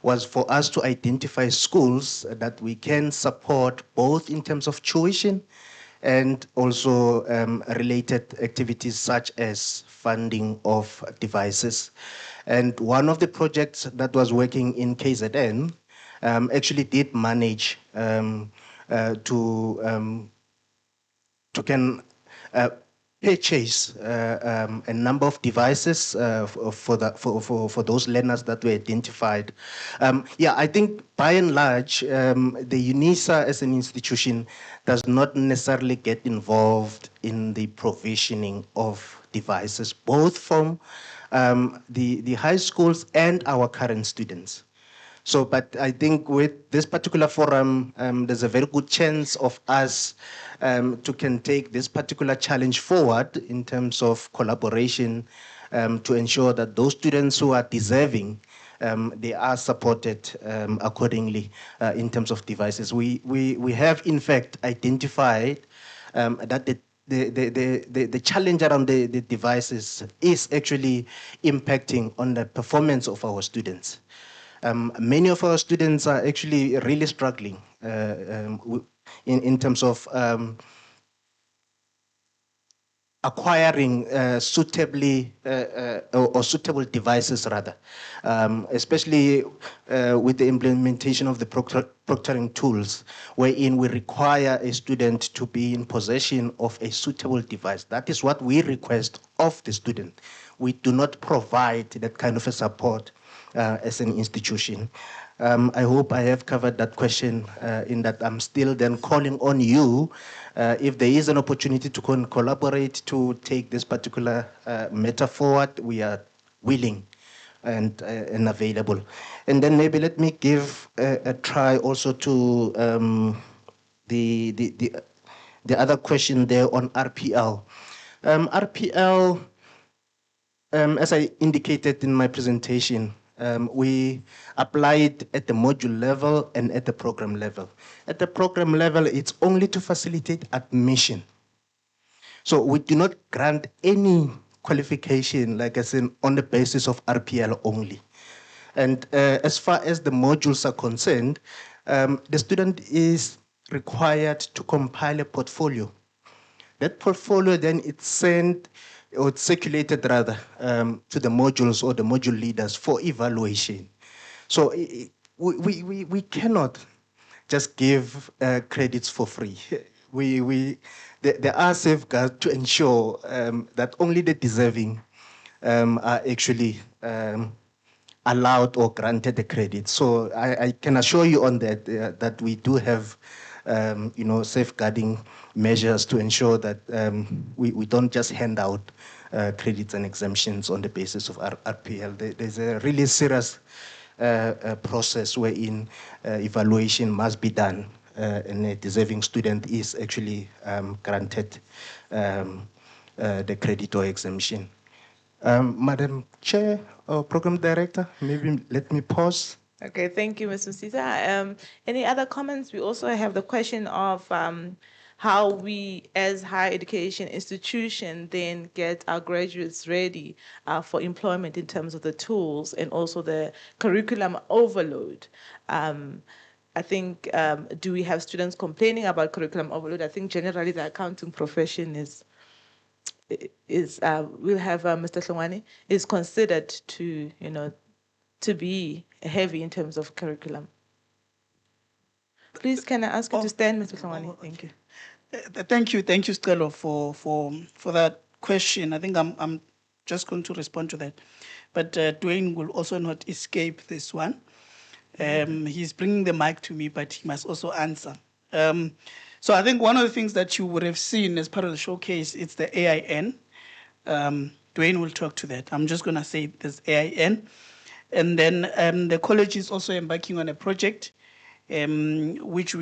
was for us to identify schools that we can support both in terms of tuition and also related activities such as funding of devices. And one of the projects that was working in KZN actually did manage to can purchase a number of devices for those learners that were identified. Yeah, I think by and large, the UNISA as an institution does not necessarily get involved in the provisioning of devices, both from the high schools and our current students. So, but I think with this particular forum, there's a very good chance of us to can take this particular challenge forward in terms of collaboration to ensure that those students who are deserving, they are supported accordingly in terms of devices. We have in fact identified that the challenge around the devices is actually impacting on the performance of our students. Many of our students are actually really struggling in terms of acquiring suitably or suitable devices rather, especially with the implementation of the proctoring tools, wherein we require a student to be in possession of a suitable device. That is what we request of the student. We do not provide that kind of a support as an institution. I hope I have covered that question in that I'm still then calling on you if there is an opportunity to collaborate to take this particular matter forward, we are willing and available. And then maybe let me give a try also to the other question there on RPL. RPL, as I indicated in my presentation, we applied at the module level and at the program level. At the program level, it's only to facilitate admission. So we do not grant any qualification, like I said, on the basis of RPL only. And as far as the modules are concerned, the student is required to compile a portfolio. That portfolio then it's sent, or it's circulated rather, to the modules or the module leaders for evaluation. So we cannot just give credits for free. There are safeguards to ensure that only the deserving are actually allowed or granted the credit. So I can assure you on that that we do have safeguarding measures to ensure that we don't just hand out credits and exemptions on the basis of RPL. There's a really serious process wherein evaluation must be done and a deserving student is actually granted the credit or exemption. Madam Chair or Program Director, maybe let me pause. Okay, thank you, Mr. Sita. Any other comments? We also have the question of how we, as higher education institution, then get our graduates ready for employment in terms of the tools and also the curriculum overload. I think, do we have students complaining about curriculum overload? I think generally the accounting profession we'll have Mr. Hlongwane, is considered to, to be heavy in terms of curriculum. Please, can I ask you to stand, Mr. Hlongwane? Thank you. Thank you, Stelo, for that question. I think I'm just going to respond to that. But Dwayne will also not escape this one. He's bringing the mic to me, but he must also answer. So I think one of the things that you would have seen as part of the showcase, it's the AIN. Dwayne will talk to that. I'm just going to say there's AIN. And then the college is also embarking on a project, which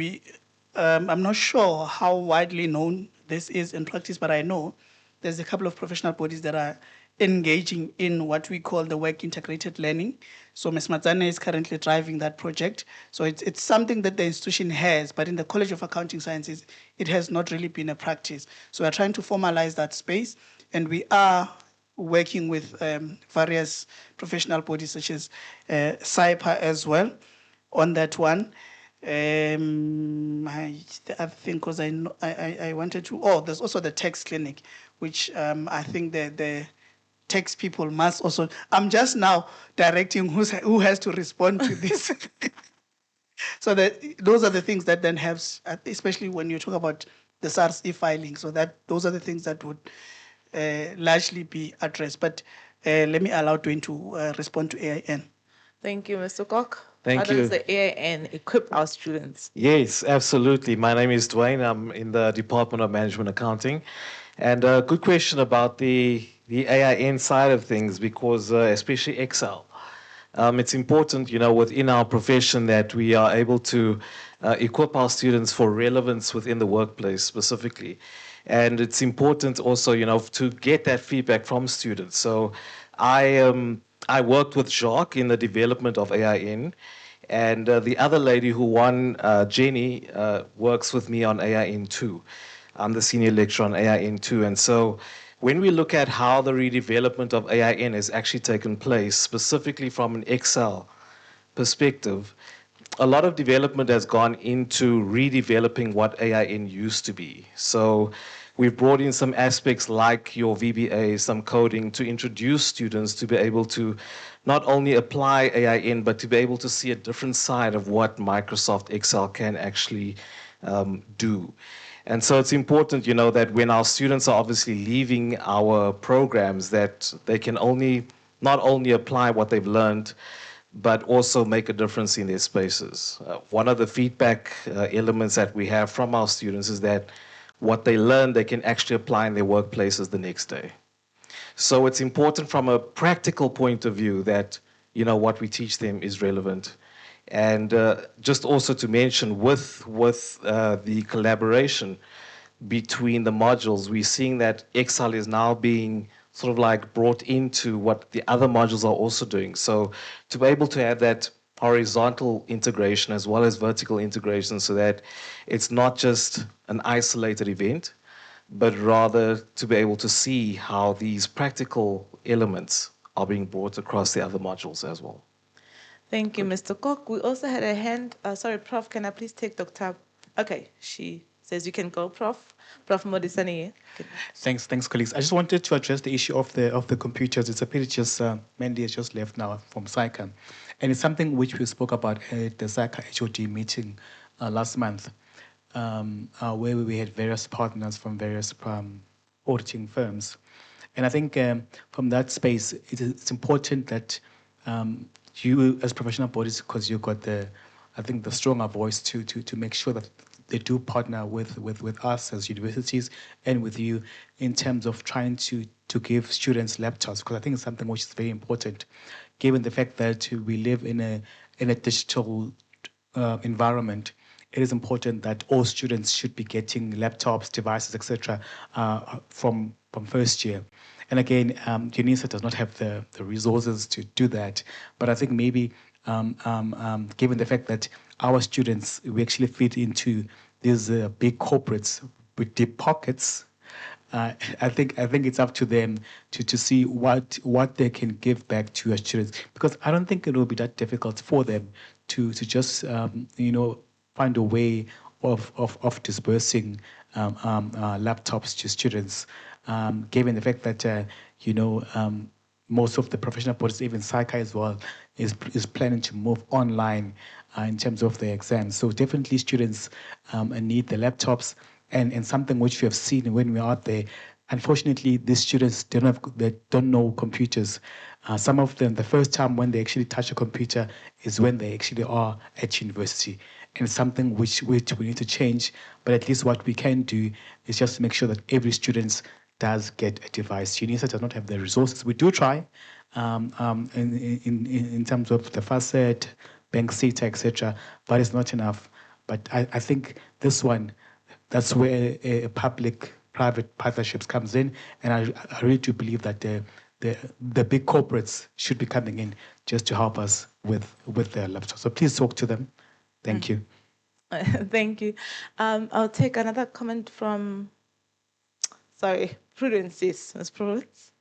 I'm not sure how widely known this is in practice, but I know there's a couple of professional bodies that are engaging in what we call the work integrated learning. So Ms. Matsane is currently driving that project. So it's something that the institution has, but in the College of Accounting Sciences, it has not really been a practice. So we're trying to formalize that space, and we are working with various professional bodies such as CYPA as well on that one. The other thing, because I wanted to, there's also the tax clinic, which I think the tax people must also. I'm just now directing who has to respond to this. So that those are the things that then have, especially when you talk about the SARS e-filing. So that those are the things that would largely be addressed. But let me allow Dwayne to respond to AIN. Thank you, Mr. Kok. Thank How you. does the AIN equip our students? Yes, absolutely. My name is Dwayne. I'm in the Department of Management Accounting. And a good question about the AIN side of things, because especially Excel. It's important, within our profession that we are able to equip our students for relevance within the workplace specifically. And it's important also, to get that feedback from students. So I worked with Jacques in the development of AIN. And the other lady who won, Jenny, works with me on AIN 2. I'm the senior lecturer on AIN 2. And so when we look at how the redevelopment of AIN has actually taken place, specifically from an Excel perspective, a lot of development has gone into redeveloping what AIN used to be. So we've brought in some aspects like your VBA, some coding to introduce students to be able to not only apply AIN, but to be able to see a different side of what Microsoft Excel can actually do. And so it's important, that when our students are obviously leaving our programs, that they can not only apply what they've learned, but also make a difference in their spaces. One of the feedback elements that we have from our students is that what they learn, they can actually apply in their workplaces the next day. So it's important from a practical point of view that, what we teach them is relevant. And just also to mention with the collaboration between the modules, we're seeing that Excel is now being sort of like brought into what the other modules are also doing. So to be able to have that horizontal integration as well as vertical integration so that it's not just an isolated event, but rather to be able to see how these practical elements are being brought across the other modules as well. Thank you, Mr. Kok. We also had a hand. Sorry, Prof, can I please take Dr. Okay, she says you can go, Prof. Prof. Modisani. Thanks, colleagues. I just wanted to address the issue of the computers. It's a pity just Mandy has just left now from SICA, and it's something which we spoke about at the SICA HOD meeting last month, where we had various partners from various auditing firms, and I think from that space it's important that you as professional bodies, because you've got the stronger voice to make sure that they do partner with us as universities and with you in terms of trying to give students laptops, because I think it's something which is very important, given the fact that we live in a digital environment. It is important that all students should be getting laptops, devices, etc. From first year. And again, UNISA does not have the resources to do that, but I think maybe given the fact that our students, we actually fit into these big corporates with deep pockets, I think it's up to them to see what they can give back to our students, because I don't think it will be that difficult for them to just find a way of dispersing laptops to students, given the fact that most of the professional bodies, even SICA as well, is planning to move online in terms of their exams. So definitely students need the laptops, and something which we have seen when we're out there. Unfortunately, these students don't know computers. Some of them, the first time when they actually touch a computer is when they actually are at university. And it's something which we need to change. But at least what we can do is just to make sure that every student does get a device. UNISA does not have the resources. We do try in terms of the FASET, Bank CETA, etc., but it's not enough. But I think this one, that's where a public-private partnerships comes in, and I really do believe that the big corporates should be coming in just to help us with their laptops. So please talk to them. Thank you. Thank you. I'll take another comment from, Prudence, yes, Ms. Prudence.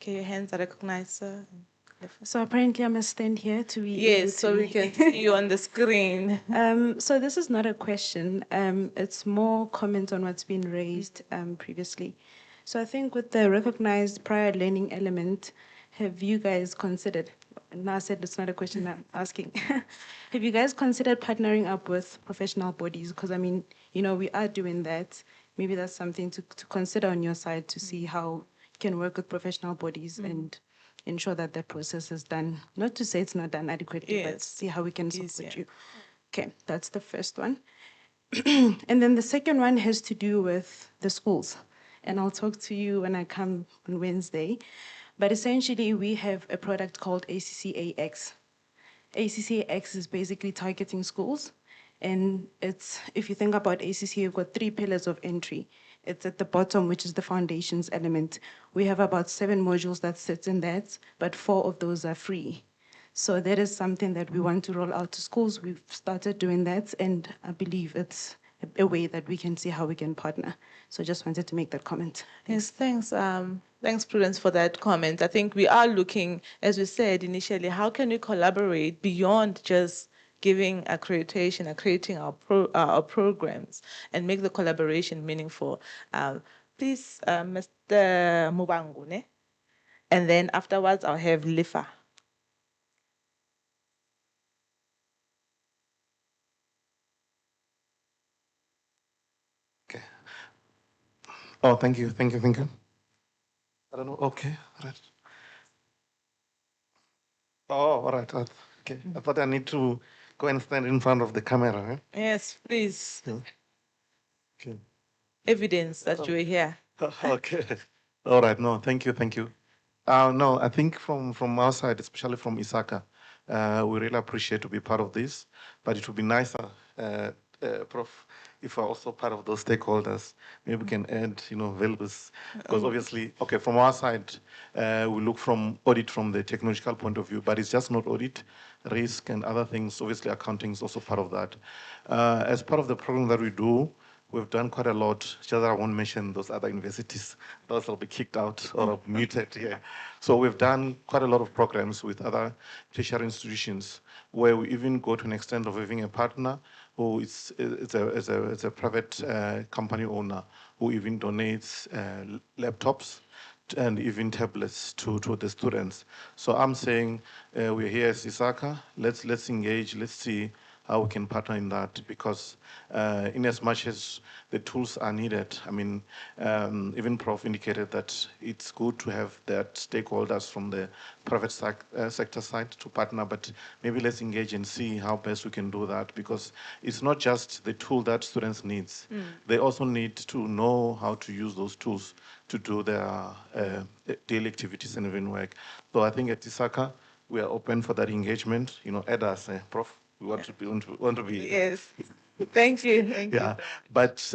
Okay, your hands are recognized, sir. So apparently I must stand here to be able Yes, to so we can see you on the screen. So this is not a question. It's more comment on what's been raised previously. So I think with the recognized prior learning element, have you guys considered, now I said it's not a question I'm asking, have you guys considered partnering up with professional bodies? Because I mean, you know, we are doing that. Maybe that's something to consider on your side to see how you can work with professional bodies and ensure that the process is done. Not to say it's not done adequately, but Yes. see how we can support Easier. you. Okay, that's the first one. And then the second one has to do with the schools. And I'll talk to you when I come on Wednesday. But essentially, we have a product called ACCAX. ACCAX is basically targeting schools. And it's, if you think about ACC, you've got 3 pillars of entry. It's at the bottom, which is the foundations element. We have about 7 modules that sit in that, but 4 of those are free. So that is something that we want to roll out to schools. We've started doing that, and I believe it's a way that we can see how we can partner. So just wanted to make that comment. Yes, thanks. Thanks, Prudence, for that comment. I think we are looking, as we said initially, how can we collaborate beyond just giving accreditation, accrediting our programs, and make the collaboration meaningful. Please, Mr. Mubangune, and then afterwards I'll have Lifa. Oh, thank you. I don't know. Okay, all right. Oh, all right. Okay. I thought I need to go and stand in front of the camera. Eh? Yes, please. Okay. Evidence that you are here. Okay. All right. No, thank you. No, I think from our side, especially from Isaka, we really appreciate to be part of this. But it would be nicer, Prof, if we're also part of those stakeholders. Maybe we can add, values, because obviously, okay, from our side, we look from audit from the technological point of view, but it's just not audit, risk and other things. Obviously, accounting is also part of that. As part of the program that we do, we've done quite a lot. Just that I won't mention those other universities. Those will be kicked out or muted here. So we've done quite a lot of programs with other tertiary institutions where we even go to an extent of having a partner who is a private company owner who even donates laptops and even tablets to the students. So I'm saying we're here as Isaka. Let's engage. Let's see how we can partner in that, because in as much as the tools are needed, I mean, even Prof indicated that it's good to have that stakeholders from the private sector side to partner, but maybe let's engage and see how best we can do that, because it's not just the tool that students need. They also need to know how to use those tools to do their daily activities and even work. So I think at Isaka, we are open for that engagement. Add us, Prof. We want to be. Yes. Thank you. Thank Yeah, you. but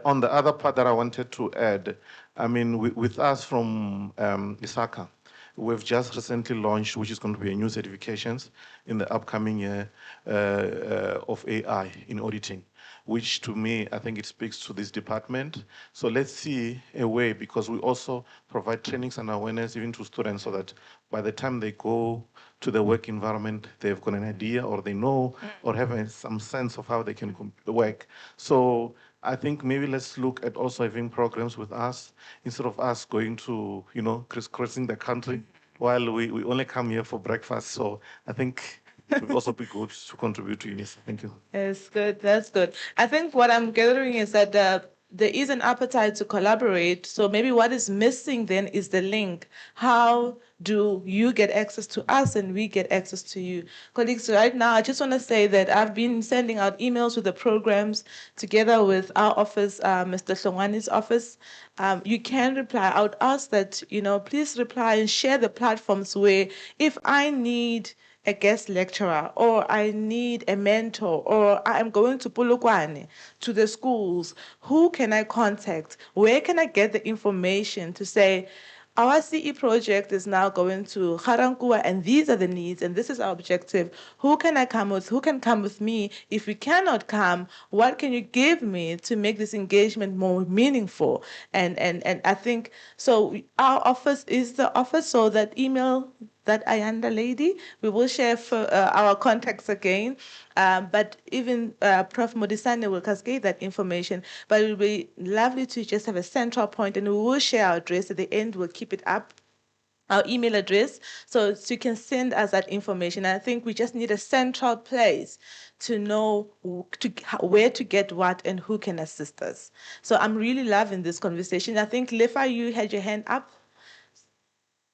on the other part that I wanted to add, I mean, with us from Isaka, we've just recently launched, which is going to be a new certifications in the upcoming year of AI in auditing, which to me, I think it speaks to this department. So let's see a way, because we also provide trainings and awareness even to students so that by the time they go to the work environment, they've got an idea or they know or have some sense of how they can work. So I think maybe let's look at also having programs with us instead of us going to, crisscrossing the country while we only come here for breakfast. So I think it would also be good to contribute to UNISA. Thank you. Yes, good. That's good. I think what I'm gathering is that there is an appetite to collaborate. So maybe what is missing then is the link. How do you get access to us and we get access to you? Colleagues, right now, I just want to say that I've been sending out emails with the programs together with our office, Mr. Hlongwane's office. You can reply. I would ask that, please reply and share the platforms where if I need a guest lecturer, or I need a mentor, or I am going to Polokwane, to the schools, who can I contact? Where can I get the information to say, our CE project is now going to Harankua, and these are the needs, and this is our objective. Who can I come with? Who can come with me? If we cannot come, what can you give me to make this engagement more meaningful? And I think, so our office is the office, so that email that Ayanda lady. We will share our contacts again. But even Prof. Modisane will cascade that information. But it will be lovely to just have a central point, and we will share our address at the end. We'll keep it up, our email address, so you can send us that information. I think we just need a central place to know where to get what and who can assist us. So I'm really loving this conversation. I think, Lefa, you had your hand up.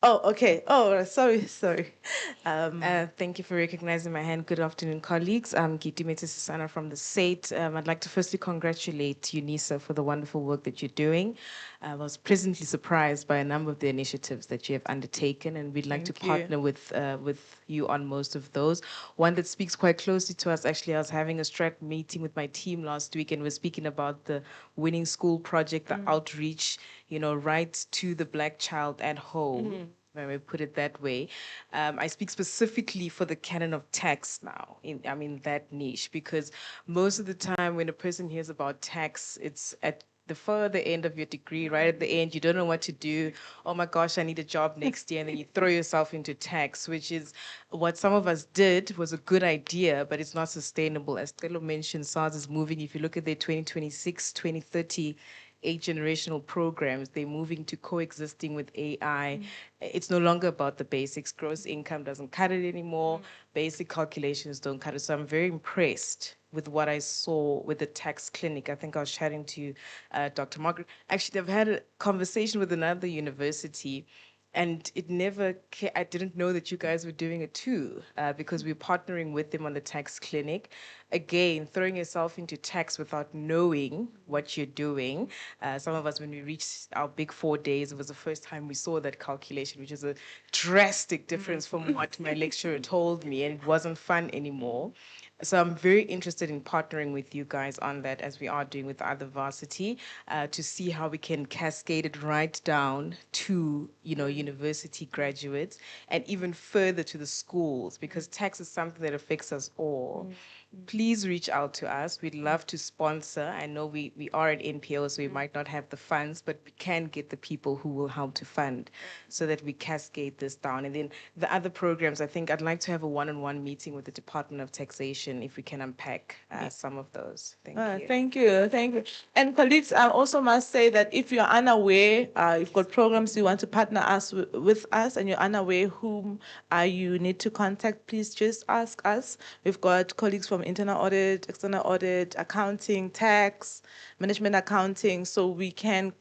Oh, okay. Oh, sorry. Thank you for recognizing my hand. Good afternoon, colleagues. I'm Gitimete Susana from the SAIT. I'd like to firstly congratulate UNISA for the wonderful work that you're doing. I was pleasantly surprised by a number of the initiatives that you have undertaken, and we'd like to partner with you on most of those. One that speaks quite closely to us, actually, I was having a strat meeting with my team last week, and we're speaking about the Winning School project, the outreach, right to the Black child at home. When we put it that way. I speak specifically for the canon of tax now, that niche, because most of the time when a person hears about tax, it's at the further end of your degree, right at the end, you don't know what to do. Oh my gosh, I need a job next year. And then you throw yourself into tax, which is what some of us did, was a good idea, but it's not sustainable. As Telo mentioned, SARS is moving. If you look at their 2026, 2030, 8 generational programs, they're moving to coexisting with AI. It's no longer about the basics. Gross income doesn't cut it anymore. Basic calculations don't cut it. So I'm very impressed with what I saw with the tax clinic. I think I was chatting to Dr. Margaret. Actually, I've had a conversation with another university, and I didn't know that you guys were doing it too, because we're partnering with them on the tax clinic. Again, throwing yourself into tax without knowing what you're doing. Some of us, when we reached our big 4 days, it was the first time we saw that calculation, which is a drastic difference from what my lecturer told me, and it wasn't fun anymore. So I'm very interested in partnering with you guys on that, as we are doing with other varsity, to see how we can cascade it right down to, university graduates, and even further to the schools, because tax is something that affects us all. Please reach out to us. We'd love to sponsor. I know we are an NPO, so we might not have the funds, but we can get the people who will help to fund so that we cascade this down. And then the other programs, I think I'd like to have a one-on-one meeting with the Department of Taxation if we can unpack some of those. Thank you. Thank you. And colleagues, I also must say that if you're unaware, you've got programs you want to partner us with us, and you're unaware whom you need to contact, please just ask us. We've got colleagues from internal audit, external audit, accounting, tax, management accounting, so we can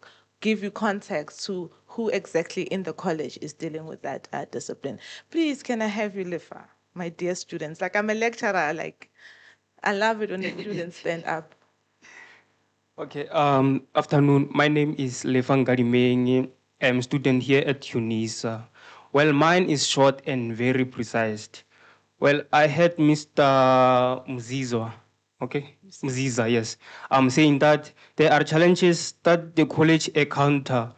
give you context to who exactly in the college is dealing with that discipline. Please, can I have you, Lifa, my dear students? Like, I'm a lecturer, I love it when the students stand up. Okay, afternoon. My name is Lefangadi Mengi. I'm a student here at UNISA. Well, mine is short and very precise. Well, I had Mr. Mzizo, okay? Mziza, yes. I'm saying that there are challenges that the college encounter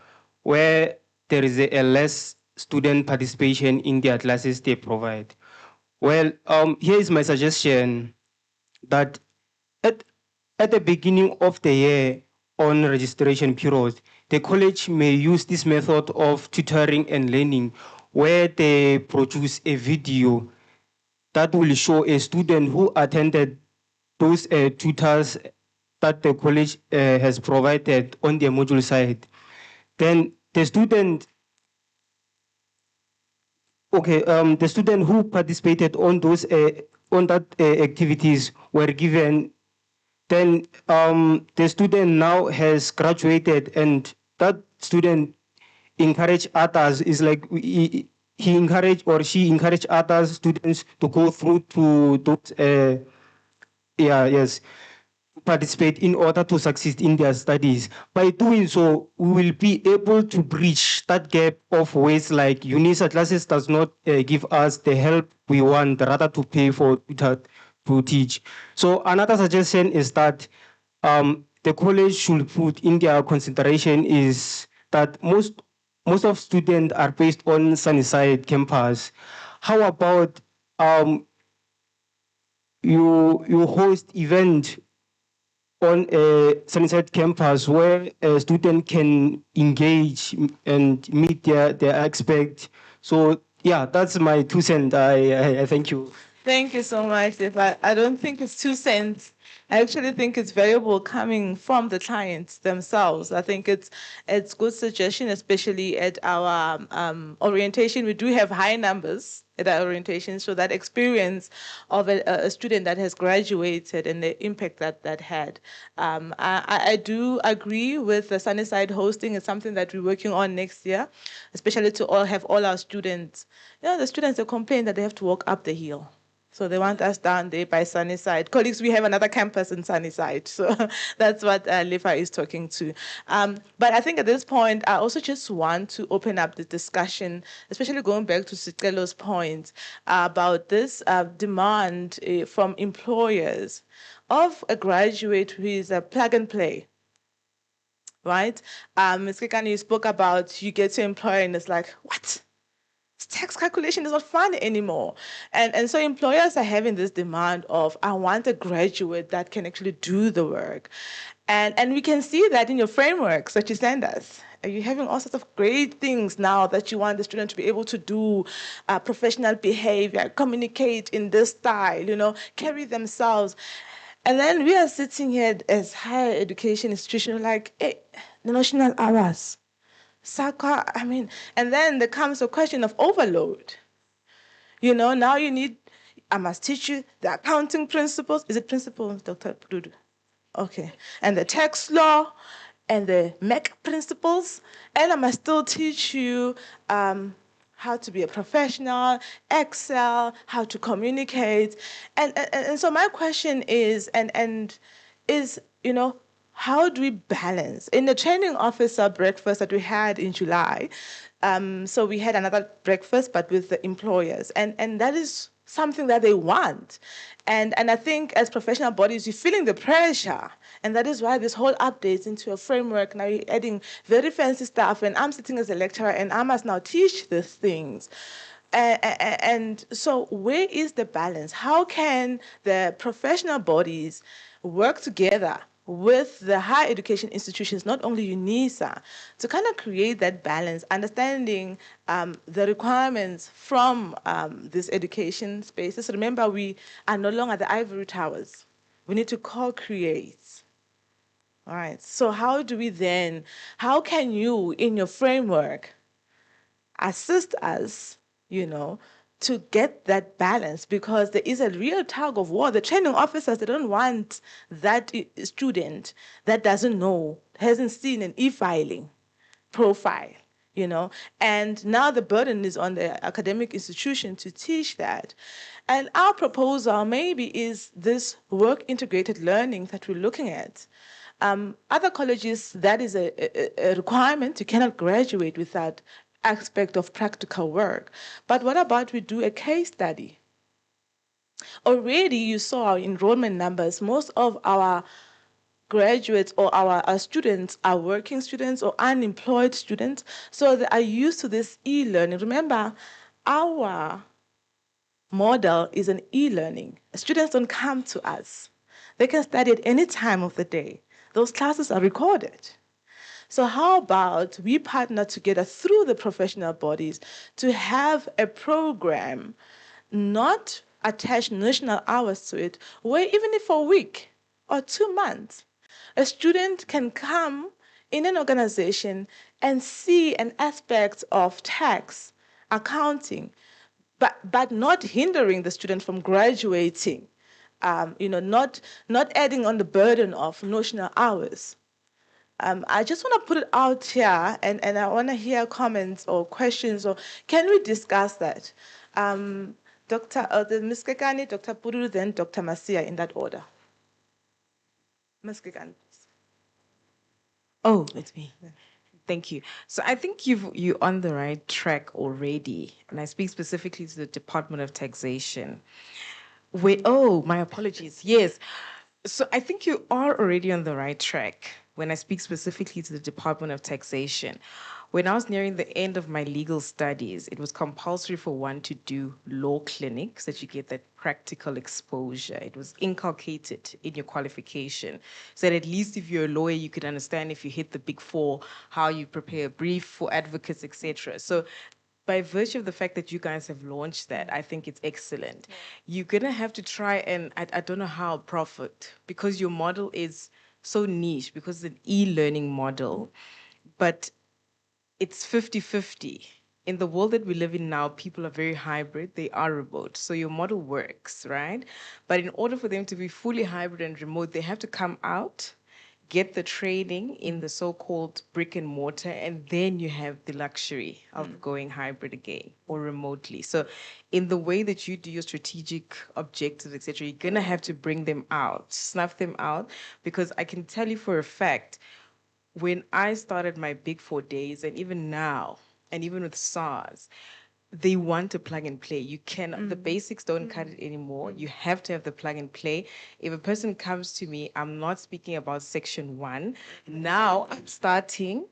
where there is a less student participation in their classes they provide. Well, here is my suggestion that at the beginning of the year on registration period, the college may use this method of tutoring and learning where they produce a video that will show a student who attended those tutors that the college has provided on their module side. Then the student who participated on those activities were given. Then the student now has graduated, and that student encourage others. Is like he encourage or she encourage other students to go through to those participate in order to succeed in their studies. By doing so, we will be able to bridge that gap of ways like UNISA classes does not give us the help we want, rather to pay for to teach. So another suggestion is that the college should put in their consideration is that most of students are based on Sunnyside campus. How about you host event on a Sunnyside campus where a student can engage and meet their expect. So Yeah, that's my 2 cents. I thank you. Thank you so much. If I don't think it's 2 cents. I actually think it's valuable coming from the clients themselves. I think it's good suggestion, especially at our orientation. We do have high numbers at our orientation, so that experience of a student that has graduated and the impact that had. I do agree with the Sunnyside hosting. It's something that we're working on next year, especially to have all our students. The students, they complain that they have to walk up the hill. So they want us down there by Sunnyside. Colleagues, we have another campus in Sunnyside. So that's what Lifa is talking to. But I think at this point, I also just want to open up the discussion, especially going back to Sikelo's point about this demand from employers of a graduate who is a plug and play. Right? Ms. Kekani, you spoke about you get to employer and it's like, what? Tax calculation is not fun anymore. And so employers are having this demand of, I want a graduate that can actually do the work. And we can see that in your frameworks that you send us. You're having all sorts of great things now that you want the student to be able to do, professional behavior, communicate in this style, carry themselves. And then we are sitting here as higher education institution like, hey, the national hours. Saka, and then there comes a question of overload. Now you need, I must teach you the accounting principles. Is it principles, Dr. Dudu? Okay. And the tax law and the MEC principles. And I must still teach you how to be a professional, Excel, how to communicate. And so my question is, how do we balance? In the training officer breakfast that we had in July, so we had another breakfast, but with the employers. And that is something that they want. And I think as professional bodies, you're feeling the pressure. And that is why this whole updates into a framework. Now you're adding very fancy stuff, and I'm sitting as a lecturer, and I must now teach these things. And so where is the balance? How can the professional bodies work together with the higher education institutions, not only UNISA, to kind of create that balance, understanding the requirements from these education spaces? Remember, we are no longer the ivory towers. We need to co-create. All right, so how can you, in your framework, assist us, to get that balance? Because there is a real tug of war. The training officers, they don't want that student that doesn't know, hasn't seen an e-filing profile, and now the burden is on the academic institution to teach that. And our proposal maybe is this work integrated learning that we're looking at. Other colleges, that is a requirement. You cannot graduate without aspect of practical work. But what about we do a case study? Already you saw our enrollment numbers. Most of our graduates or our students are working students or unemployed students. So they are used to this e-learning. Remember, our model is an e-learning. Students don't come to us. They can study at any time of the day. Those classes are recorded. So how about we partner together through the professional bodies to have a program, not attach national hours to it, where even if for a week or 2 months, a student can come in an organization and see an aspect of tax, accounting, but not hindering the student from graduating, not adding on the burden of notional hours. I just want to put it out here, and I want to hear comments or questions, or can we discuss that? Ms. Kekani, Dr. Puru, then Dr. Masia, in that order. Ms. Kekani. Oh, it's me. Thank you. So I think you're on the right track already, and I speak specifically to the Department of Taxation. My apologies. Yes. So I think you are already on the right track when I speak specifically to the Department of Taxation. When I was nearing the end of my legal studies, it was compulsory for one to do law clinics so that you get that practical exposure. It was inculcated in your qualification so that at least if you're a lawyer, you could understand if you hit the big four, how you prepare a brief for advocates, etc. So by virtue of the fact that you guys have launched that, I think it's excellent. You're going to have to try and, I don't know how, profit, because your model is so niche, because it's an e-learning model, but it's 50-50. In the world that we live in now, people are very hybrid, they are remote. So your model works, right? But in order for them to be fully hybrid and remote, they have to come out, get the training in the so-called brick and mortar, and then you have the luxury of going hybrid again or remotely. So in the way that you do your strategic objectives, etc., you're gonna have to bring them out, snuff them out, because I can tell you for a fact, when I started my Big 4 days, and even now, and even with SARS, they want to plug and play. You can, the basics don't cut it anymore. You have to have the plug and play. If a person comes to me, I'm not speaking about section 1. Now I'm starting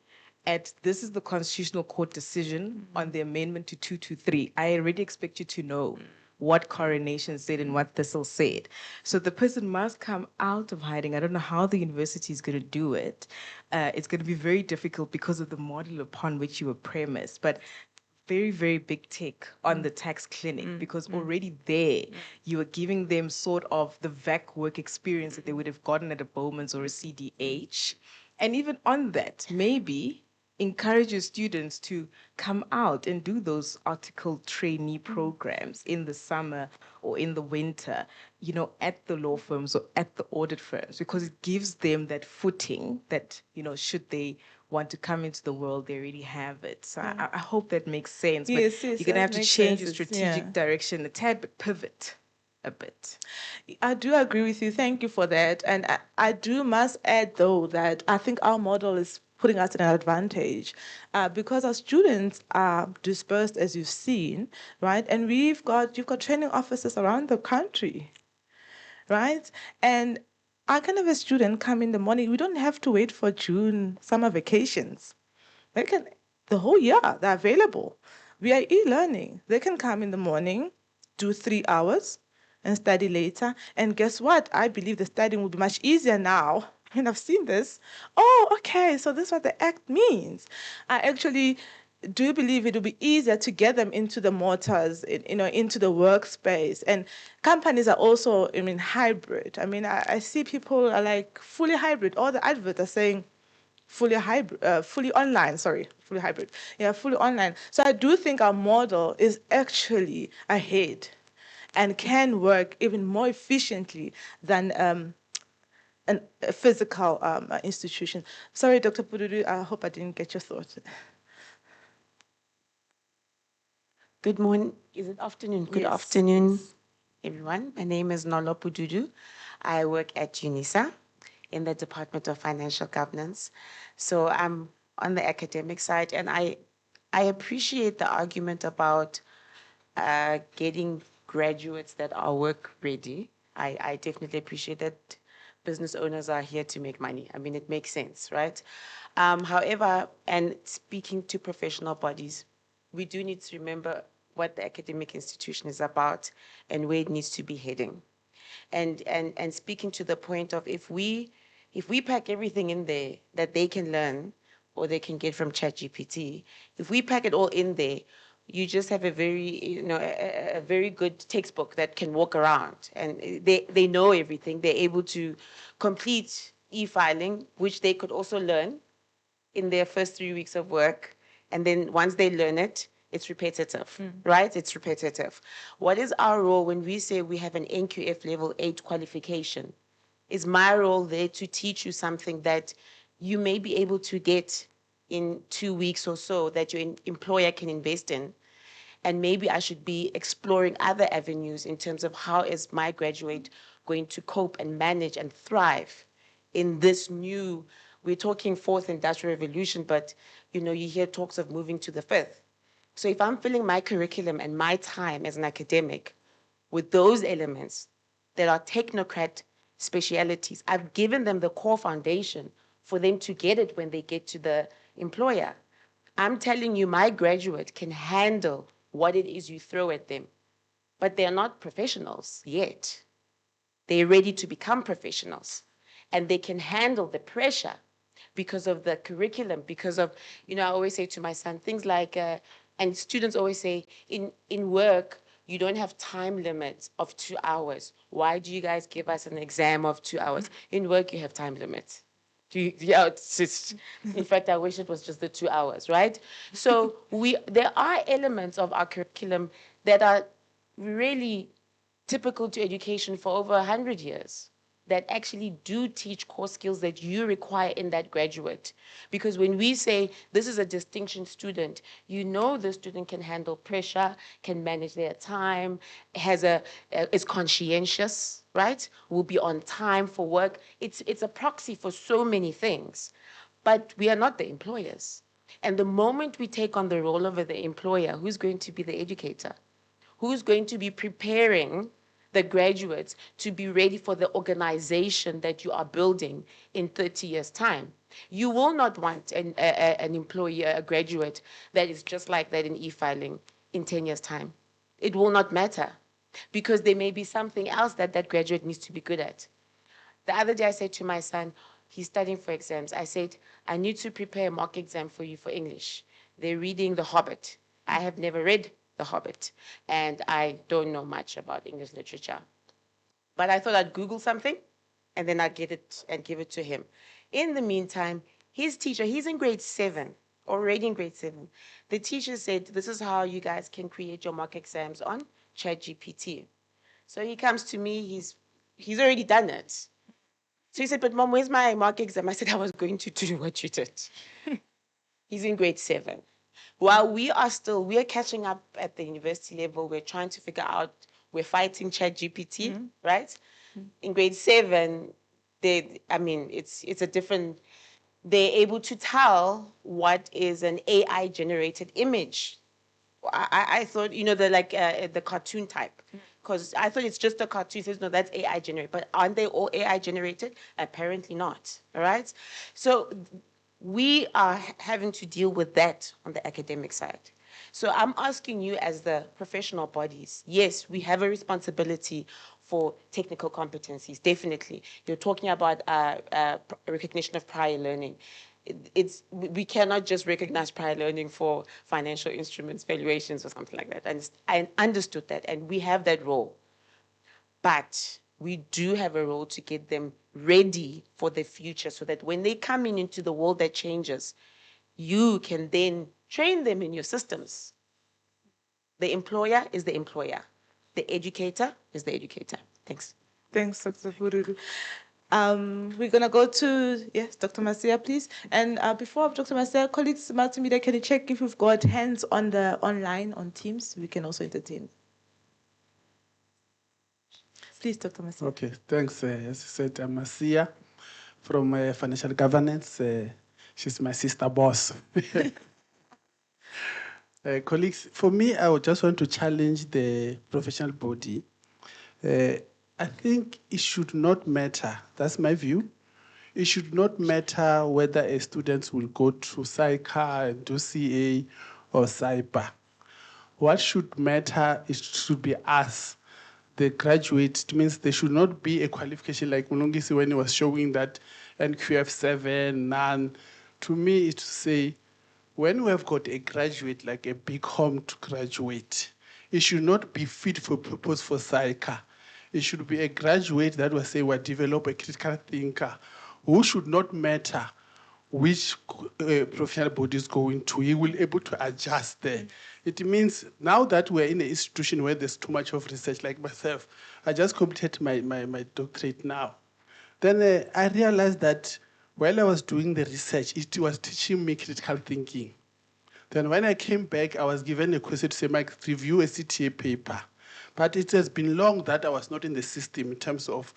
at, this is the Constitutional Court decision on the amendment to 223. I already expect you to know what coronation said and what thistle said. So the person must come out of hiding. I don't know how the university is going to do it. It's going to be very difficult because of the model upon which you were premised. But very, very big take on the tax clinic, because already there you are giving them sort of the VAC work experience that they would have gotten at a Bowman's or a CDH. And even on that, maybe encourage your students to come out and do those article trainee programs in the summer or in the winter, you know, at the law firms or at the audit firms, because it gives them that footing that, you know, should they want to come into the world, they already have it. So I hope that makes sense. Yes, but yes, you're going to that have to makes change your sense. strategic Yeah. direction a tad bit, pivot a bit. I do agree with you. Thank you for that. And I do must add, though, that I think our model is putting us in an advantage because our students are dispersed, as you've seen, right? And you've got training officers around the country, right? And I can have a student come in the morning. We don't have to wait for June summer vacations. They can, the whole year, they're available. We are e-learning. They can come in the morning, do 3 hours, and study later. And guess what? I believe the studying will be much easier now. And I've seen this. Oh, okay, so this is what the act means. I actually do believe it will be easier to get them into the mortars, you know, into the workspace. And companies are also, I mean, hybrid. I mean, I see people are like fully hybrid. All the adverts are saying fully hybrid, fully online, sorry, fully hybrid. Yeah, fully online. So I do think our model is actually ahead and can work even more efficiently than a physical institution. Sorry, Dr. Pududu, I hope I didn't get your thoughts. Good morning. Is it afternoon? Good afternoon, everyone. My name is Nolo Pududu. I work at UNISA in the Department of Financial Governance. So I'm on the academic side, and I appreciate the argument about getting graduates that are work ready. I definitely appreciate that business owners are here to make money. I mean, it makes sense, right? However, and speaking to professional bodies, we do need to remember what the academic institution is about and where it needs to be heading. And speaking to the point of if we pack everything in there that they can learn or they can get from ChatGPT, if we pack it all in there, you just have a very, you know, a very good textbook that can walk around, and they know everything. They're able to complete e-filing, which they could also learn in their first 3 weeks of work. And then once they learn it, it's repetitive, right? It's repetitive. What is our role when we say we have an NQF level 8 qualification? Is my role there to teach you something that you may be able to get in 2 weeks or so that your employer can invest in? And maybe I should be exploring other avenues in terms of how is my graduate going to cope and manage and thrive in this new, we're talking fourth industrial revolution, but you know, you hear talks of moving to the fifth. So if I'm filling my curriculum and my time as an academic with those elements that are technocrat specialities, I've given them the core foundation for them to get it when they get to the employer. I'm telling you, my graduate can handle what it is you throw at them, but they're not professionals yet. They're ready to become professionals, and they can handle the pressure because of the curriculum, because of, you know, I always say to my son, things like And students always say, in work, you don't have time limits of 2 hours. Why do you guys give us an exam of 2 hours? In work, you have time limits. Yeah, in fact, I wish it was just the 2 hours, right? So there are elements of our curriculum that are really typical to education for over 100 years that actually do teach core skills that you require in that graduate. Because when we say this is a distinction student, you know the student can handle pressure, can manage their time, is conscientious, right? Will be on time for work. It's a proxy for so many things. But we are not the employers. And the moment we take on the role of the employer, who's going to be the educator? Who's going to be preparing the graduates to be ready for the organization that you are building in 30 years' time? You will not want an employee, a graduate that is just like that in e-filing in 10 years' time. It will not matter because there may be something else that that graduate needs to be good at. The other day I said to my son, he's studying for exams. I said, I need to prepare a mock exam for you for English. They're reading The Hobbit. I have never read The Hobbit, and I don't know much about English literature. But I thought I'd Google something, and then I'd get it and give it to him. In the meantime, his teacher, he's in grade 7, already in grade 7. The teacher said, this is how you guys can create your mock exams on ChatGPT. So he comes to me, he's already done it. So he said, but Mom, where's my mock exam? I said, I was going to do what you did. He's in grade 7. While we are catching up at the university level, we're trying to figure out, we're fighting ChatGPT, right? In grade 7, it's a different, they're able to tell what is an AI generated image. I thought, the cartoon type, because I thought it's just a cartoon. It says, no, that's AI generated. But aren't they all AI generated? Apparently not, all right? So we are having to deal with that on the academic side. So I'm asking you as the professional bodies, yes, we have a responsibility for technical competencies, definitely. You're talking about recognition of prior learning. We cannot just recognize prior learning for financial instruments, valuations, or something like that. And I understood that, and we have that role. But we do have a role to get them ready for the future so that when they come into the world that changes, you can then train them in your systems. The employer is the employer. The educator is the educator. Thanks. Thanks, Dr. Fururu. We're going to go to, yes, Dr. Masia, please. And before Dr. Masia, colleagues, multimedia, can you check if we've got hands on the online on Teams? We can also entertain. Please, Dr. Masia. Okay, thanks. As I said, I'm Masia from Financial Governance. She's my sister boss. Colleagues, for me, I would just want to challenge the professional body. I think it should not matter, that's my view. It should not matter whether a student will go to PsyCA and do CA or cyber. What should matter is should be us, the graduate. It means there should not be a qualification like Mulungisi when he was showing that NQF7, none. To me, it's to say, when we have got a graduate, like a big home to graduate, it should not be fit for purpose for PsyCA. It should be a graduate that will say, we'll develop a critical thinker who should not matter which professional body is going to. He will be able to adjust there. It means now that we're in an institution where there's too much of research, like myself, I just completed my doctorate now. Then I realized that while I was doing the research, it was teaching me critical thinking. Then when I came back, I was given a question to say, Mike, review a CTA paper. But it has been long that I was not in the system in terms of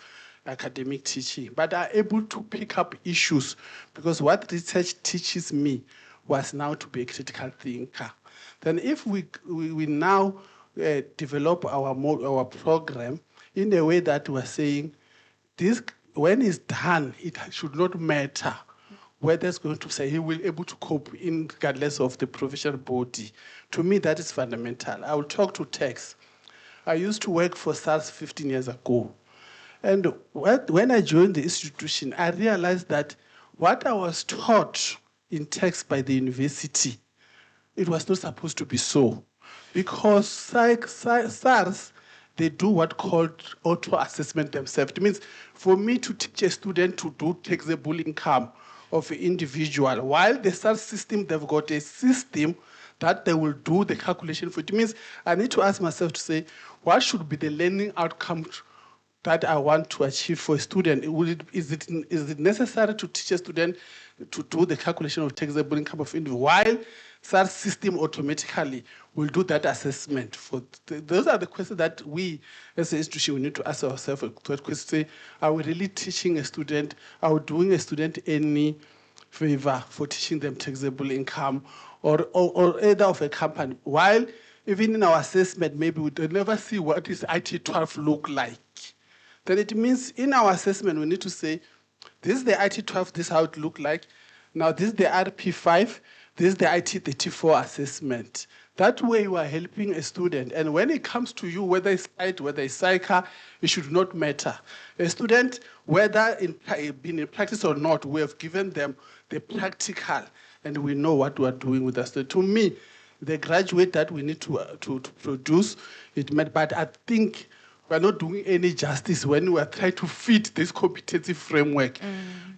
academic teaching. But I'm able to pick up issues because what research teaches me was now to be a critical thinker. Then if we now develop our program in a way that we're saying, this, when it's done, it should not matter whether it's going to say he will be able to cope in regardless of the professional body. To me, that is fundamental. I will talk to tax. I used to work for SARS 15 years ago. And when I joined the institution, I realized that what I was taught in tax by the university, it was not supposed to be so. Because SARS, they do what called auto-assessment themselves. It means for me to teach a student to do taxable income of an individual, while the SARS system, they've got a system that they will do the calculation for. It means I need to ask myself to say, what should be the learning outcome that I want to achieve for a student? Is it necessary to teach a student to do the calculation of taxable income of individual, while SARS system automatically will do that assessment? Those are the questions that we, as an institution, we need to ask ourselves. Say, are we really teaching a student? Are we doing a student any favor for teaching them taxable income, or either of a company? While even in our assessment, maybe we don't never see what is IT12 look like. Then it means in our assessment, we need to say, this is the IT12, this is how it look like. Now, this is the RP5, this is the IT34 assessment. That way, you are helping a student. And when it comes to you, whether it's IT, whether it's psycha, it should not matter. A student, whether in practice or not, we have given them the practical, and we know what we are doing with us. So to me, the graduate that we need to produce, it meant, but I think we're not doing any justice when we are trying to fit this competency framework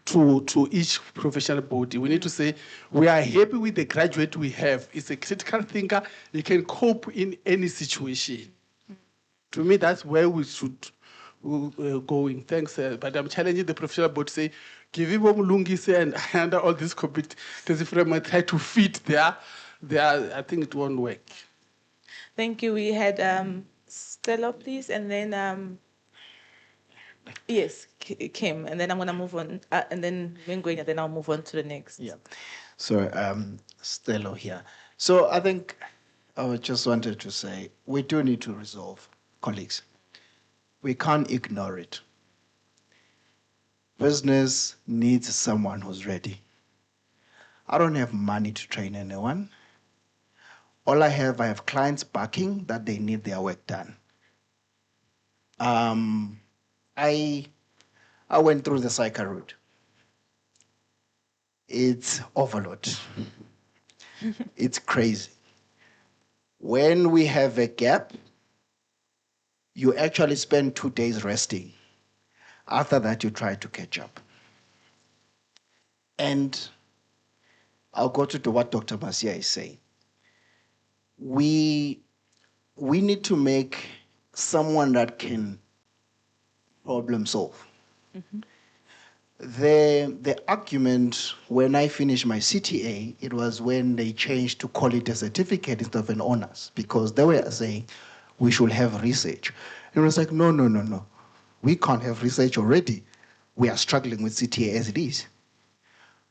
to each professional body. We need to say, we are happy with the graduate we have. It's a critical thinker. He can cope in any situation. To me, that's where we should going. Thanks. But I'm challenging the professional board to say, give him Mulungise and under all this competency framework, try to fit there. I think it won't work. Thank you. We had Stella, please, and then yes, Kim, and then I'm gonna move on, and then Wingwing, and then I'll move on to the next. Yeah. So Stella here. So I think I just wanted to say we do need to resolve, colleagues. We can't ignore it. Business needs someone who's ready. I don't have money to train anyone. All I have clients backing that they need their work done. I went through the psycho route. It's overload. It's crazy. When we have a gap, you actually spend 2 days resting. After that, you try to catch up. And I'll go to what Dr. Masia is saying. We need to make someone that can problem solve. The argument when I finished my CTA, it was when they changed to call it a certificate instead of an honors, because they were saying we should have research. And it was like, no. We can't have research already. We are struggling with CTA as it is.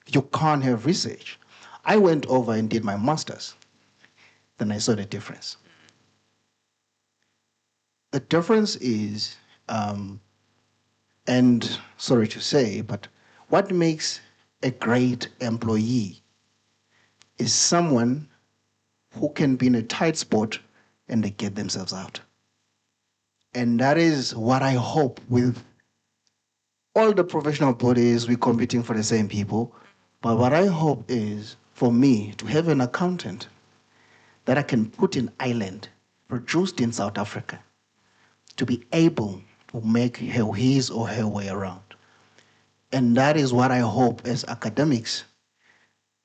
You can't have research. I went over and did my master's. Then I saw the difference. The difference is, and sorry to say, but what makes a great employee is someone who can be in a tight spot and they get themselves out. And that is what I hope with all the professional bodies, we're competing for the same people. But what I hope is for me to have an accountant that I can put in Ireland, produced in South Africa, to be able to make his or her way around. And that is what I hope as academics.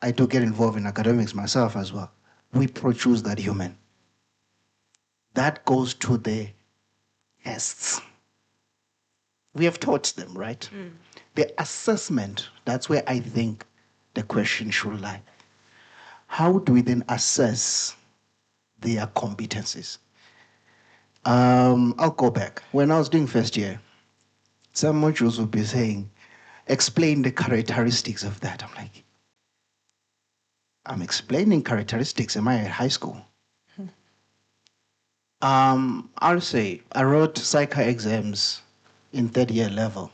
I do get involved in academics myself as well. We produce that human. That goes to the tests. We have taught them, right? The assessment, that's where I think the question should lie. How do we then assess their competencies? I'll go back. When I was doing first year, some modules would be saying, explain the characteristics of that. I'm like, I'm explaining characteristics. Am I at high school? I'll say, I wrote psych exams in third year level.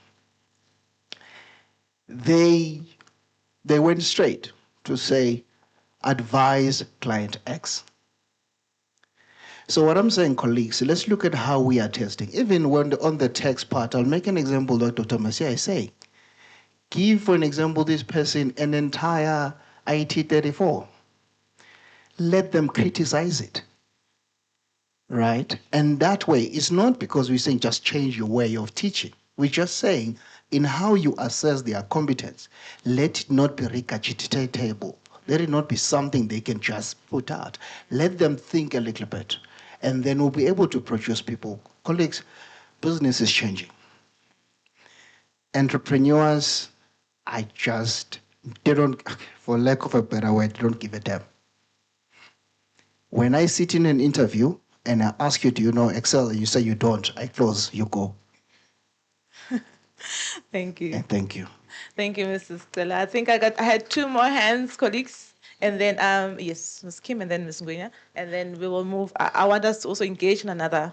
They went straight to say, advise client X. So what I'm saying, colleagues, let's look at how we are testing. Even when on the text part, I'll make an example that Dr. Masia is saying. Give, for an example, this person an entire IT34. let them criticize it. Right? And that way, it's not because we're saying just change your way of teaching. We're just saying in how you assess their competence, let it not be regurgitatable. Let it not be something they can just put out. Let them think a little bit. And then we'll be able to produce people. Colleagues, business is changing. Entrepreneurs, they don't, for lack of a better word, they don't give a damn. When I sit in an interview and I ask you, do you know Excel? And you say you don't, I close, you go. Thank you. And thank you. Thank you, Mrs. Stella. I think I had two more hands, colleagues. And then, yes, Ms. Kim and then Ms. Nguyen. And then we will move. I want us to also engage in another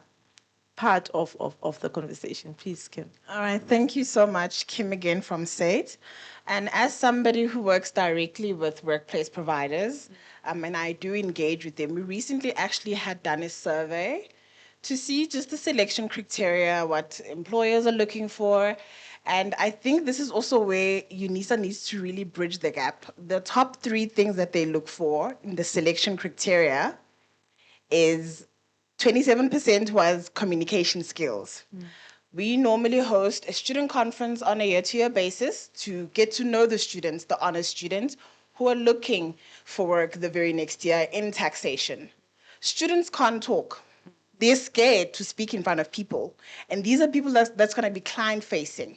part of the conversation. Please, Kim. All right, thank you so much, Kim again from SAIT. And as somebody who works directly with workplace providers, and I do engage with them, we recently actually had done a survey to see just the selection criteria, what employers are looking for. And I think this is also where UNISA needs to really bridge the gap. The top 3 things that they look for in the selection criteria is 27% was communication skills. We normally host a student conference on a year-to-year basis to get to know the students, the honest students, who are looking for work the very next year in taxation. Students can't talk. They're scared to speak in front of people. And these are people that's going to be client-facing.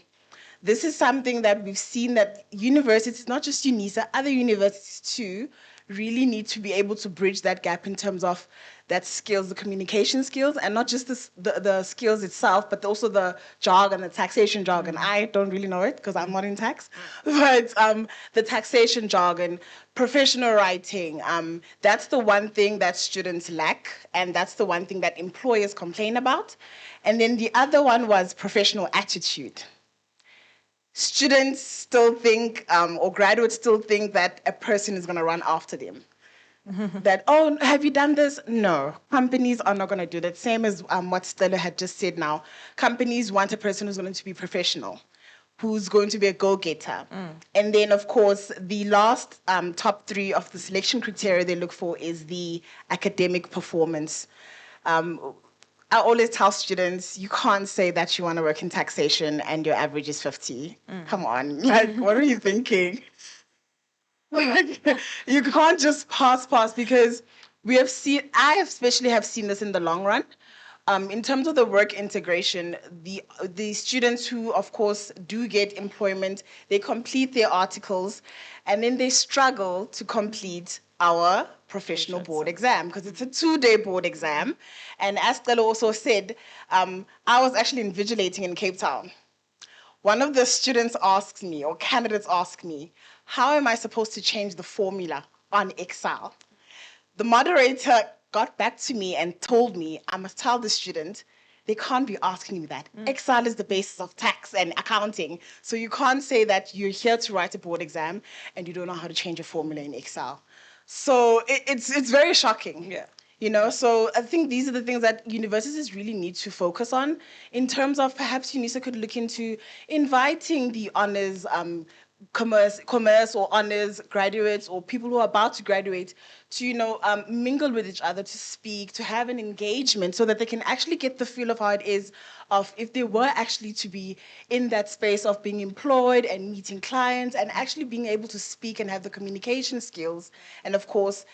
This is something that we've seen that universities, not just UNISA, other universities too, really need to be able to bridge that gap in terms of that skills, the communication skills, and not just the skills itself, but also the jargon, the taxation jargon. I don't really know it because I'm not in tax, but the taxation jargon, professional writing, that's the one thing that students lack, and that's the one thing that employers complain about. And then the other one was professional attitude. Students still think, or graduates still think that a person is going to run after them. That, oh, have you done this? No, companies are not going to do that. Same as what Stella had just said now. Companies want a person who's going to be professional, who's going to be a go-getter. And then, of course, the last top 3 of the selection criteria they look for is the academic performance. I always tell students, you can't say that you want to work in taxation and your average is 50. Come on, like, what are you thinking? You can't just pass because we have seen, I especially have seen this in the long run. In terms of the work integration, the students who, of course, do get employment, they complete their articles, and then they struggle to complete our professional board exam because it's a 2-day board exam. And as Stella also said, I was actually invigilating in Cape Town. One of the students asked me, or candidates asked me, how am I supposed to change the formula on Excel? The moderator got back to me and told me I must tell the student they can't be asking me that. Excel is the basis of tax and accounting. So you can't say that you're here to write a board exam and you don't know how to change a formula in Excel. So it's very shocking. Yeah. You know, so I think these are the things that universities really need to focus on in terms of perhaps UNISA could look into inviting the honors commerce or honors graduates or people who are about to graduate to, you know, mingle with each other, to speak, to have an engagement so that they can actually get the feel of how it is of if they were actually to be in that space of being employed and meeting clients and actually being able to speak and have the communication skills. And of course,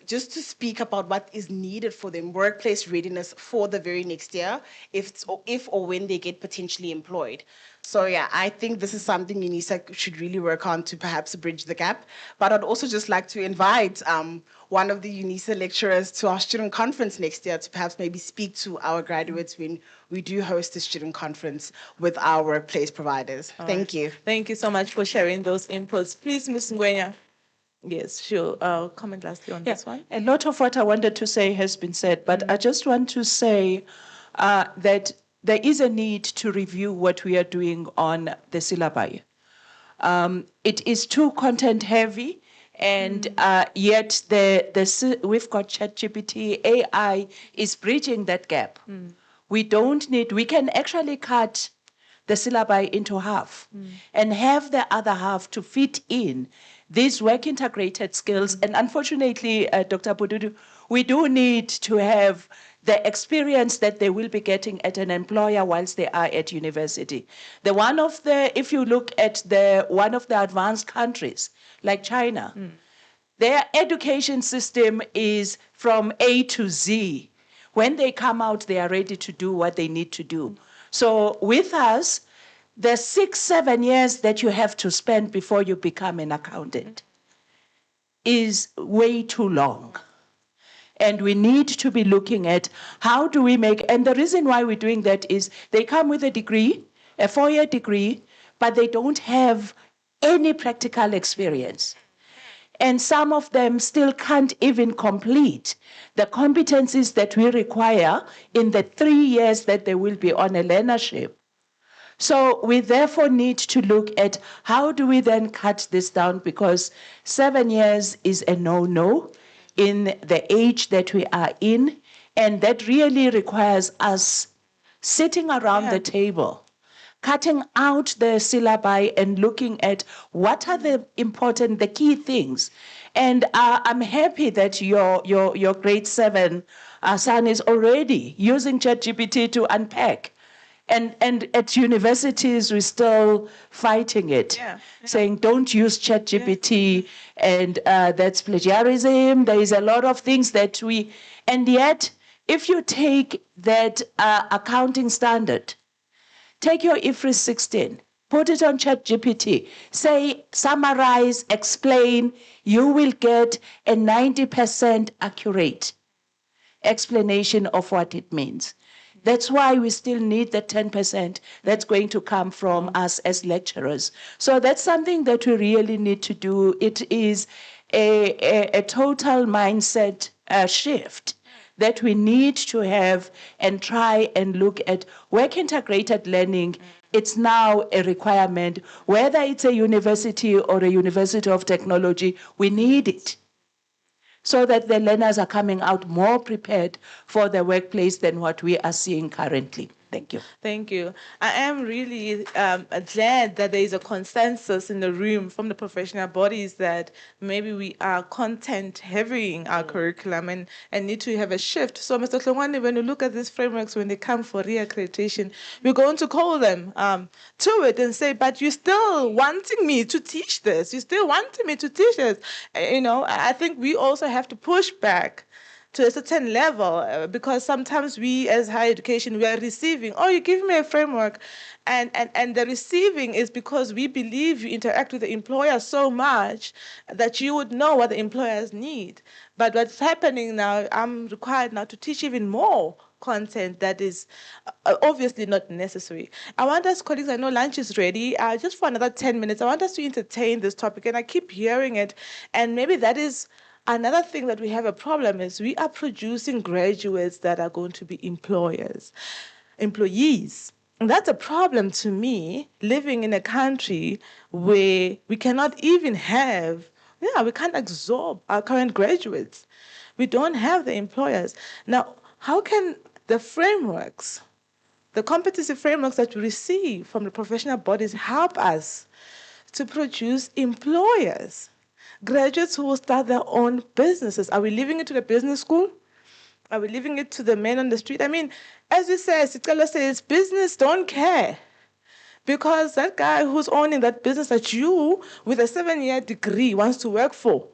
just to speak about what is needed for them, workplace readiness for the very next year, if or when they get potentially employed. So yeah, I think this is something UNISA should really work on to perhaps bridge the gap. But I'd also just like to invite one of the UNISA lecturers to our student conference next year to perhaps maybe speak to our graduates when we do host a student conference with our workplace providers. Thank you. Thank you so much for sharing those inputs. Please, Ms. Nguyen. Yes, sure. I'll comment lastly on this one. A lot of what I wanted to say has been said, but I just want to say that there is a need to review what we are doing on the syllabi. It is too content heavy, and yet we've got ChatGPT, AI is bridging that gap. We can actually cut the syllabi into half and have the other half to fit in these work integrated skills. And unfortunately, Dr. Pududu, we do need to have the experience that they will be getting at an employer whilst they are at university. If you look at one of the advanced countries, like China, their education system is from A to Z. When they come out, they are ready to do what they need to do. So with us, the 6-7 years that you have to spend before you become an accountant is way too long. And we need to be looking at how do we make, and the reason why we're doing that is they come with a degree, a 4-year degree, but they don't have any practical experience. And some of them still can't even complete the competencies that we require in the 3 years that they will be on a learnership. So we therefore need to look at how do we then cut this down, because 7 years is a no-no in the age that we are in, and that really requires us sitting around the table, cutting out the syllabi and looking at what are the key things. And I'm happy that your grade 7 son is already using ChatGPT to unpack. And at universities, we're still fighting it, saying don't use ChatGPT, and that's plagiarism. There is a lot of things that and yet, if you take that accounting standard, take your IFRS 16, put it on ChatGPT, say, summarize, explain, you will get a 90% accurate explanation of what it means. That's why we still need the 10% that's going to come from us as lecturers. So that's something that we really need to do. It is a total mindset shift that we need to have and try and look at work integrated learning. It's now a requirement, whether it's a university or a university of technology, we need it, so that the learners are coming out more prepared for the workplace than what we are seeing currently. Thank you. Thank you. I am really glad that there is a consensus in the room from the professional bodies that maybe we are content heavy in our curriculum and need to have a shift. So, Mr. Hlongwane, when you look at these frameworks, when they come for reaccreditation, we're going to call them to it and say, but you're still wanting me to teach this. You're still wanting me to teach this. I think we also have to push back to a certain level, because sometimes we as higher education, we are receiving, you give me a framework, and the receiving is because we believe you interact with the employer so much that you would know what the employers need. But what's happening now, I'm required now to teach even more content that is obviously not necessary. I want us, colleagues, I know lunch is ready, just for another 10 minutes, I want us to entertain this topic, and I keep hearing it, and maybe that is another thing that we have a problem is we are producing graduates that are going to be employees. And that's a problem to me, living in a country where we cannot even we can't absorb our current graduates. We don't have the employers. Now, how can the frameworks, the competency frameworks that we receive from the professional bodies help us to produce employers? Graduates who will start their own businesses. Are we leaving it to the business school? Are we leaving it to the men on the street? I mean, as we say, Sicelo says, business don't care. Because that guy who's owning that business that you, with a 7-year degree, wants to work for,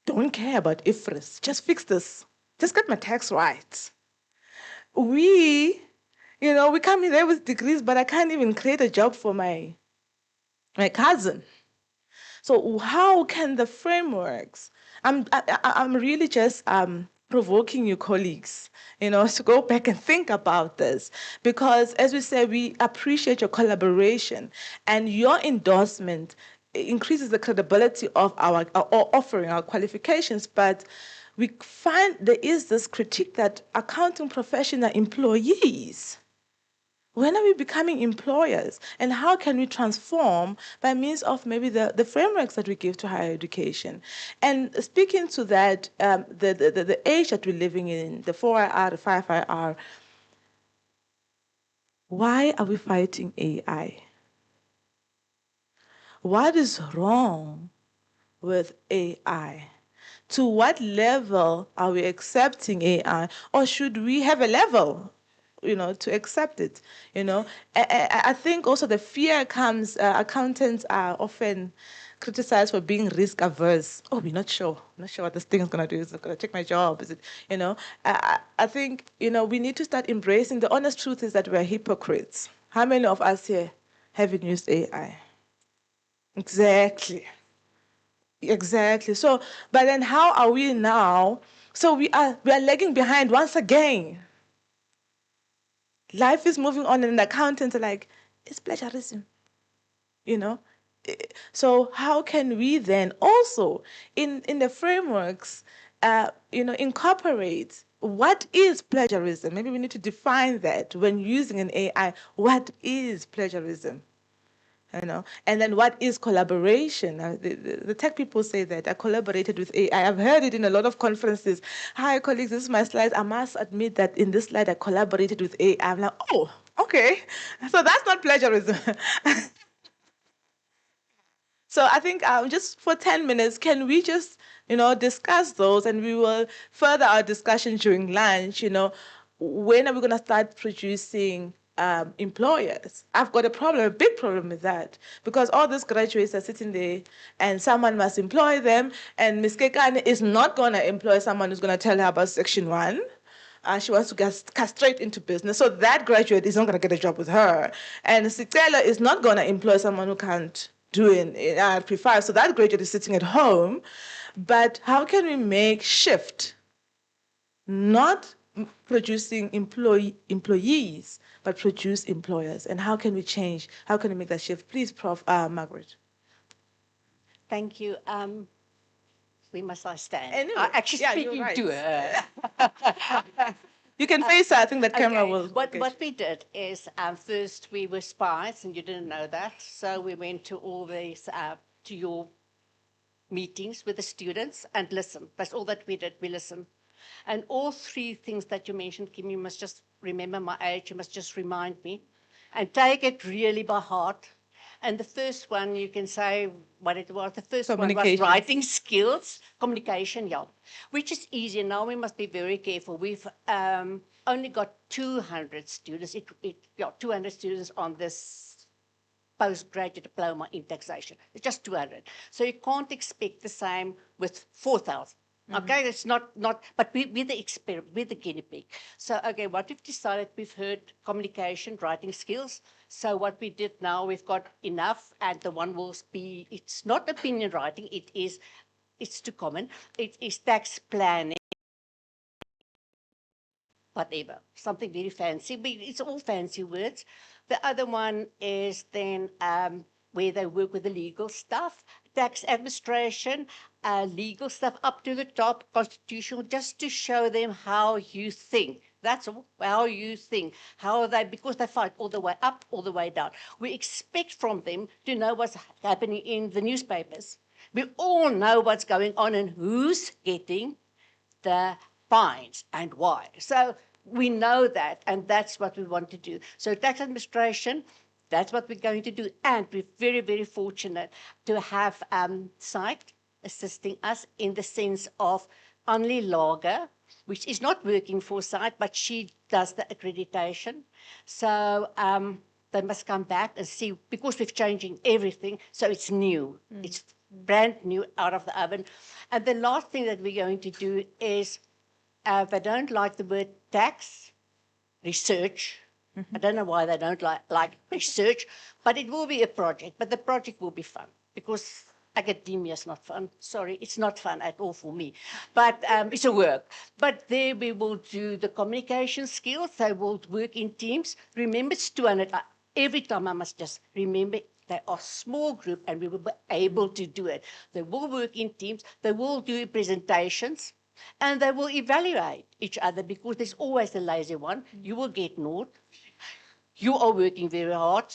don't care about IFRS. Just fix this. Just get my tax right. We come in there with degrees, but I can't even create a job for my cousin. So how can the frameworks, I'm really just provoking you colleagues, to go back and think about this, because as we say, we appreciate your collaboration, and your endorsement increases the credibility of our offering, our qualifications, but we find there is this critique that accounting professional employees, when are we becoming employers? And how can we transform by means of maybe the frameworks that we give to higher education? And speaking to that, the age that we're living in, the 4IR, the 5IR, why are we fighting AI? What is wrong with AI? To what level are we accepting AI, or should we have a level, to accept it? I think also the fear comes. Accountants are often criticized for being risk averse. Oh, we're not sure. I'm not sure what this thing is gonna do. Is it gonna take my job? Is it? I think we need to start embracing. The honest truth is that we're hypocrites. How many of us here haven't used AI? Exactly. Exactly. So, but then how are we now? So we are lagging behind once again. Life is moving on, and the accountants are like, it's plagiarism. You know? So how can we then also in the frameworks incorporate what is plagiarism? Maybe we need to define that when using an AI. What is plagiarism? And then what is collaboration? The tech people say that I collaborated with AI. I've heard it in a lot of conferences. Hi, colleagues, this is my slide. I must admit that in this slide, I collaborated with AI. I'm like, oh, okay. So that's not plagiarism. So I think just for 10 minutes, can we just, discuss those, and we will further our discussion during lunch. When are we going to start producing employers? I've got a big problem with that, because all these graduates are sitting there and someone must employ them, and Ms. Kekane is not going to employ someone who's going to tell her about Section 1. She wants to get straight into business. So that graduate is not going to get a job with her. And Sicela is not going to employ someone who can't do in RP5. So that graduate is sitting at home. But how can we make shift? Not producing employees, but produce employers. And how can we change? How can we make that shift? Please, Prof. Margaret. Thank you. Where must I stand? Anyway, Actually speaking right. to her. You can face her. I think that camera Okay. will. What we did is first we were spies, and you didn't know that. So we went to all these to your meetings with the students and listened. That's all that we did. We listened, and all three things that you mentioned, Kim, you must just remember my age. You must just remind me, and take it really by heart. And the first one, you can say what it was. The first one was writing skills, communication, yeah, which is easier. Now we must be very careful. We've only got 200 students, 200 students on this postgraduate diploma in taxation. It's just 200. So you can't expect the same with 4,000. Okay, it's not, but we're the experiment, we're the guinea pig. So, okay, what we've decided, we've heard communication, writing skills. So what we did now, we've got enough, and the one will be, it's not opinion writing, it's too common. It is tax planning, whatever, something very fancy, but it's all fancy words. The other one is then where they work with the legal stuff, tax administration, legal stuff up to the top, constitutional, just to show them how you think. That's all, how you think, how they, because they fight all the way up, all the way down. We expect from them to know what's happening in the newspapers. We all know what's going on and who's getting the fines and why. So we know that, and that's what we want to do. So tax administration, that's what we're going to do. And we're very, very fortunate to have SITE assisting us in the sense of Annelie Lager, which is not working for SITE, but she does the accreditation. So they must come back and see, because we're changing everything, so it's new. It's brand new out of the oven. And the last thing that we're going to do is, they don't like the word tax, research. I don't know why they don't like research, but it will be a project. But the project will be fun, because academia is not fun. Sorry, it's not fun at all for me. But it's a work. But there we will do the communication skills. They will work in teams. Remember, it's 200. Every time I must just remember, they are a small group, and we will be able to do it. They will work in teams. They will do presentations. And they will evaluate each other, because there's always the lazy one. You will get naught. You are working very hard.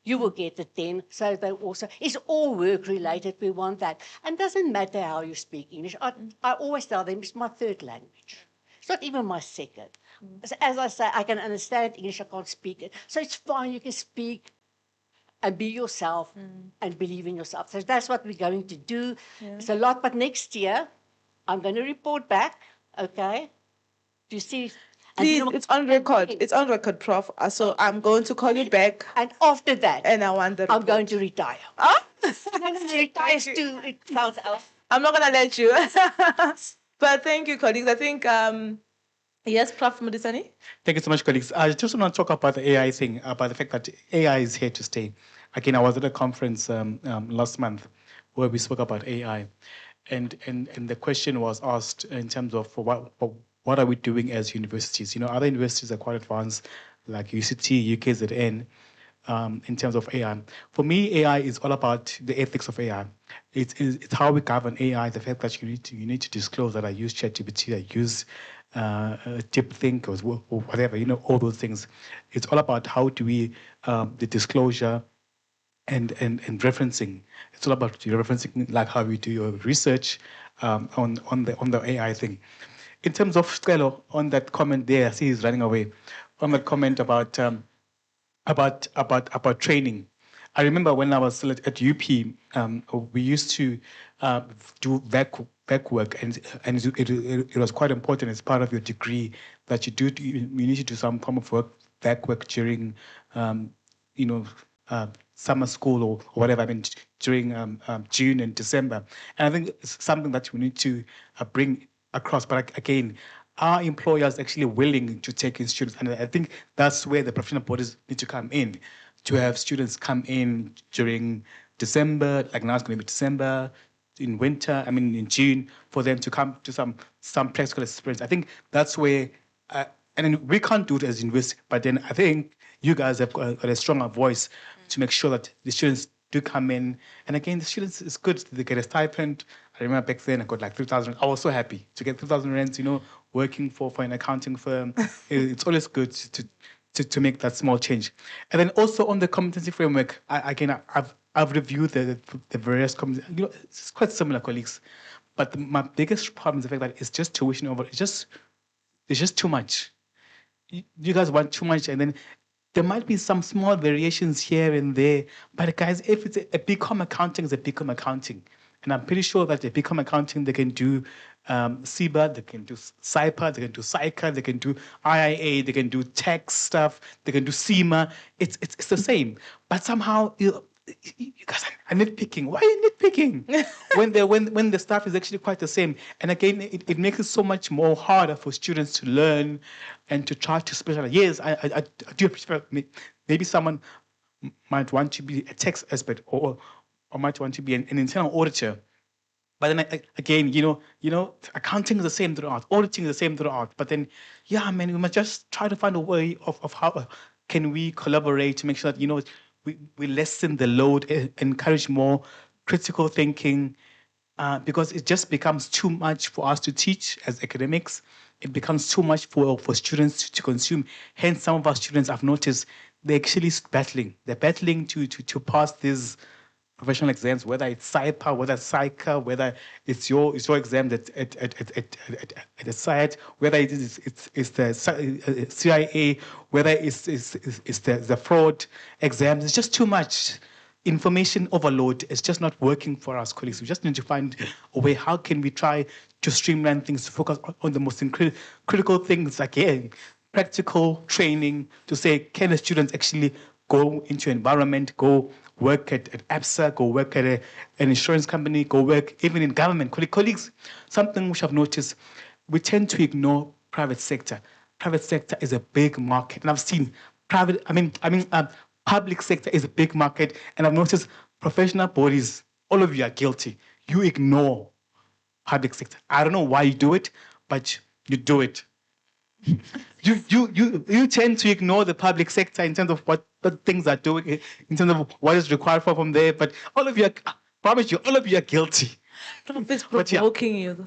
You will get a 10. So they also, it's all work related. We want that. And it doesn't matter how you speak English. I always tell them it's my third language. It's not even my second. As I say, I can understand English, I can't speak it. So it's fine, you can speak and be yourself and believe in yourself. So that's what we're going to do. Yeah. It's a lot, but next year I'm going to report back, okay? Do you see? Please, it's on record. It's on record, Prof. So I'm going to call you back. And after that, and I want the I'm going to retire. Ah? Retire too, it sounds else. I'm not going to let you. But thank you, colleagues. I think, yes, Prof. Mudisani? Thank you so much, colleagues. I just want to talk about the AI thing, about the fact that AI is here to stay. Again, I was at a conference last month where we spoke about AI. And the question was asked in terms of what are we doing as universities? You know, other universities are quite advanced, like UCT, UKZN, in terms of AI. For me, AI is all about the ethics of AI. It's how we govern AI, the fact that you need to disclose that I use ChatGPT, I use DeepThink or whatever, you know, all those things. It's all about how do we, the disclosure and referencing. It's all about referencing, like how we do your research on the AI thing. In terms of Stelo, on that comment there, I see he's running away. On the comment about training. I remember when I was still at UP, we used to do back work, and it was quite important as part of your degree that you need to do some form of back work during, summer school or whatever. I mean, during June and December. And I think it's something that we need to bring across. But again, are employers actually willing to take in students? And I think that's where the professional bodies need to come in, to have students come in during December, like now it's going to be December, in winter, in June, for them to come to some practical experience. I think that's where, and then we can't do it as university, but then I think you guys have got a stronger voice to make sure that the students do come in. And again, the students, it's good, they get a stipend. I remember back then I got like 3,000. I was so happy to get 3,000 rands, working for an accounting firm. It's always good to make that small change. And then also on the competency framework, I've reviewed the various competencies. It's quite similar, colleagues. But my biggest problem is the fact that it's just tuition over. It's just too much. You guys want too much, and then there might be some small variations here and there. But guys, if it's a BCom accounting, it's a BCom accounting. And I'm pretty sure that a BCom accounting, they can do CIBA, they can do CIPA, they can do CICA, they can do IIA, they can do tax stuff, they can do CIMA. It's the same. But somehow, you guys are nitpicking. Why are you nitpicking? when the stuff is actually quite the same. And again, it makes it so much more harder for students to learn and to try to specialize. Yes, I do appreciate, maybe someone might want to be a tax expert or might want to be an internal auditor. But then again, accounting is the same throughout, auditing is the same throughout. But then, we must just try to find a way of how can we collaborate to make sure that, we lessen the load, encourage more critical thinking, because it just becomes too much for us to teach as academics. It becomes too much for students to consume. Hence, some of our students, I've noticed, they're actually battling. They're battling to pass these professional exams, whether it's CIPA, whether it's CICA, whether it's your exam at the site, whether it's the CIA, whether it's the fraud exams. It's just too much information overload. It's just not working for us, colleagues. We just need to find a way. How can we try to streamline things, to focus on the most critical things, again, practical training, to say, can the students actually go into an environment, go work at ABSA, go work at an insurance company, go work even in government. Colleagues, something which I've noticed, we tend to ignore private sector. Private sector is a big market, and I've seen public sector is a big market, and I've noticed professional bodies, all of you are guilty. You ignore public sector. I don't know why you do it, but you do it. You tend to ignore the public sector in terms of what things are doing, in terms of what is required from there. But all of you, I promise you, all of you are guilty. Prof is provoking you.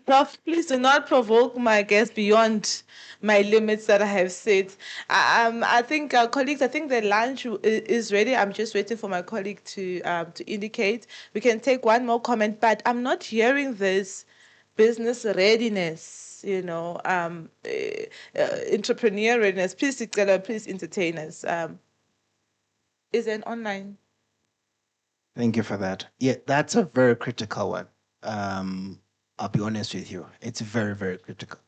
Prof, please do not provoke my guests beyond my limits that I have set. I think, colleagues, I think the lunch is ready. I'm just waiting for my colleague to indicate. We can take one more comment, but I'm not hearing this business readiness, entrepreneur readiness. Please entertain us. is an online. Thank you for that. Yeah, that's a very critical one. I'll be honest with you. It's very, very critical.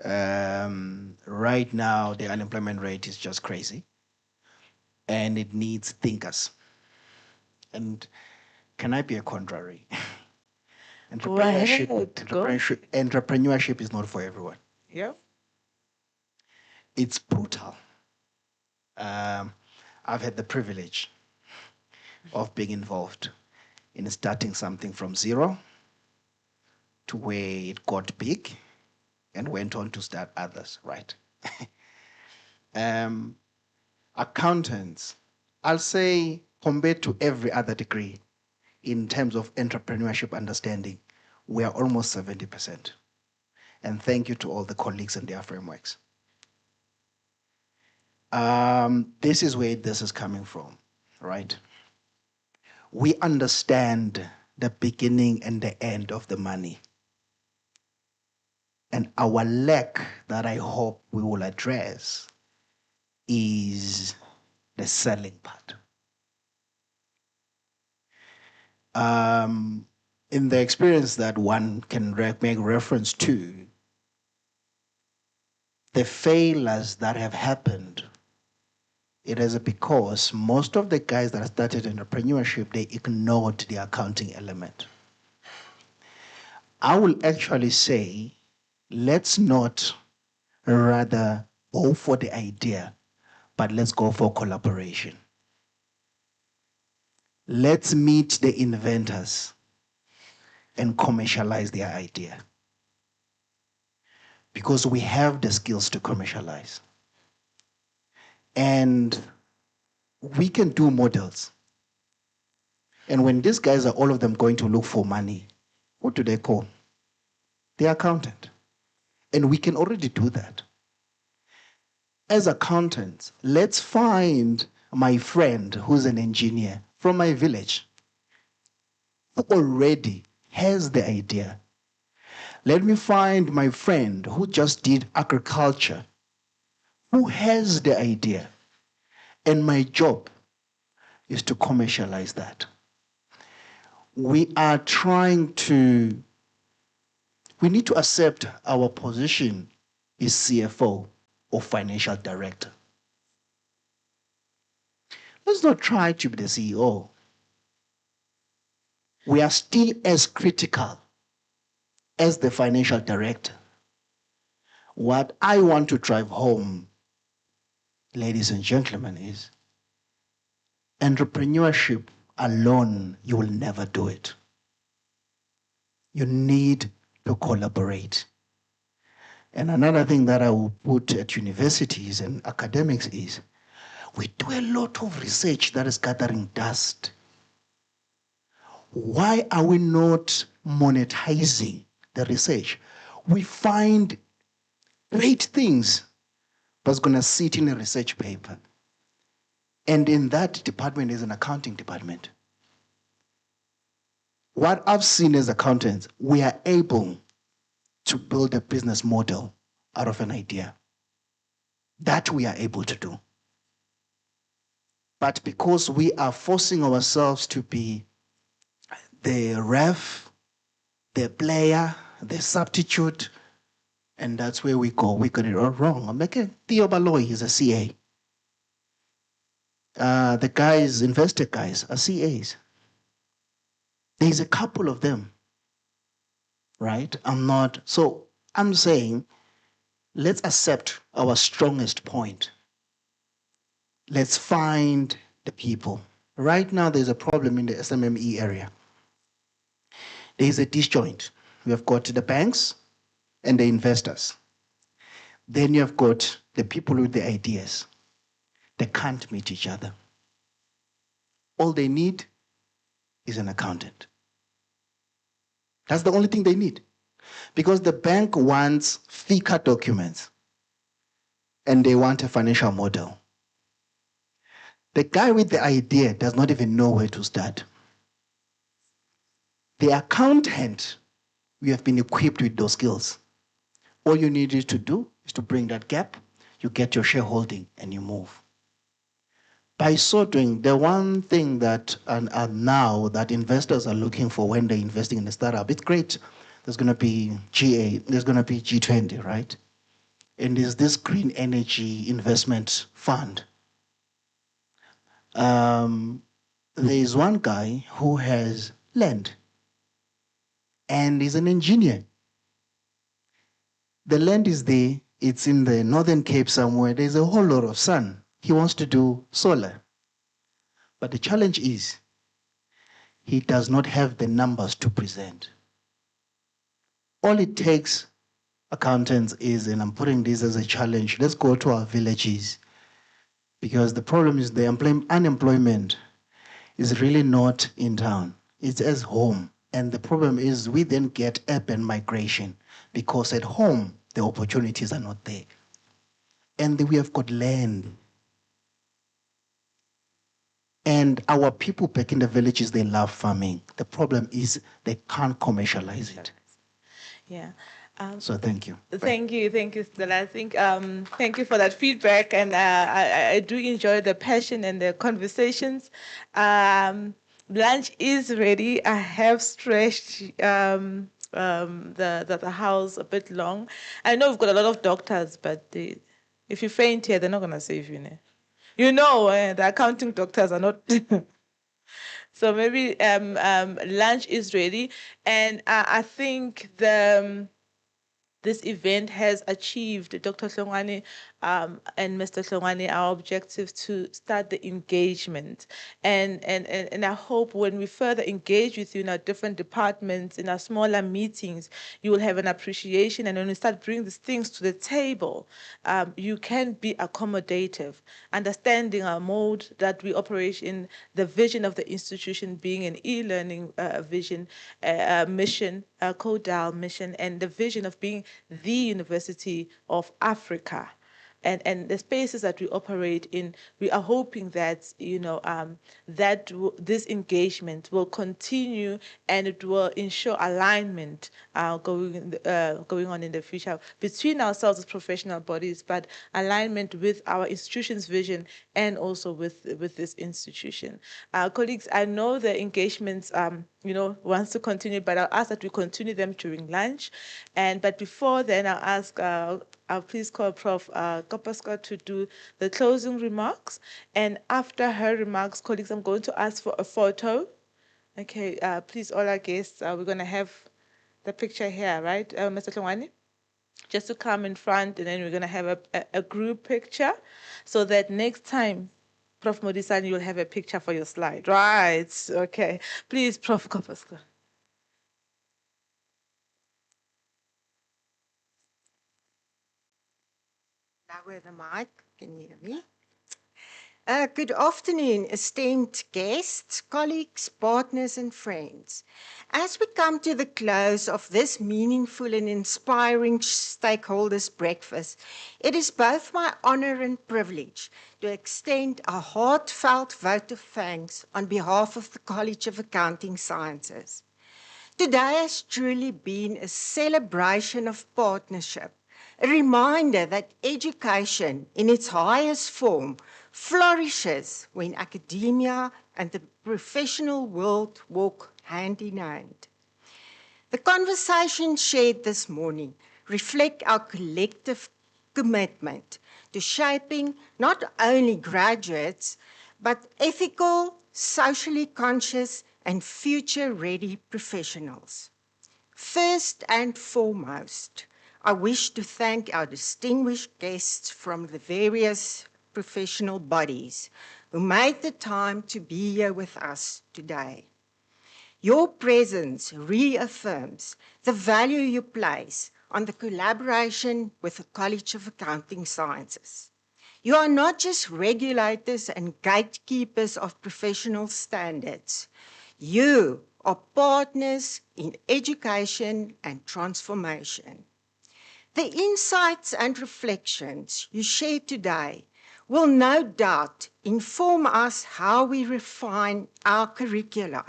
Right now, the unemployment rate is just crazy, and it needs thinkers. And can I be a contrary? Go ahead. Entrepreneurship is not for everyone. Yeah. It's brutal. I've had the privilege of being involved in starting something from zero to where it got big and went on to start others, right? Accountants, I'll say, compared to every other degree in terms of entrepreneurship understanding, we are almost 70%. And thank you to all the colleagues in their frameworks. This is where this is coming from, right? We understand the beginning and the end of the money. And our lack that I hope we will address is the selling part. In the experience that one can make reference to, the failures that have happened, it is because most of the guys that started entrepreneurship, they ignored the accounting element. I will actually say, let's not rather go for the idea, but let's go for collaboration. Let's meet the inventors and commercialize their idea. Because we have the skills to commercialize. And we can do models. And when these guys are all of them going to look for money, what do they call? The accountant. And we can already do that. As accountants, let's find my friend who's an engineer from my village who already has the idea. Let me find my friend who just did agriculture, who has the idea. And my job is to commercialize that. We need to accept our position is CFO or financial director. Let's not try to be the CEO. We are still as critical as the financial director. What I want to drive home, ladies and gentlemen, is entrepreneurship alone, you will never do it. You need to collaborate. And another thing that I will put at universities and academics is, we do a lot of research that is gathering dust. Why are we not monetizing the research? We find great things that's going to sit in a research paper. And in that department is an accounting department. What I've seen as accountants, we are able to build a business model out of an idea. That we are able to do. But because we are forcing ourselves to be the ref, the player, the substitute, and that's where we go. We got it all wrong. I'm making Theo Baloy is a CA. The guys, investor guys, are CAs. There's a couple of them, right? I'm saying, let's accept our strongest point. Let's find the people. Right now, there's a problem in the SMME area. There's a disjoint. We have got the banks and the investors. Then you have got the people with the ideas. They can't meet each other. All they need is an accountant. That's the only thing they need. Because the bank wants FICA documents and they want a financial model. The guy with the idea does not even know where to start. The accountant, we have been equipped with those skills. All you needed to do is to bring that gap, you get your shareholding, and you move. By so doing, the one thing that now that investors are looking for when they're investing in a startup, it's great. There's going to be GA, there's going to be G20, right? And there's this green energy investment fund. There's one guy who has land, and he's an engineer. The land is there, it's in the Northern Cape somewhere, there's a whole lot of sun. He wants to do solar. But the challenge is, he does not have the numbers to present. All it takes, accountants, is, and I'm putting this as a challenge, let's go to our villages, because the problem is the unemployment is really not in town, it's at home. And the problem is we then get urban migration, because at home, the opportunities are not there. And we have got land. And our people back in the villages, they love farming. The problem is they can't commercialize it. Yeah. So thank you. Thank you, Stella. I think thank you for that feedback, and I do enjoy the passion and the conversations. Lunch is ready. I have stretched the house a bit long. I know we've got a lot of doctors, but if you faint here, they're not gonna save you. The accounting doctors are not. So maybe lunch is ready, and I think this event has achieved, Dr. Hlongwane and Mr. Hlongwane, our objective to start the engagement. And I hope when we further engage with you in our different departments, in our smaller meetings, you will have an appreciation. And when we start bringing these things to the table, you can be accommodative, understanding our mode that we operate in, the vision of the institution being an e-learning vision, mission, CODAL mission, and the vision of being the University of Africa. And the spaces that we operate in, we are hoping that this engagement will continue, and it will ensure alignment going on in the future between ourselves as professional bodies, but alignment with our institution's vision and also with this institution. Colleagues, I know the engagements wants to continue, but I'll ask that we continue them during lunch. But before then, I'll ask. I'll please call Prof. Kopaska to do the closing remarks. And after her remarks, colleagues, I'm going to ask for a photo. Okay, please, all our guests, we're going to have the picture here, right, Mr. Hlongwane? Just to come in front, and then we're going to have a group picture so that next time, Prof. Modisani, you'll have a picture for your slide. Right, okay. Please, Prof. Kopaska. Lower the mic, can you hear me? Good afternoon, esteemed guests, colleagues, partners, and friends. As we come to the close of this meaningful and inspiring stakeholders breakfast, it is both my honor and privilege to extend a heartfelt vote of thanks on behalf of the College of Accounting Sciences. Today has truly been a celebration of partnership, a reminder that education in its highest form flourishes when academia and the professional world walk hand in hand. The conversations shared this morning reflect our collective commitment to shaping not only graduates, but ethical, socially conscious, and future-ready professionals. First and foremost, I wish to thank our distinguished guests from the various professional bodies who made the time to be here with us today. Your presence reaffirms the value you place on the collaboration with the College of Accounting Sciences. You are not just regulators and gatekeepers of professional standards. You are partners in education and transformation. The insights and reflections you share today will no doubt inform us how we refine our curricula,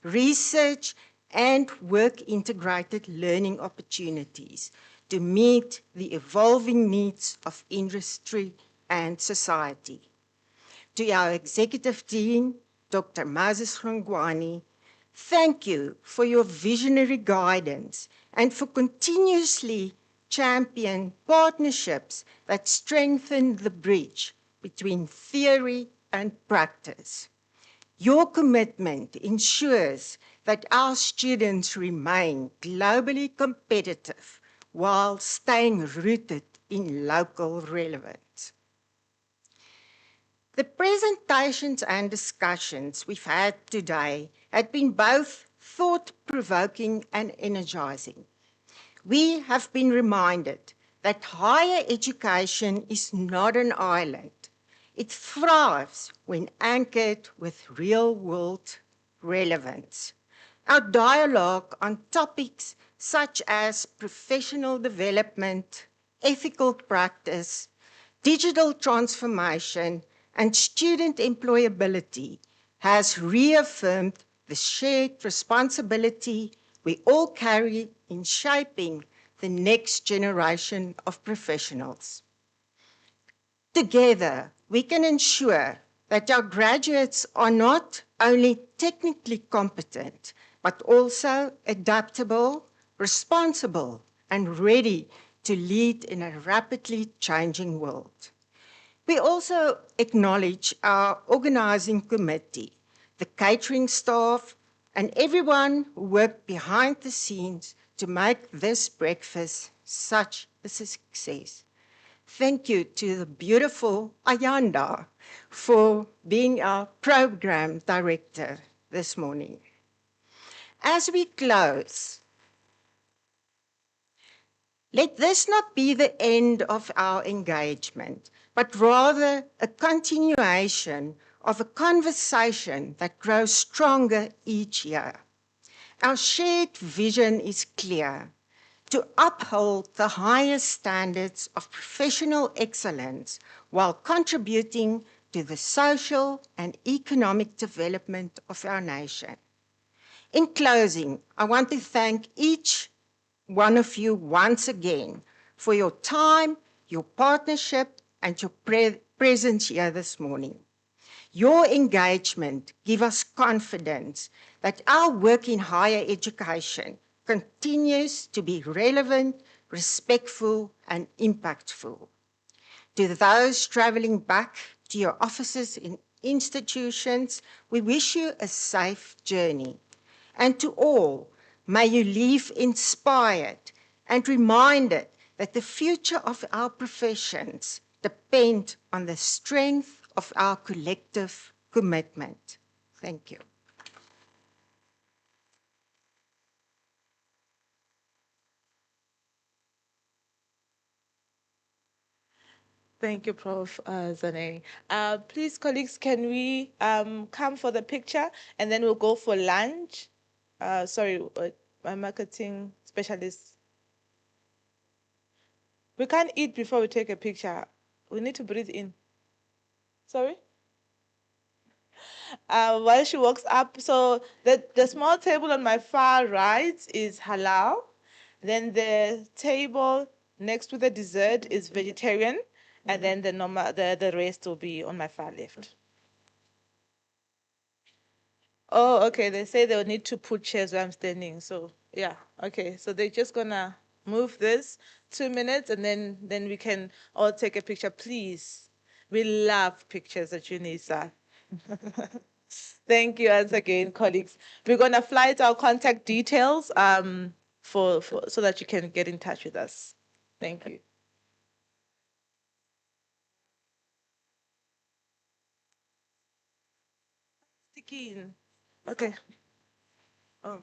research, and work-integrated learning opportunities to meet the evolving needs of industry and society. To our Executive Dean, Dr. Moses Hlongwane, thank you for your visionary guidance and for continuously championing partnerships that strengthen the bridge between theory and practice. Your commitment ensures that our students remain globally competitive while staying rooted in local relevance. The presentations and discussions we've had today have been both thought-provoking and energizing. We have been reminded that higher education is not an island. It thrives when anchored with real-world relevance. Our dialogue on topics such as professional development, ethical practice, digital transformation, and student employability has reaffirmed the shared responsibility we all carry in shaping the next generation of professionals. Together, we can ensure that our graduates are not only technically competent, but also adaptable, responsible, and ready to lead in a rapidly changing world. We also acknowledge our organizing committee, the catering staff, and everyone who worked behind the scenes to make this breakfast such a success. Thank you to the beautiful Ayanda for being our program director this morning. As we close, let this not be the end of our engagement, but rather a continuation of a conversation that grows stronger each year. Our shared vision is clear: to uphold the highest standards of professional excellence while contributing to the social and economic development of our nation. In closing, I want to thank each one of you once again for your time, your partnership, and your presence here this morning. Your engagement gives us confidence that our work in higher education continues to be relevant, respectful, and impactful. To those traveling back to your offices in institutions, we wish you a safe journey. And to all, may you leave inspired and reminded that the future of our professions depend on the strength of our collective commitment. Thank you. Thank you, Prof. Zaneri. Please, colleagues, can we come for the picture and then we'll go for lunch? Sorry, my marketing specialist. We can't eat before we take a picture. We need to breathe in. Sorry? While she walks up, so the small table on my far right is halal. Then the table next to the dessert is vegetarian. And then the rest will be on my far left. Oh, okay. They say they'll need to put chairs where I'm standing. So yeah, okay. So they're just gonna move this 2 minutes and then we can all take a picture, please. We love pictures at UNISA. Thank you once again, colleagues. We're gonna fly out our contact details for so that you can get in touch with us. Thank you. Sticky in. Okay. Oh.